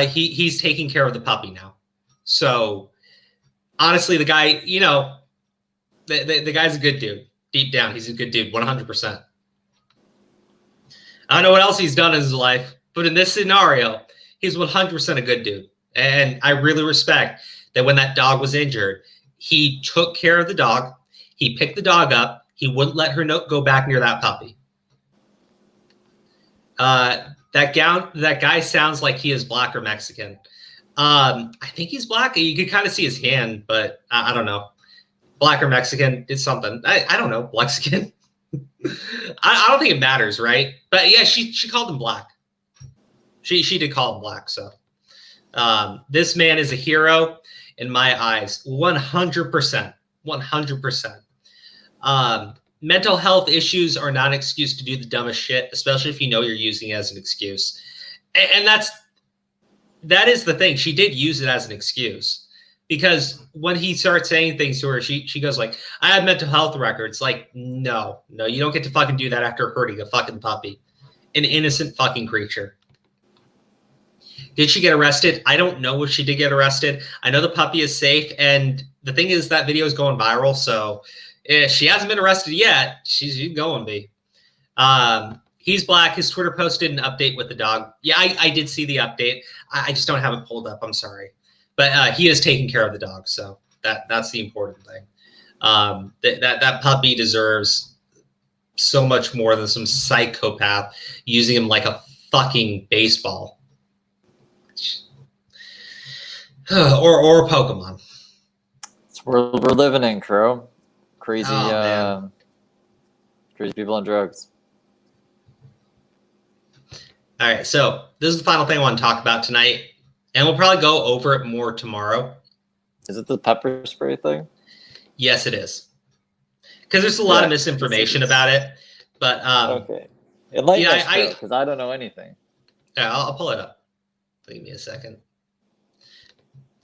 he's taking care of the puppy now. So, honestly, the guy, you know, the guy's a good dude. Deep down, he's a good dude, 100%. I don't know what else he's done in his life, but in this scenario, he's 100% a good dude. And I really respect that when that dog was injured, he took care of the dog. He picked the dog up. He wouldn't let her go back near that puppy. That guy sounds like he is black or Mexican. I think he's black. You could kind of see his hand, but I don't know. Black or Mexican, it's something. I don't know. Mexican. I don't think it matters, right? But yeah, she called him black. She did call him black. So this man is a hero in my eyes, 100%. 100%. Mental health issues are not an excuse to do the dumbest shit, especially if you know you're using it as an excuse. And that is the thing. She did use it as an excuse. Because when he starts saying things to her, she goes like, I have mental health records. Like, no, you don't get to fucking do that after hurting a fucking puppy. An innocent fucking creature. Did she get arrested? I don't know if she did get arrested. I know the puppy is safe. And the thing is that video is going viral. So if she hasn't been arrested yet, she's going to be. He's black. His Twitter posted an update with the dog. Yeah, I did see the update. I just don't have it pulled up. I'm sorry. But he is taking care of the dog, so that's the important thing. That puppy deserves so much more than some psychopath using him like a fucking baseball or a Pokemon. It's where we're living in, Crow. Crazy, Oh, crazy people on drugs. All right, so this is the final thing I want to talk about tonight. And we'll probably go over it more tomorrow. Is it the pepper spray thing? Yes, it is. Because there's a lot of misinformation about it. But okay. Enlighten yeah, us, because I don't know anything. Yeah, I'll pull it up. Give me a second.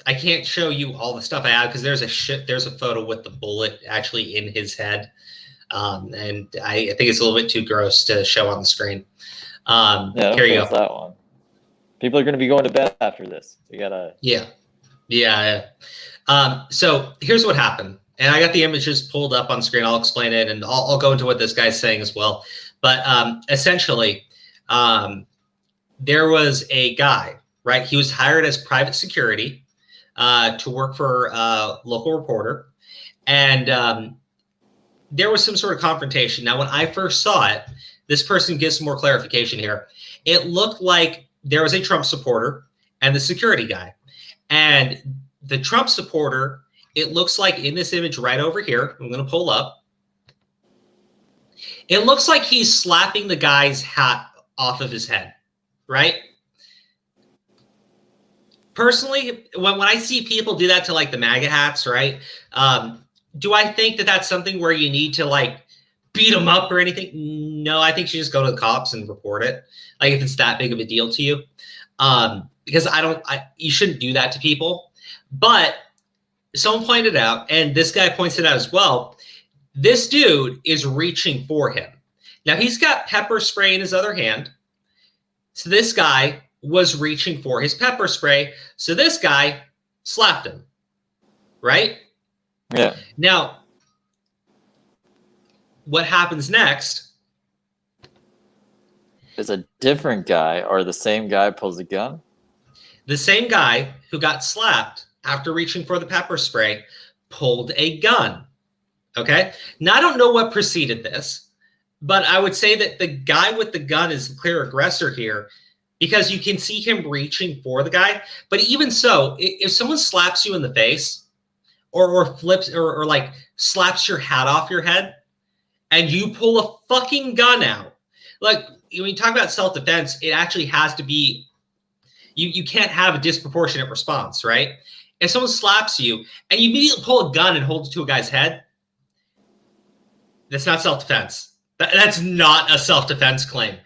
I can't show you all the stuff I have because there's a photo with the bullet actually in his head. And I think it's a little bit too gross to show on the screen. Yeah, here you go. That one. People are going to be going to bed after this. You gotta. Yeah. So here's what happened, and I got the images pulled up on screen. I'll explain it, and I'll go into what this guy's saying as well. But essentially, there was a guy, right? He was hired as private security to work for a local reporter, and there was some sort of confrontation. Now, when I first saw it, this person gives some more clarification here. It looked like there was a Trump supporter and the security guy. And the Trump supporter, it looks like in this image right over here, I'm going to pull up. It looks like he's slapping the guy's hat off of his head, right? Personally, when I see people do that to like the MAGA hats, right? Do I think that that's something where you need to like beat them up or anything? No, I think you just go to the cops and report it. Like if it's that big of a deal to you. Because you shouldn't do that to people. But someone pointed out, and this guy points it out as well, this dude is reaching for him. Now he's got pepper spray in his other hand. So this guy was reaching for his pepper spray. So this guy slapped him, right? Yeah. Now, what happens next? Is a different guy or the same guy pulls a gun? The same guy who got slapped after reaching for the pepper spray pulled a gun. Okay? Now, I don't know what preceded this, but I would say that the guy with the gun is the clear aggressor here because you can see him reaching for the guy. But even so, if someone slaps you in the face or flips or like slaps your hat off your head and you pull a fucking gun out, like when you talk about self-defense, it actually has to be, you can't have a disproportionate response, right? If someone slaps you and you immediately pull a gun and hold it to a guy's head, that's not self-defense. That's not a self-defense claim.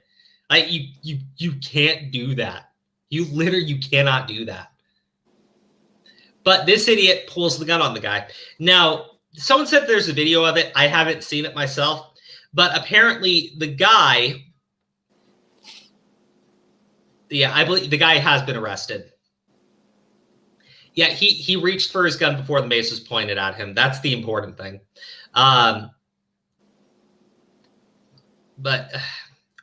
Like you can't do that. You cannot do that. But this idiot pulls the gun on the guy. Now, someone said there's a video of it. I haven't seen it myself, but apparently the guy, yeah, I believe the guy has been arrested. Yeah, he reached for his gun before the mace was pointed at him. That's the important thing. But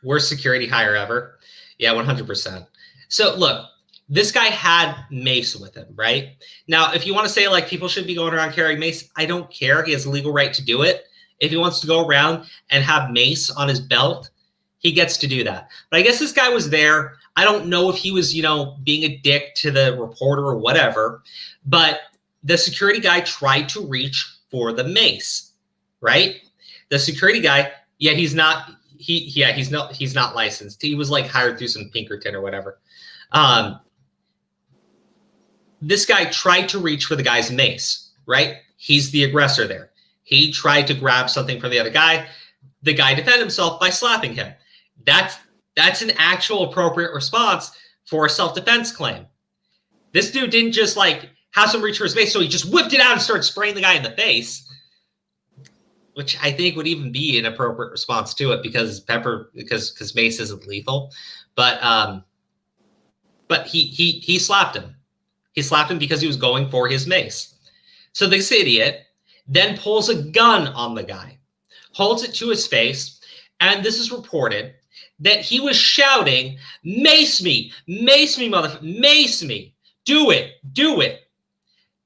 worst security hire ever. Yeah, 100%. So look, this guy had mace with him, right? Now, if you want to say like people should be going around carrying mace, I don't care. He has a legal right to do it. If he wants to go around and have mace on his belt, he gets to do that. But I guess this guy was there. I don't know if he was, being a dick to the reporter or whatever, but the security guy tried to reach for the mace, right? The security guy, yeah, he's not licensed. He was like hired through some Pinkerton or whatever. This guy tried to reach for the guy's mace, right? He's the aggressor there. He tried to grab something from the other guy. The guy defended himself by slapping him. That's an actual appropriate response for a self-defense claim. This dude didn't just like have some reach for his mace, so he just whipped it out and started spraying the guy in the face, which I think would even be an appropriate response to it because mace isn't lethal. But he slapped him. He slapped him because he was going for his mace. So this idiot then pulls a gun on the guy, holds it to his face, and this is reported that he was shouting, mace me, motherfucker, mace me, do it.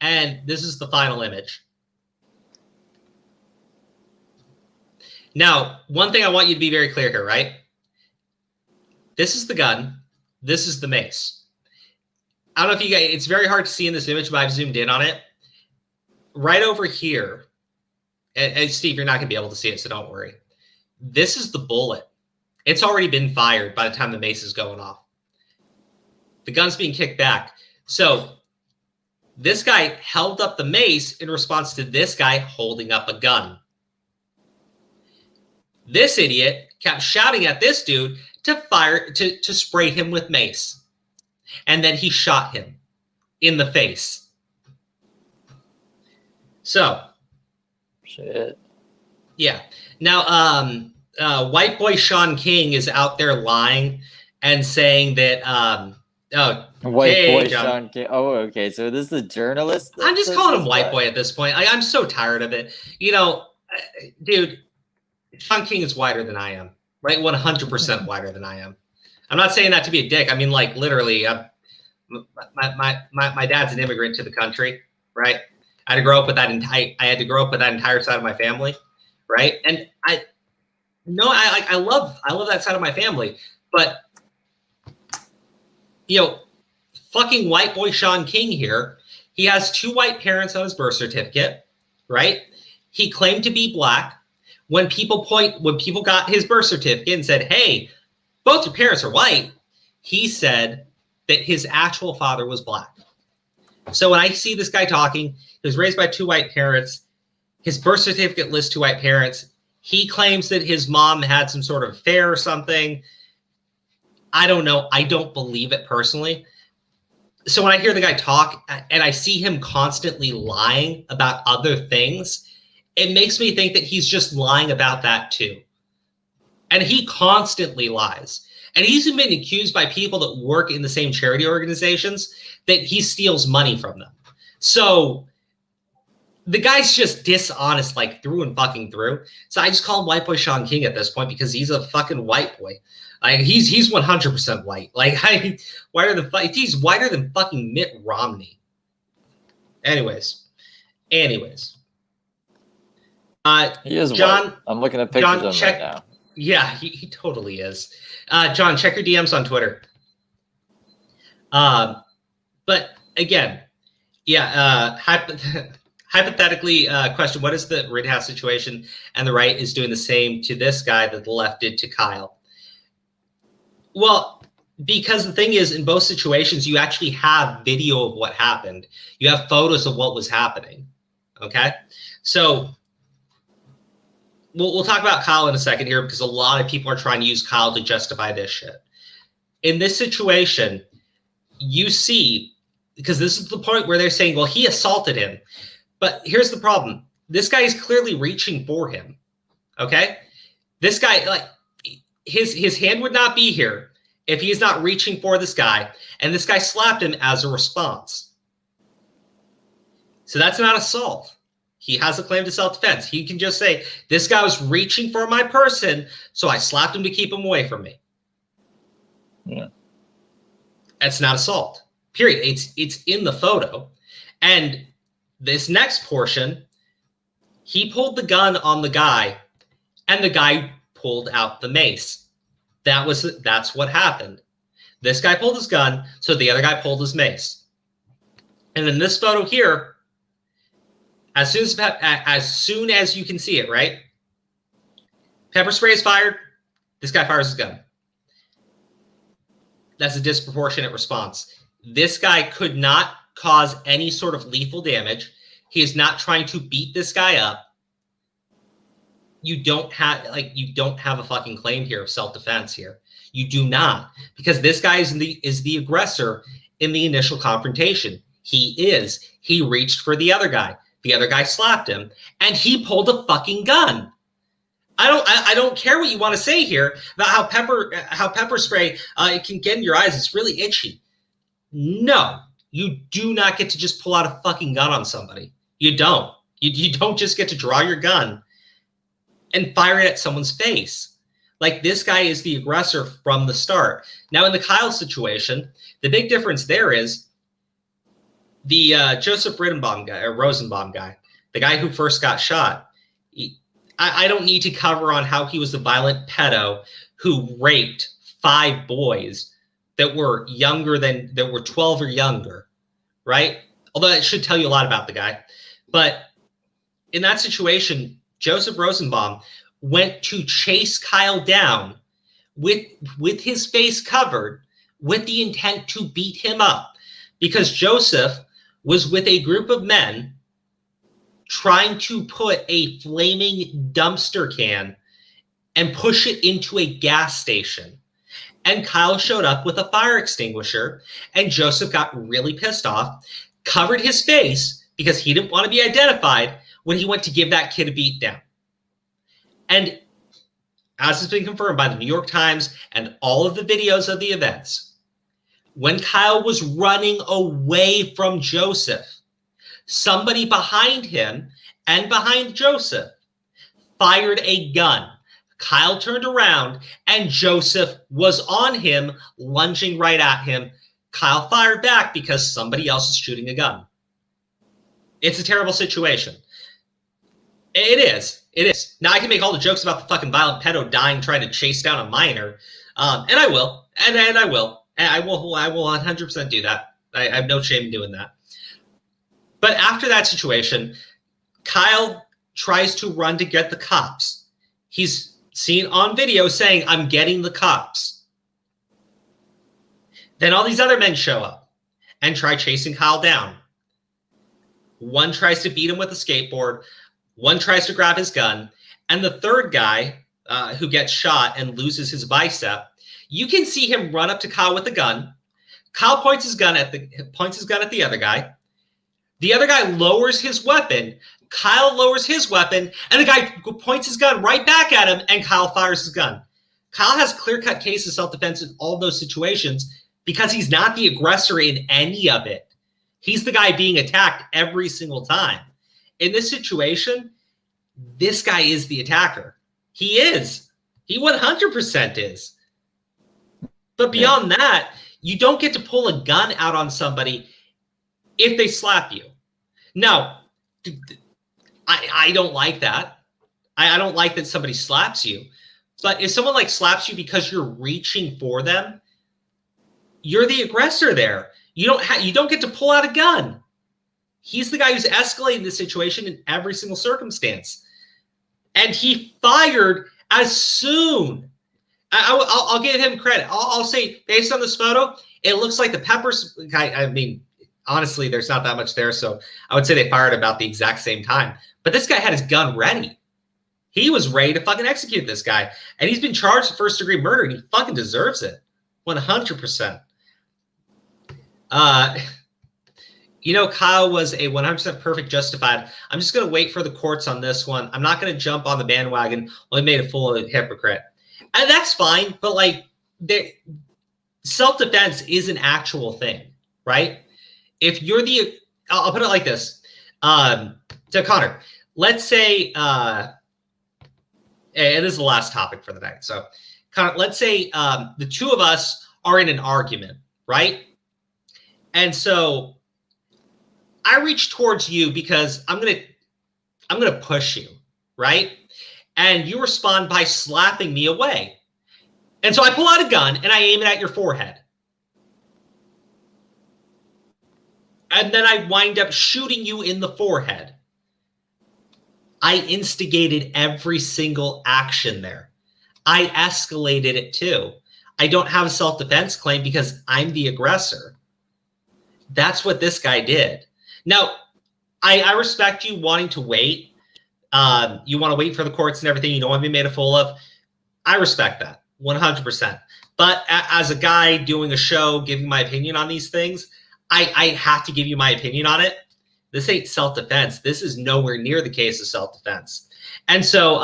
And this is the final image. Now, one thing I want you to be very clear here, right? This is the gun. This is the mace. I don't know if you guys, it's very hard to see in this image, but I've zoomed in on it. Right over here, and Steve, you're not going to be able to see it, so don't worry. This is the bullet. It's already been fired by the time the mace is going off. The gun's being kicked back. So this guy held up the mace in response to this guy holding up a gun. This idiot kept shouting at this dude to spray him with mace. And then he shot him in the face. So. Shit. Yeah. Now, white boy Sean King is out there lying and saying that, boy Sean King. Oh, okay. So this is a journalist? I'm just calling him white boy at this point. I'm so tired of it. Dude, Sean King is whiter than I am, right? 100% whiter than I am. I'm not saying that to be a dick. I mean, like, literally, my dad's an immigrant to the country, right? I had to grow up with that entire side of my family, right? And I love that side of my family, but fucking white boy Sean King here, he has 2 white parents on his birth certificate, right? He claimed to be black. When people got his birth certificate and said, hey, both your parents are white, he said that his actual father was black. So when I see this guy talking, he was raised by 2 white parents. His birth certificate lists 2 white parents. He claims that his mom had some sort of affair or something. I don't know. I don't believe it personally. So when I hear the guy talk and I see him constantly lying about other things, it makes me think that he's just lying about that too. And he constantly lies. And he's been accused by people that work in the same charity organizations that he steals money from them. So the guy's just dishonest, like through and fucking through. So I just call him White Boy Sean King at this point because he's a fucking white boy. Like he's 100% white. Like he's whiter than fucking Mitt Romney. Anyways. He is John. white. I'm looking at pictures of him right now. Yeah, he totally is. John, check your DMs on Twitter. But again, yeah, hypothetically, question, what is the Rittenhouse situation? And the right is doing the same to this guy that the left did to Kyle. Well, because the thing is, in both situations, you actually have video of what happened. You have photos of what was happening. Okay? So we'll talk about Kyle in a second here because a lot of people are trying to use Kyle to justify this shit. In this situation, you see, because this is the point where they're saying, well, he assaulted him. But here's the problem. This guy is clearly reaching for him. Okay? This guy, like, his hand would not be here if he's not reaching for this guy. And this guy slapped him as a response. So that's not assault. He has a claim to self-defense. He can just say, this guy was reaching for my person, so I slapped him to keep him away from me. Yeah. That's not assault. Period. It's in the photo. And this next portion, he pulled the gun on the guy, and the guy pulled out the mace. That's what happened. This guy pulled his gun, so the other guy pulled his mace. And in this photo here, as soon as you can see it, right? Pepper spray is fired. This guy fires his gun. That's a disproportionate response. This guy could not cause any sort of lethal damage. He is not trying to beat this guy up. You don't have a fucking claim here of self-defense here. You do not, because this guy is the aggressor in the initial confrontation. He reached for the other guy. The other guy slapped him, and he pulled a fucking gun. I don't care what you want to say here about how pepper spray it can get in your eyes. It's really itchy. No, you do not get to just pull out a fucking gun on somebody. You don't. You don't just get to draw your gun and fire it at someone's face. Like, this guy is the aggressor from the start. Now, in the Kyle situation, the big difference there is the Joseph Rosenbaum guy, the guy who first got shot. I don't need to cover on how he was a violent pedo who raped 5 boys that were 12 or younger, right? Although it should tell you a lot about the guy. But in that situation, Joseph Rosenbaum went to chase Kyle down with his face covered with the intent to beat him up, because Joseph was with a group of men trying to put a flaming dumpster can and push it into a gas station. And Kyle showed up with a fire extinguisher, and Joseph got really pissed off, covered his face because he didn't want to be identified when he went to give that kid a beat down. And as has been confirmed by the New York Times and all of the videos of the events, when Kyle was running away from Joseph, somebody behind him and behind Joseph fired a gun. Kyle turned around and Joseph was on him, lunging right at him. Kyle fired back because somebody else is shooting a gun. It's a terrible situation. It is. It is. Now, I can make all the jokes about the fucking violent pedo dying trying to chase down a minor, and I will. And I will. And I will 100% do that. I have no shame in doing that. But after that situation, Kyle tries to run to get the cops. He's seen on video saying, "I'm getting the cops." Then all these other men show up and try chasing Kyle down. One tries to beat him with a skateboard. One tries to grab his gun. And the third guy who gets shot and loses his bicep, you can see him run up to Kyle with the gun. Kyle points his gun at the other guy. The other guy lowers his weapon. Kyle lowers his weapon, and the guy points his gun right back at him, and Kyle fires his gun. Kyle has clear-cut cases of self-defense in all those situations because he's not the aggressor in any of it. He's the guy being attacked every single time. In this situation, this guy is the attacker. He is. He 100% is. But beyond that, you don't get to pull a gun out on somebody if they slap you. Now, I don't like that. I don't like that somebody slaps you. But if someone like slaps you because you're reaching for them, you're the aggressor there. You don't get to pull out a gun. He's the guy who's escalating the situation in every single circumstance. And he fired as soon. I'll give him credit. I'll say, based on this photo, it looks like the peppers. I mean, honestly, there's not that much there. So I would say they fired about the exact same time. But this guy had his gun ready. He was ready to fucking execute this guy. And he's been charged with first-degree murder, and he fucking deserves it. 100%. You know, Kyle was a 100% perfect justified. I'm just going to wait for the courts on this one. I'm not going to jump on the bandwagon. Well, he made a fool of a hypocrite. And that's fine, but like, self-defense is an actual thing, right? If you're I'll put it like this. To Connor, let's say, and this is the last topic for the night. So, Connor, let's say the two of us are in an argument, right? And so I reach towards you because I'm gonna push you, right? And you respond by slapping me away. And so I pull out a gun and I aim it at your forehead. And then I wind up shooting you in the forehead. I instigated every single action there. I escalated it too. I don't have a self-defense claim because I'm the aggressor. That's what this guy did. Now, I respect you wanting to wait. You want to wait for the courts and everything. You don't want to be made a fool of. I respect that 100%. But as a guy doing a show, giving my opinion on these things, I have to give you my opinion on it. This ain't self-defense. This is nowhere near the case of self-defense. And so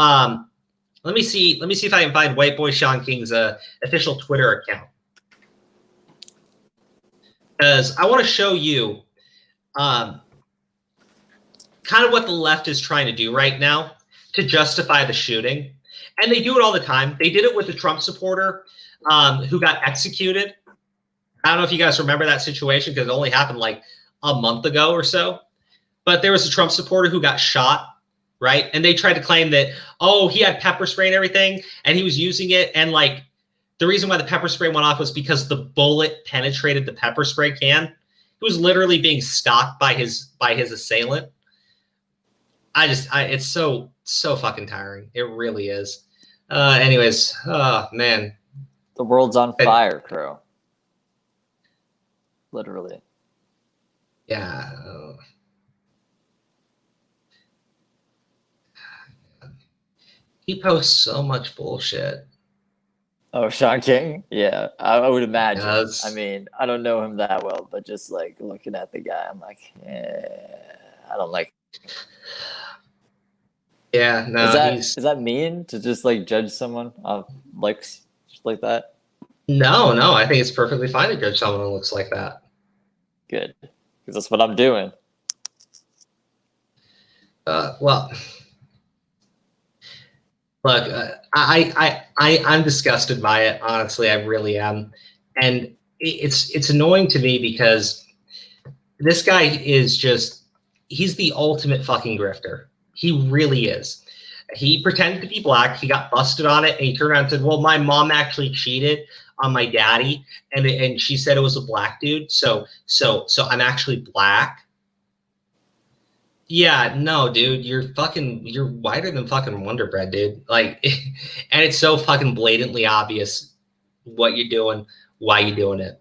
let me see if I can find White Boy Sean King's official Twitter account. Because I want to show you kind of what the left is trying to do right now to justify the shooting. And they do it all the time. They did it with the Trump supporter who got executed. I don't know if you guys remember that situation because it only happened like a month ago or so. But there was a Trump supporter who got shot, right? And they tried to claim that, oh, he had pepper spray and everything, and he was using it. And like the reason why the pepper spray went off was because the bullet penetrated the pepper spray can. He was literally being stalked by his assailant. It's so fucking tiring. It really is. Anyways, oh man. The world's on fire, Crow. Literally. Yeah. He posts so much bullshit. Oh, Sean King? Yeah, I would imagine. Yes. I mean, I don't know him that well, but just like looking at the guy, I'm like, I don't like him. Yeah, no. Is that mean to just like judge someone off looks just like that? No, I think it's perfectly fine to judge someone who looks like that. Good, because that's what I'm doing. Well, look, I'm disgusted by it. Honestly, I really am, and it's annoying to me because this guy is he's the ultimate fucking grifter. He really is. He pretended to be black. He got busted on it, and he turned around and said, "Well, my mom actually cheated on my daddy, and she said it was a black dude. So I'm actually black." Yeah, no, dude, you're whiter than fucking Wonder Bread, dude. Like, and it's so fucking blatantly obvious what you're doing, why you're doing it.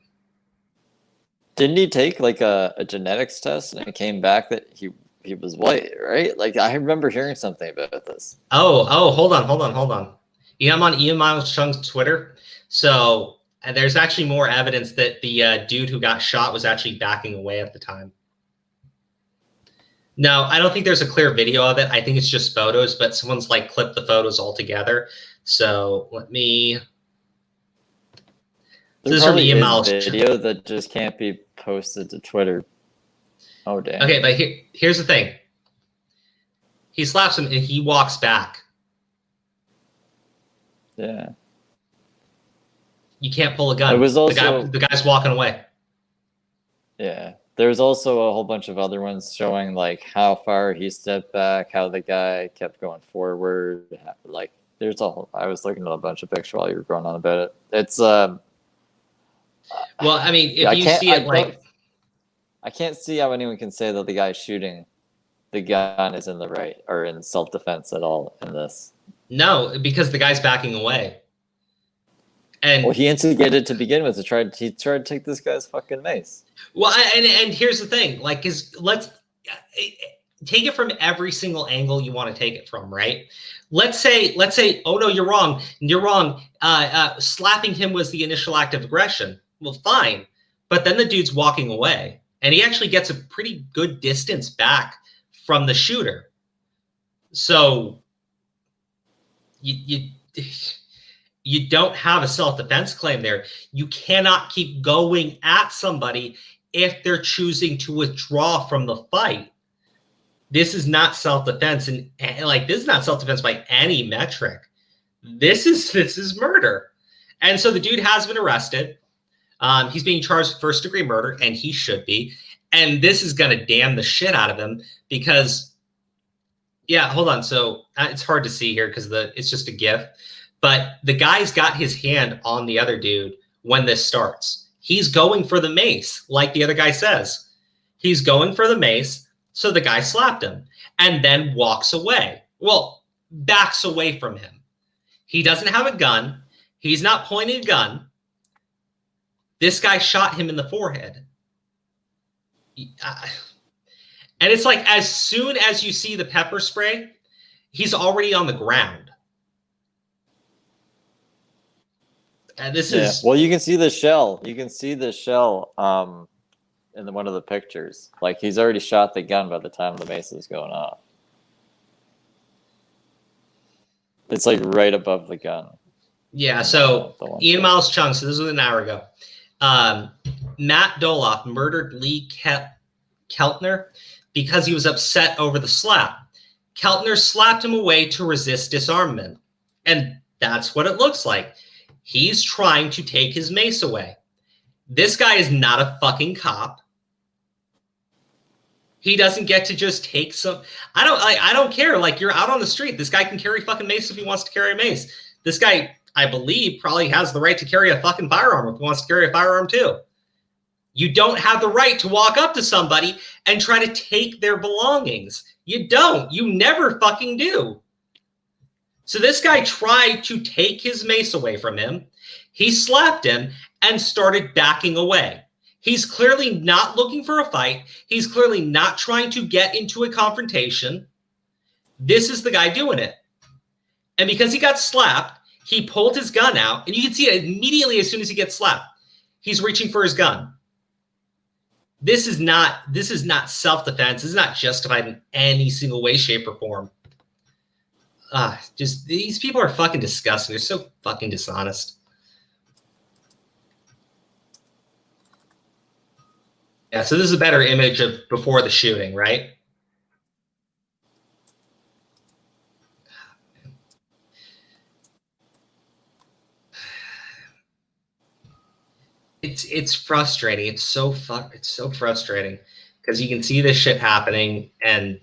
Didn't he take like a genetics test and it came back that he was white, right? Like I remember hearing something about this. Oh, hold on. Yeah, I'm on Ian Miles Chung's Twitter. So there's actually more evidence that the dude who got shot was actually backing away at the time. No, I don't think there's a clear video of it. I think it's just photos, but someone's like clipped the photos all together. So let me There this is from probably Ian is Miles. video that just can't be posted to Twitter. Oh damn. Okay, but here's the thing. He slaps him and he walks back. Yeah. You can't pull a gun. It was also the guy's walking away. Yeah. There's also a whole bunch of other ones showing like how far he stepped back, how the guy kept going forward. Like there's a whole, I was looking at a bunch of pictures while you were going on about it. It's well, I mean, if you see it like I can't see how anyone can say that the guy shooting the gun is in the right or in self-defense at all in this. No, because the guy's backing away. And well, he instigated to begin with. He tried to take this guy's fucking mace. Well, and here's the thing, like, let's take it from every single angle you want to take it from, right? Let's say, oh no, you're wrong. Slapping him was the initial act of aggression. Well, fine, but then the dude's walking away, and he actually gets a pretty good distance back from the shooter. So you don't have a self-defense claim there. You cannot keep going at somebody if they're choosing to withdraw from the fight. This is not self-defense, and like this is not self-defense by any metric. This is murder. And so the dude has been arrested. He's being charged with first-degree murder, and he should be. And this is gonna damn the shit out of him because, yeah, hold on. So it's hard to see here because it's just a GIF. But the guy's got his hand on the other dude when this starts. He's going for the mace, like the other guy says. He's going for the mace, so the guy slapped him and then walks away. Well, backs away from him. He doesn't have a gun. He's not pointing a gun. This guy shot him in the forehead. And it's like as soon as you see the pepper spray, he's already on the ground. And this is well, you can see the shell. You can see the shell in one of the pictures. Like he's already shot the gun by the time the mace is going off. It's like right above the gun. Yeah, so Ian Miles Chung, so this was an hour ago. Matt Doloff murdered Lee Keltner because he was upset over the slap. Keltner slapped him away to resist disarmament. And that's what it looks like. He's trying to take his mace away. This guy is not a fucking cop. He doesn't get to just take some. I don't care. Like, you're out on the street. This guy can carry fucking mace if he wants to carry a mace. This guy, I believe, probably has the right to carry a fucking firearm if he wants to carry a firearm too. You don't have the right to walk up to somebody and try to take their belongings. You don't. You never fucking do. So this guy tried to take his mace away from him. He slapped him and started backing away. He's clearly not looking for a fight. He's clearly not trying to get into a confrontation. This is the guy doing it. And because he got slapped, he pulled his gun out, and you can see it immediately as soon as he gets slapped. He's reaching for his gun. This is not self-defense. This is not justified in any single way, shape, or form. Just these people are fucking disgusting. They're so fucking dishonest. Yeah, so this is a better image of before the shooting, right? It's frustrating. It's so frustrating because you can see this shit happening, and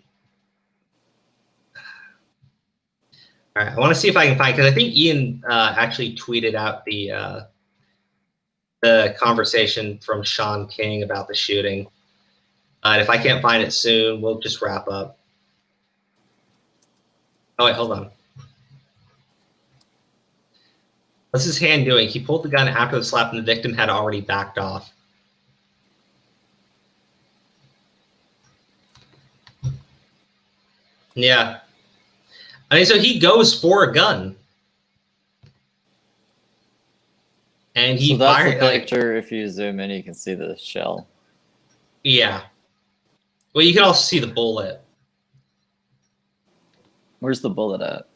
all right, I want to see if I can find, because I think Ian actually tweeted out the conversation from Sean King about the shooting. And if I can't find it soon, we'll just wrap up. Oh wait, hold on. What's his hand doing? He pulled the gun after the slap, and the victim had already backed off. Yeah. I mean, so he goes for a gun. And he that's fired, the picture. If you zoom in, you can see the shell. Yeah. Well, you can also see the bullet. Where's the bullet at?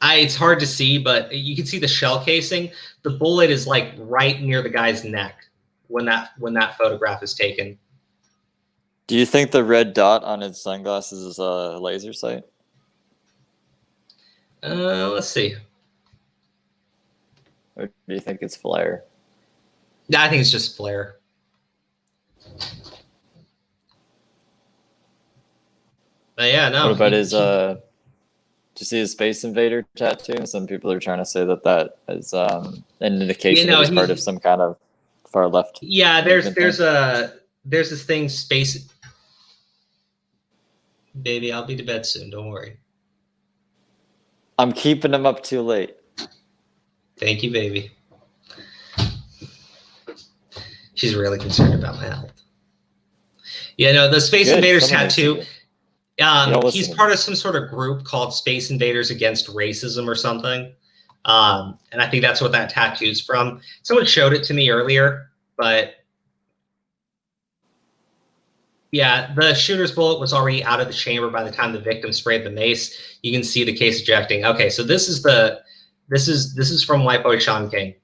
It's hard to see, but you can see the shell casing. The bullet is like right near the guy's neck when that photograph is taken. Do you think the red dot on his sunglasses is a laser sight? Let's see. Or do you think it's flare? I think it's just flare. But yeah, no. What about his did you see his Space Invader tattoo? Some people are trying to say that is an indication that he's part of some kind of far left. Yeah, there's this thing, space. Baby, I'll be to bed soon. Don't worry. I'm keeping him up too late. Thank you, baby. She's really concerned about my health. Yeah, no, the Space Invaders tattoo. He's part of some sort of group called Space Invaders Against Racism or something. And I think that's what that tattoo's from. Someone showed it to me earlier, but yeah, the shooter's bullet was already out of the chamber by the time the victim sprayed the mace. You can see the case ejecting. Okay, so this is from White Boy Sean King.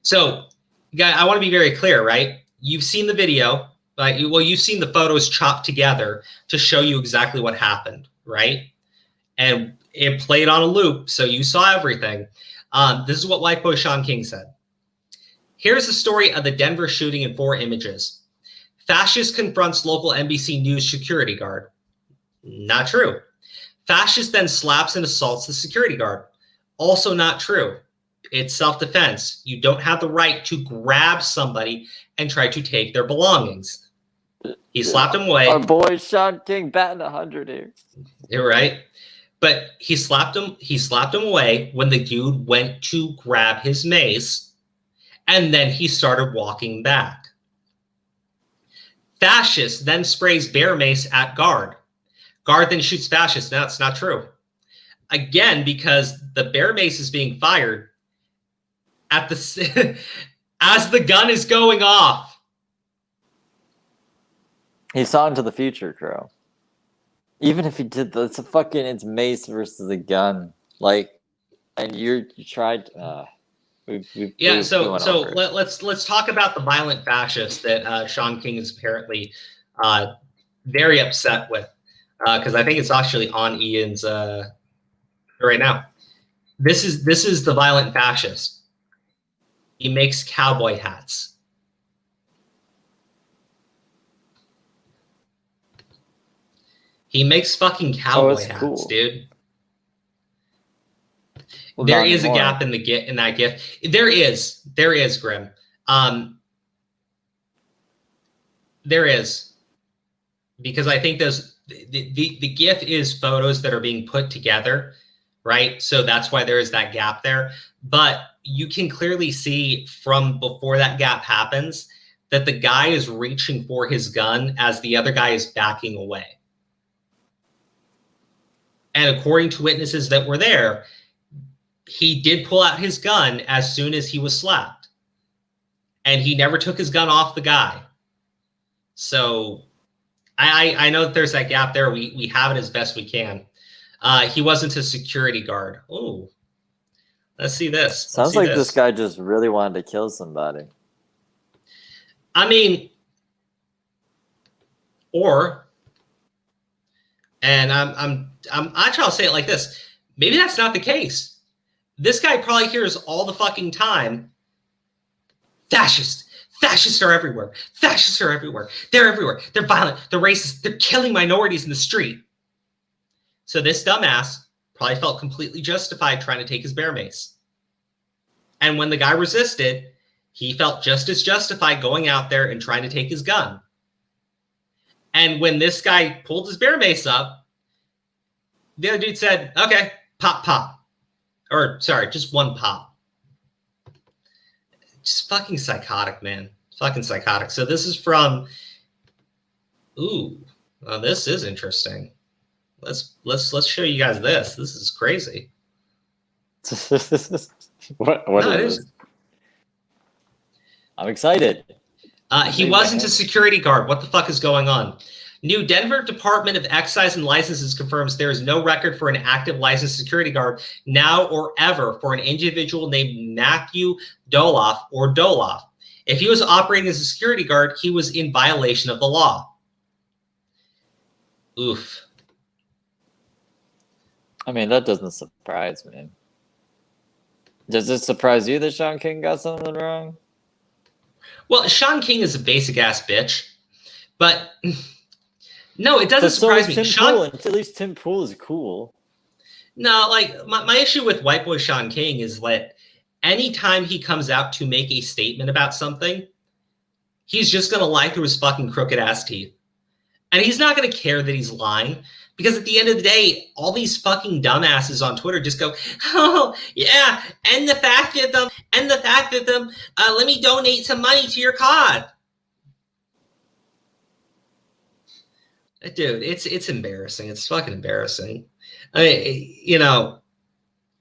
So, guys, I want to be very clear, right? You've seen the video. You've seen the photos chopped together to show you exactly what happened, right? And it played on a loop, so you saw everything. This is what White Boy Sean King said. Here's the story of the Denver shooting in 4 images. Fascist confronts local NBC News security guard. Not true. Fascist then slaps and assaults the security guard. Also not true. It's self-defense. You don't have the right to grab somebody and try to take their belongings. He slapped him away. Our boy Sean King batting 100 here. You're right. But he slapped him away when the dude went to grab his mace, and then he started walking back. Fascist then sprays bear mace at guard. Guard then shoots fascist. Now it's not true. Again, because the bear mace is being fired at the as the gun is going off. He saw into the future, Crow. Even if he did, it's mace versus a gun. Like, and you tried. Let's talk about the violent fascist that Sean King is apparently very upset with, because I think it's actually on Ian's right now. This is the violent fascist. He makes cowboy hats. He makes fucking cowboy hats, cool. Dude. Well, there is a gap in that GIF. There is Grim. There is, because I think the GIF is photos that are being put together, right? So that's why there is that gap there. But you can clearly see from before that gap happens that the guy is reaching for his gun as the other guy is backing away. And according to witnesses that were there, he did pull out his gun as soon as he was slapped. And he never took his gun off the guy. So I know that there's that gap there. We have it as best we can. He wasn't a security guard. Oh, let's see this. Sounds like this guy just really wanted to kill somebody. I mean, and I'll say it like this. Maybe that's not the case. This guy probably hears all the fucking time, fascists are everywhere. Fascists are everywhere. They're everywhere. They're violent. They're racist. They're killing minorities in the street. So this dumbass probably felt completely justified trying to take his bear mace. And when the guy resisted, he felt just as justified going out there and trying to take his gun. And when this guy pulled his bear mace up, the other dude said, okay, pop, pop. Or, sorry, just one pop. Just fucking psychotic, man. Fucking psychotic. So this is from... Ooh, well, this is interesting. Let's show you guys this. This is crazy. What is it? I'm excited. He wasn't a security guard. What the fuck is going on? New Denver Department of Excise and Licenses confirms there is no record for an active licensed security guard now or ever for an individual named Matthew Doloff or Doloff. If he was operating as a security guard, he was in violation of the law. Oof. I mean, that doesn't surprise me. Does it surprise you that Sean King got something wrong? Well, Sean King is a basic ass bitch, but no, it doesn't surprise me. At least Tim Pool is cool. No, like my issue with White Boy Sean King is that anytime he comes out to make a statement about something, he's just gonna lie through his fucking crooked ass teeth, and he's not gonna care that he's lying. Because at the end of the day, all these fucking dumbasses on Twitter just go, oh, yeah, and the fact that let me donate some money to your cause. Dude, it's embarrassing. It's fucking embarrassing. I mean, you know,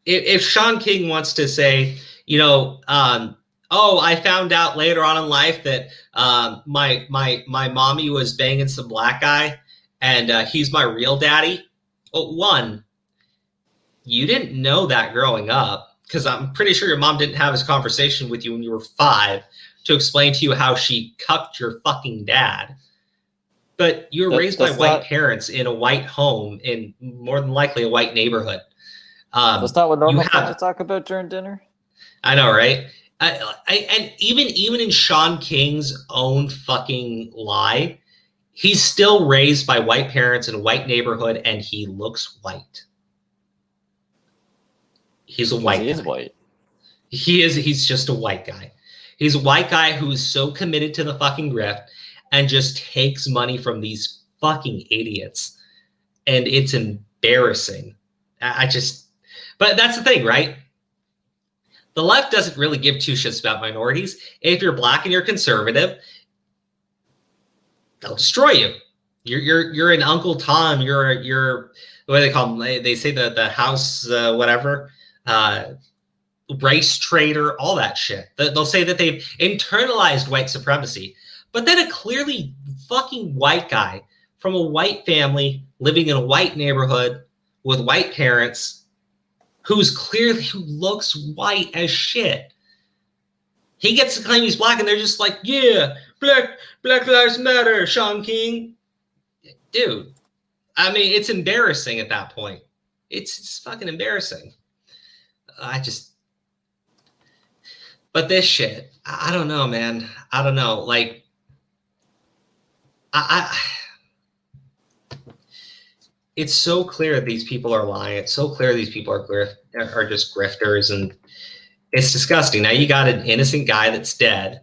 if Sean King wants to say, you know, oh, I found out later on in life that my mommy was banging some black guy, and he's my real daddy. Well, one, you didn't know that growing up, because I'm pretty sure your mom didn't have this conversation with you when you were 5 to explain to you how she cucked your fucking dad. But you were raised by white parents in a white home in more than likely a white neighborhood. That's not what normal families talk about during dinner. I know, right? And even in Sean King's own fucking lie, he's still raised by white parents in a white neighborhood, and he looks white. He's a white guy. He is white. He's just a white guy. He's a white guy who is so committed to the fucking grift and just takes money from these fucking idiots. And it's embarrassing. But that's the thing, right? The left doesn't really give two shits about minorities. If you're black and you're conservative, they'll destroy you. You're an Uncle Tom. You're what do they call them? They say the house whatever, race traitor, all that shit. They'll say that they've internalized white supremacy, but then a clearly fucking white guy from a white family living in a white neighborhood with white parents, who looks white as shit. He gets to claim he's black, and they're just like, yeah, Black Lives Matter, Sean King. Dude, I mean, it's embarrassing at that point. It's fucking embarrassing. But this shit, I don't know, man. I don't know. Like, it's so clear these people are lying. It's so clear these people are just grifters, and it's disgusting. Now you got an innocent guy that's dead,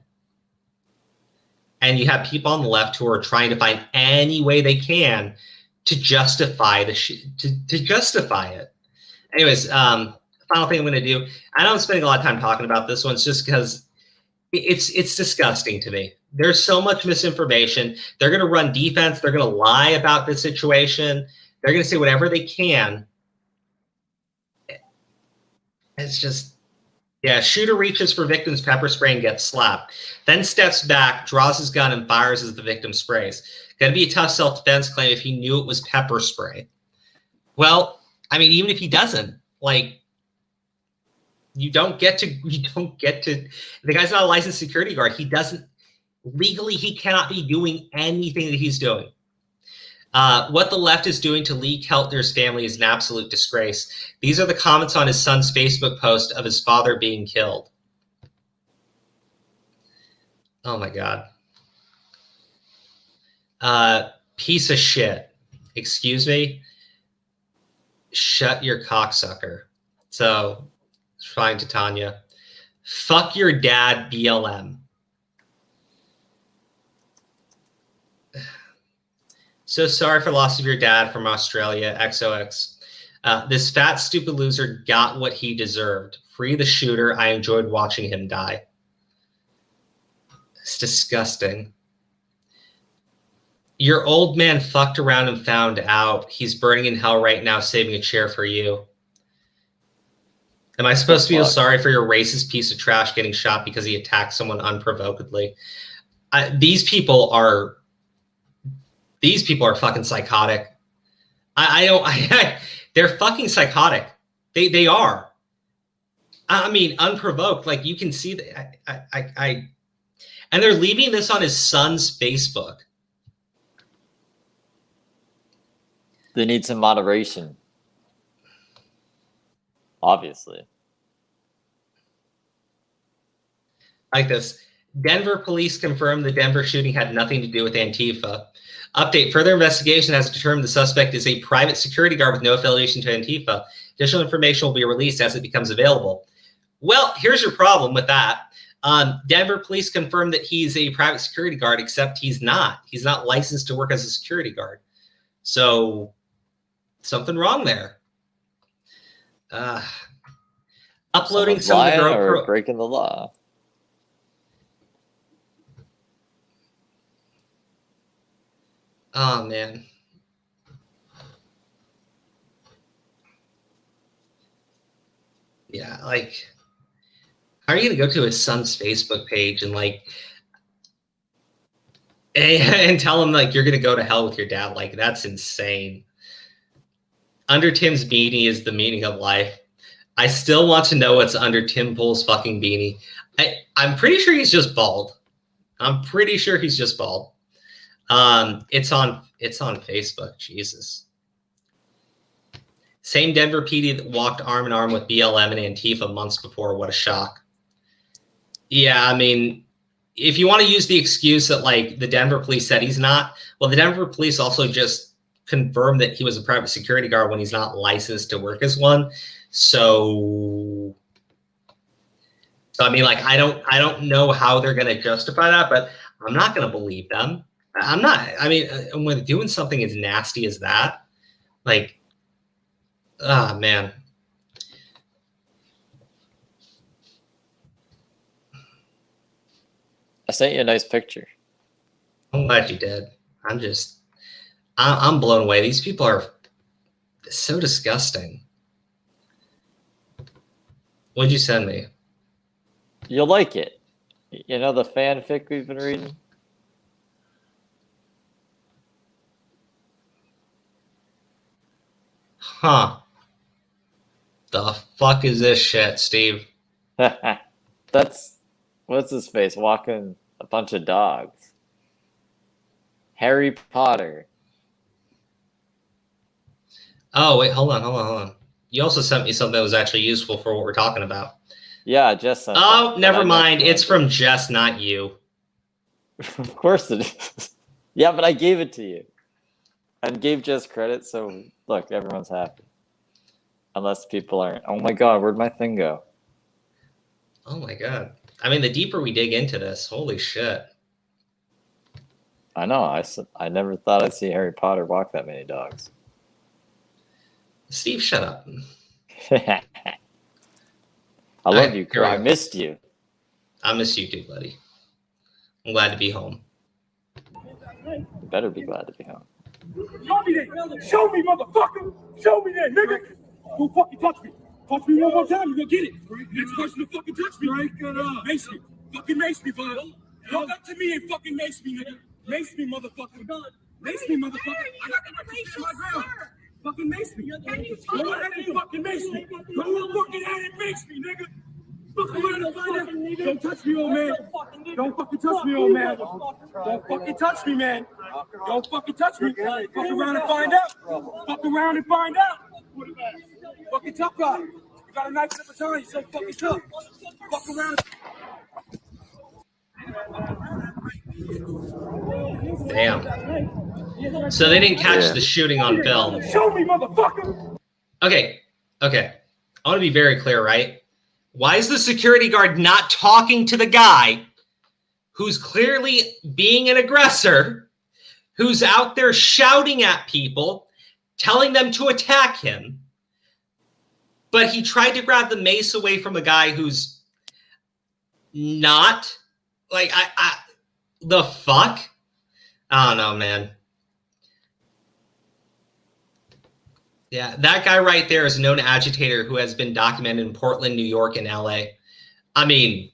and you have people on the left who are trying to find any way they can to justify to justify it. Anyways, final thing I'm going to do. I know I'm spending a lot of time talking about this one. It's just because it's disgusting to me. There's so much misinformation. They're going to run defense. They're going to lie about the situation. They're going to say whatever they can. It's just, yeah, shooter reaches for victim's pepper spray and gets slapped. Then steps back, draws his gun, and fires as the victim sprays. Going to be a tough self-defense claim if he knew it was pepper spray. Well, I mean, even if he doesn't, like, you don't get to, the guy's not a licensed security guard. He doesn't, legally, he cannot be doing anything that he's doing. What the left is doing to Lee Keltner's family is an absolute disgrace. These are the comments on his son's Facebook post of his father being killed. Oh my God. Piece of shit. Excuse me. Shut your cocksucker. So, fine to Tanya. Fuck your dad, BLM. So sorry for the loss of your dad from Australia, XOX. This fat, stupid loser got what he deserved. Free the shooter. I enjoyed watching him die. It's disgusting. Your old man fucked around and found out. He's burning in hell right now, saving a chair for you. Am I supposed to feel sorry for your racist piece of trash getting shot because he attacked someone unprovokedly? These people are These people are fucking psychotic. They're fucking psychotic. They are. I mean, unprovoked. Like, you can see that. And they're leaving this on his son's Facebook. They need some moderation. Obviously. Like this. Denver police confirmed the Denver shooting had nothing to do with Antifa. Update. Further investigation has determined the suspect is a private security guard with no affiliation to Antifa. Additional information will be released as it becomes available. Well, here's your problem with that. Denver police confirmed that he's a private security guard, except he's not. He's not licensed to work as a security guard. So something wrong there. Uploading some of the or breaking the law. Oh, man. Yeah, like, how are you going to go to his son's Facebook page and, like, and tell him, like, you're going to go to hell with your dad? Like, that's insane. Under Tim's beanie is the meaning of life. I still want to know what's under Tim Pool's fucking beanie. I'm pretty sure he's just bald. I'm pretty sure he's just bald. It's on Facebook. Jesus. Same Denver PD that walked arm in arm with BLM and Antifa months before. What a shock. Yeah, I mean, if you want to use the excuse that, like, the Denver police said he's not, well, the Denver police also just confirmed that he was a private security guard when he's not licensed to work as one. So I mean, like, I don't know how they're going to justify that, but I'm not going to believe them. I'm not. I mean, when doing something as nasty as that, like, ah, man. I sent you a nice picture. I'm glad you did. I'm blown away. These people are so disgusting. What'd you send me? You'll like it. You know the fanfic we've been reading? Huh. The fuck is this shit, Steve? That's, what's his face, walking a bunch of dogs. Harry Potter. Oh, wait, hold on. You also sent me something that was actually useful for what we're talking about. Yeah, Jess sent Oh, that, never mind. It's from Jess, not you. Of course it is. Yeah, but I gave it to you. And gave Jess credit, so look, everyone's happy. Unless people aren't. Oh my god, where'd my thing go? Oh my god. I mean, the deeper we dig into this, holy shit. I know, I never thought I'd see Harry Potter walk that many dogs. Steve, shut up. I love you, Crew. I missed you. I miss you too, buddy. I'm glad to be home. You better be glad to be home. Show me that. Show me, motherfucker. Show me that, nigga. Don't fucking touch me. Touch me one more time, you gonna get it. Next person to fucking touch me. Mace me. Fucking mace me, bud. Walk up to me and fucking mace me, nigga. Mace me, motherfucker. Mace me, motherfucker. I got the mace on my ground. Fucking mace me. Go ahead and fucking mace me. Go fucking ahead and mace me, nigga. Fucking around and find out. Don't touch me, old man. Don't fucking touch me, old man. Don't fucking touch me, man. Don't fucking touch me. Fuck around and find out. Fuck around and find out. Fucking tough guy. You got a knife at the time. You're so fucking tough. Fuck around. Damn. So they didn't catch the shooting on film. Show me, motherfucker. Okay. I want to be very clear, right? Why is the security guard not talking to the guy who's clearly being an aggressor, who's out there shouting at people, telling them to attack him, but he tried to grab the mace away from a guy who's not, like, the fuck? I don't know, man. Yeah, that guy right there is a known agitator who has been documented in Portland, New York, and LA. I mean,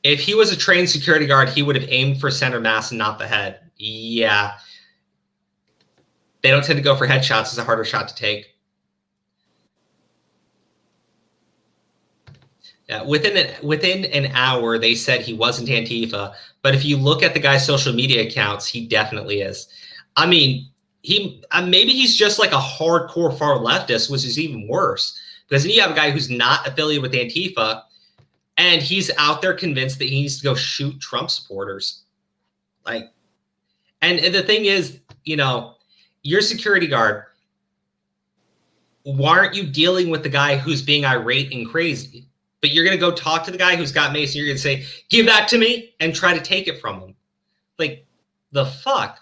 If he was a trained security guard, he would have aimed for center mass and not the head. Yeah. They don't tend to go for headshots. It's a harder shot to take. Within an hour, they said he wasn't Antifa. But if you look at the guy's social media accounts, he definitely is. I mean, maybe he's just like a hardcore far leftist, which is even worse. Because then you have a guy who's not affiliated with Antifa, and he's out there convinced that he needs to go shoot Trump supporters. Like, and the thing is, you know, you're a security guard. Why aren't you dealing with the guy who's being irate and crazy? But you're going to go talk to the guy who's got mace, and you're going to say, give that to me, and try to take it from him. Like, the fuck?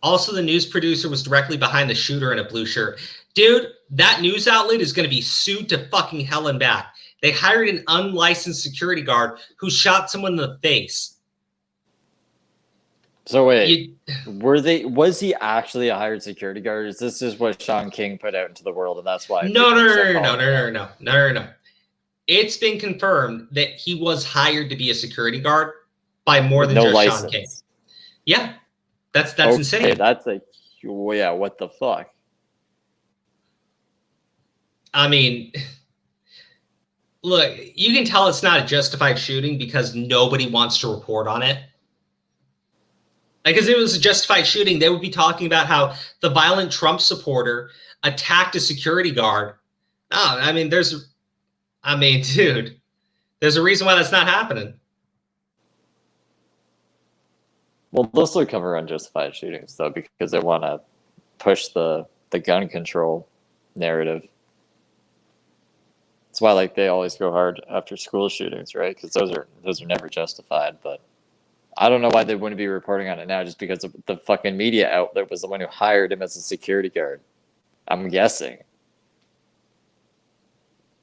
Also, the news producer was directly behind the shooter in a blue shirt. Dude, that news outlet is going to be sued to fucking hell and back. They hired an unlicensed security guard who shot someone in the face. So wait, was he actually a hired security guard? Is this just what Sean King put out into the world, and that's why? No. It's been confirmed that he was hired to be a security guard by more than just license. Sean King. Yeah, that's insane. That's yeah. What the fuck? I mean, look, you can tell it's not a justified shooting because nobody wants to report on it. Because if it was a justified shooting, they would be talking about how the violent Trump supporter attacked a security guard. No, I mean, dude, there's a reason why that's not happening. Well, they'll still cover unjustified shootings, though, because they want to push the gun control narrative. That's why, like, they always go hard after school shootings, right? Because those are never justified, but I don't know why they wouldn't be reporting on it now, just because the fucking media outlet was the one who hired him as a security guard. I'm guessing.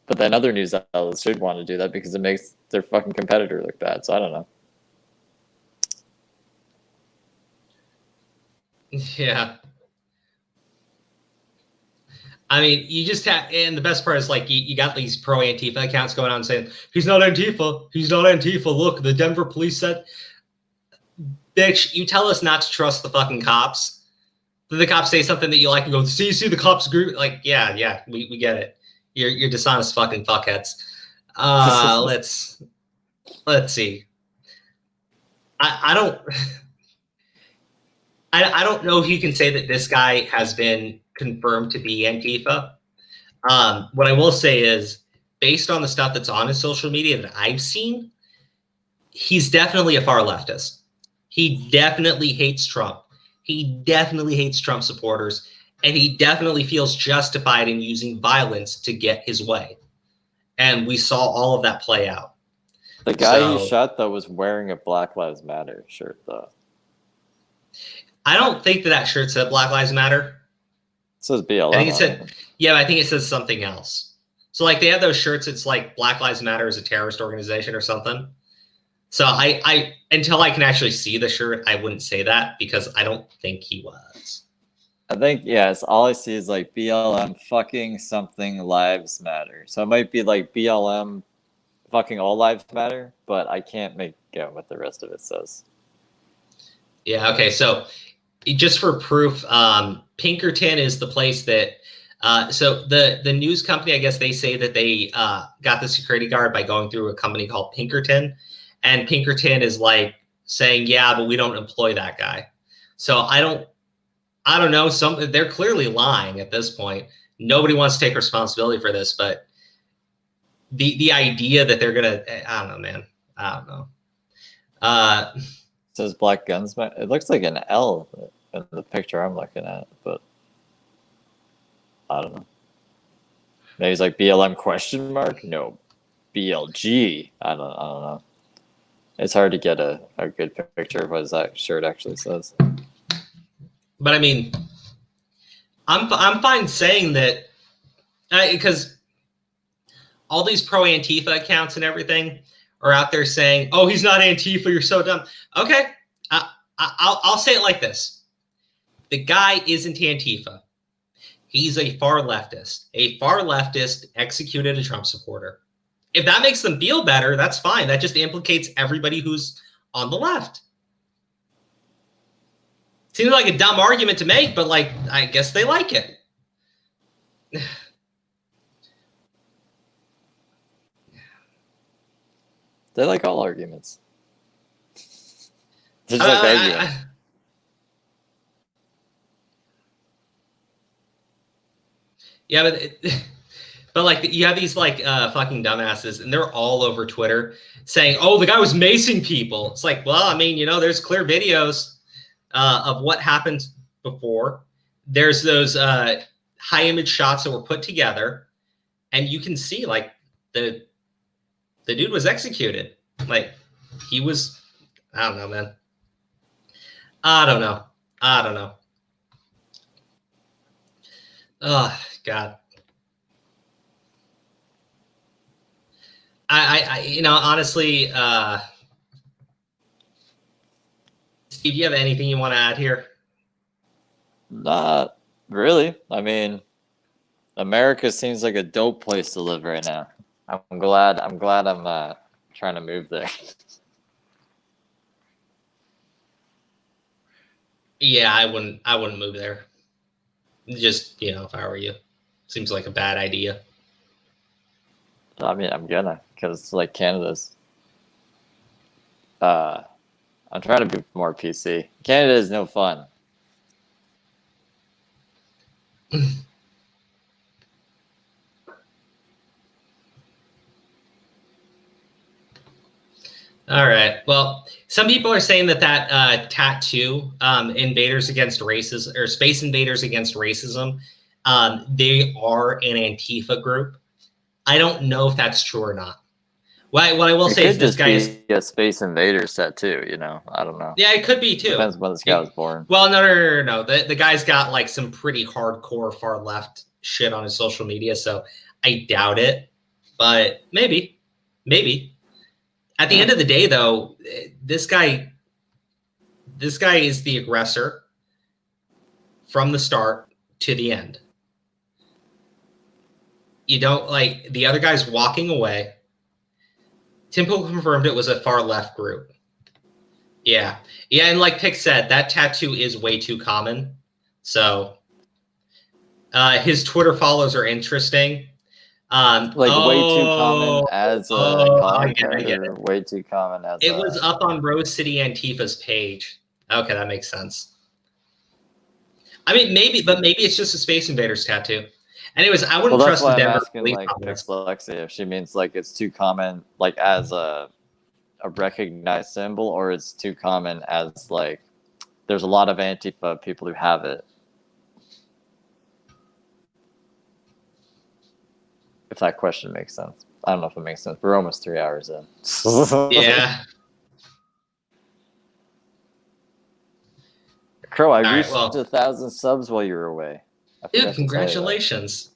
But then other news outlets should want to do that because it makes their fucking competitor look bad. So I don't know. Yeah. I mean, you just have, and the best part is like you got these pro Antifa accounts going on saying, he's not Antifa. He's not Antifa. Look, the Denver police said. Bitch, you tell us not to trust the fucking cops. Did the cops say something that you like and go, see the cops agree? Like, yeah, we get it. You're dishonest fucking fuckheads. Let's see. I don't know if you can say that this guy has been confirmed to be Antifa. What I will say is, based on the stuff that's on his social media that I've seen, he's definitely a far leftist. He definitely hates Trump. He definitely hates Trump supporters, and he definitely feels justified in using violence to get his way. And we saw all of that play out. The guy he shot, though, was wearing a Black Lives Matter shirt, though. I don't think that shirt said Black Lives Matter. It says BLM. I think it said, yeah, I think it says something else. So, like, they have those shirts, it's like Black Lives Matter is a terrorist organization or something. So I until I can actually see the shirt, I wouldn't say that because I don't think he was. I think, yes, all I see is like BLM fucking something lives matter. So it might be like BLM fucking all lives matter, but I can't make out what the rest of it says. Yeah, okay, so just for proof, Pinkerton is the place that so the news company, I guess they say that they got the security guard by going through a company called Pinkerton. And Pinkerton is like saying, yeah, but we don't employ that guy. So I don't know. They're clearly lying at this point. Nobody wants to take responsibility for this, but the idea that they're gonna, I don't know, man. I don't know. It says Black Guns. It looks like an L in the picture I'm looking at, but I don't know. Maybe it's like BLM question mark? No, BLG. I don't know. It's hard to get a good picture of what that shirt actually says. But I mean, I'm fine saying that because all these pro Antifa accounts and everything are out there saying, "Oh, he's not Antifa. You're so dumb." Okay, I'll say it like this: the guy isn't Antifa. He's a far leftist. A far leftist executed a Trump supporter. If that makes them feel better, that's fine. That just implicates everybody who's on the left. Seems like a dumb argument to make, but like, I guess they like it. They like all arguments. They just like arguing. Yeah, but like you have these like fucking dumbasses, and they're all over Twitter saying, "Oh, the guy was macing people." It's like, well, I mean, you know, there's clear videos of what happened before. There's those high image shots that were put together, and you can see like the dude was executed. Like he was, I don't know, man. I don't know. Oh God. I you know, honestly, Steve, do you have anything you want to add here? Not really. I mean, America seems like a dope place to live right now. I'm glad I'm trying to move there. Yeah, I wouldn't move there. Just, you know, if I were you. Seems like a bad idea. I mean, I'm gonna, because like Canada's. I'm trying to be more PC. Canada is no fun. All right. Well, some people are saying that tattoo, invaders against races or space invaders against racism, they are an Antifa group. I don't know if that's true or not. What I will say is this guy is a space invader tattoo. You know, I don't know. Yeah, it could be too. Depends when this guy was born. Well, no. The guy's got like some pretty hardcore far left shit on his social media, so I doubt it. But maybe. At the end of the day, though, this guy is the aggressor from the start to the end. You don't like the other guy's walking away. Temple confirmed it was a far left group. Yeah, and like Pick said, that tattoo is way too common. So his Twitter follows are interesting. Way too common as a I get it. Way too common as it was up on Rose City Antifa's page. Okay, that makes sense. I mean, maybe it's just a Space Invaders tattoo. Anyways, I wouldn't trust the Denver police. Like Pixlexia, if she means like it's too common, like as a recognized symbol, or it's too common as like there's a lot of Antifa people who have it. If that question makes sense. I don't know if it makes sense. We're almost 3 hours in. Yeah. Crow, I reached 1,000 subs while you were away. Dude, congratulations.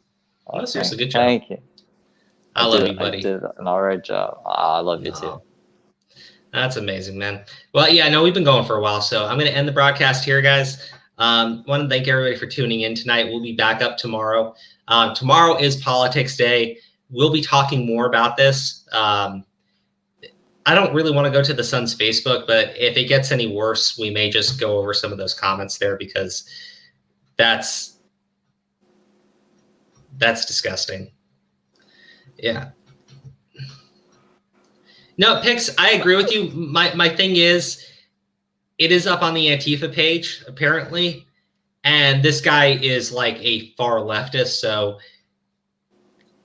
Oh, seriously, good job. Thank you. I love you, buddy. I did an all right job. I love you too. That's amazing, man. Well, yeah, I know we've been going for a while, so I'm going to end the broadcast here, guys. Want to thank everybody for tuning in tonight. We'll be back up tomorrow. Tomorrow is Politics Day. We'll be talking more about this. I don't really want to go to the Sun's Facebook, but if it gets any worse, we may just go over some of those comments there because that's disgusting. Yeah. No, Pix, I agree with you. My thing is, it is up on the Antifa page, apparently. And this guy is like a far leftist, so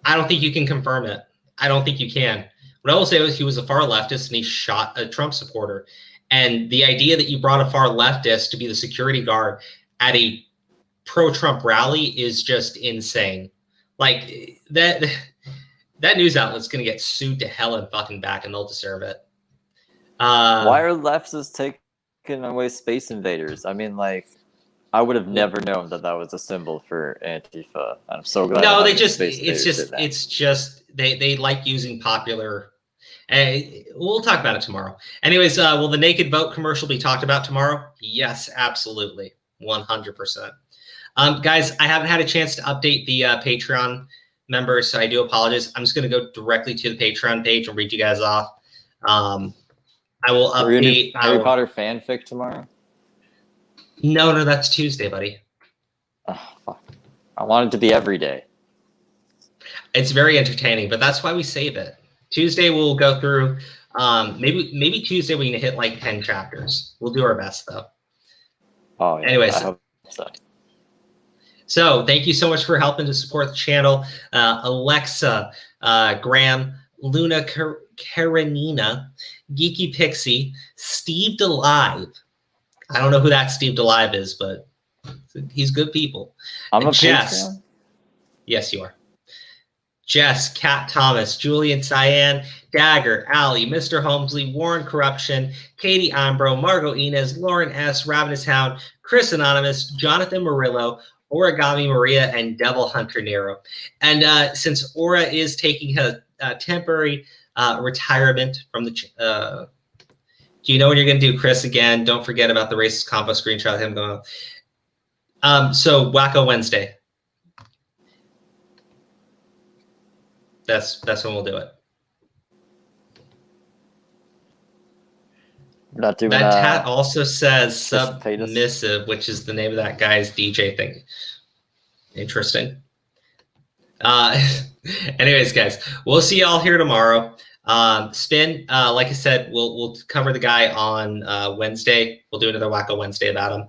I don't think you can confirm it. I don't think you can. What I will say is he was a far leftist and he shot a Trump supporter. And the idea that you brought a far leftist to be the security guard at a pro-Trump rally is just insane. Like that news outlet's going to get sued to hell and fucking back, and they'll deserve it. Why are leftists taking away Space Invaders? I mean, like, I would have never known that was a symbol for Antifa. I'm so glad. No, it's just they like using popular. We'll talk about it tomorrow. Anyways, will the naked vote commercial be talked about tomorrow? Yes, absolutely, 100%. Guys, I haven't had a chance to update the Patreon members, so I do apologize. I'm just going to go directly to the Patreon page and read you guys off. I will update Harry Potter fanfic tomorrow. No, that's Tuesday, buddy. Oh, fuck. I want it to be every day. It's very entertaining, but that's why we save it. Tuesday we'll go through. Maybe Tuesday we can hit like 10 chapters. We'll do our best though. Oh, yeah. Anyways, I hope so. So thank you so much for helping to support the channel. Alexa, Graham, Luna Karenina, Geeky Pixie, Steve DeLive. I don't know who that Steve DeLive is, but he's good people. I'm a Jess. Patreon? Yes, you are. Jess, Kat Thomas, Julian Cyan, Dagger, Allie, Mr. Holmesley, Warren Corruption, Katie Ambro, Margot Inez, Lauren S., Ravenous Hound, Chris Anonymous, Jonathan Murillo, Origami Maria, and Devil Hunter Nero. And since Aura is taking a temporary retirement from the do you know what you're going to do, Chris? Again, don't forget about the racist combo screenshot of him going so Wacko Wednesday. That's when we'll do it. We're not doing that tat also says Submissive. Submissive, which is the name of that guy's DJ thing. Interesting. Anyways, guys, we'll see y'all here tomorrow. Spin, like I said, we'll cover the guy on Wednesday. We'll do another Wacko Wednesday about him.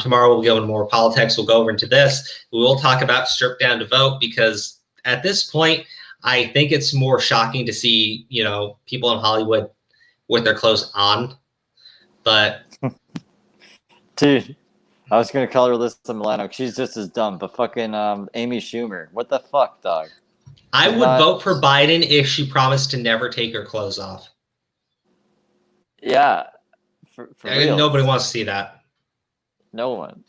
Tomorrow we'll go into more politics. We'll go over into this. We will talk about Strip Down to Vote, because at this point, I think it's more shocking to see, people in Hollywood with their clothes on. But dude, I was gonna call her Alyssa Milano. She's just as dumb. But fucking Amy Schumer, what the fuck, dog? I would vote for Biden if she promised to never take her clothes off. Yeah, for real. Nobody wants to see that. No one.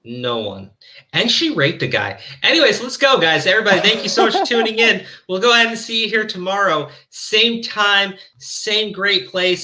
No one. And she raped a guy. Anyways, let's go, guys. Everybody, thank you so much for tuning in. We'll go ahead and see you here tomorrow. Same time, same great place.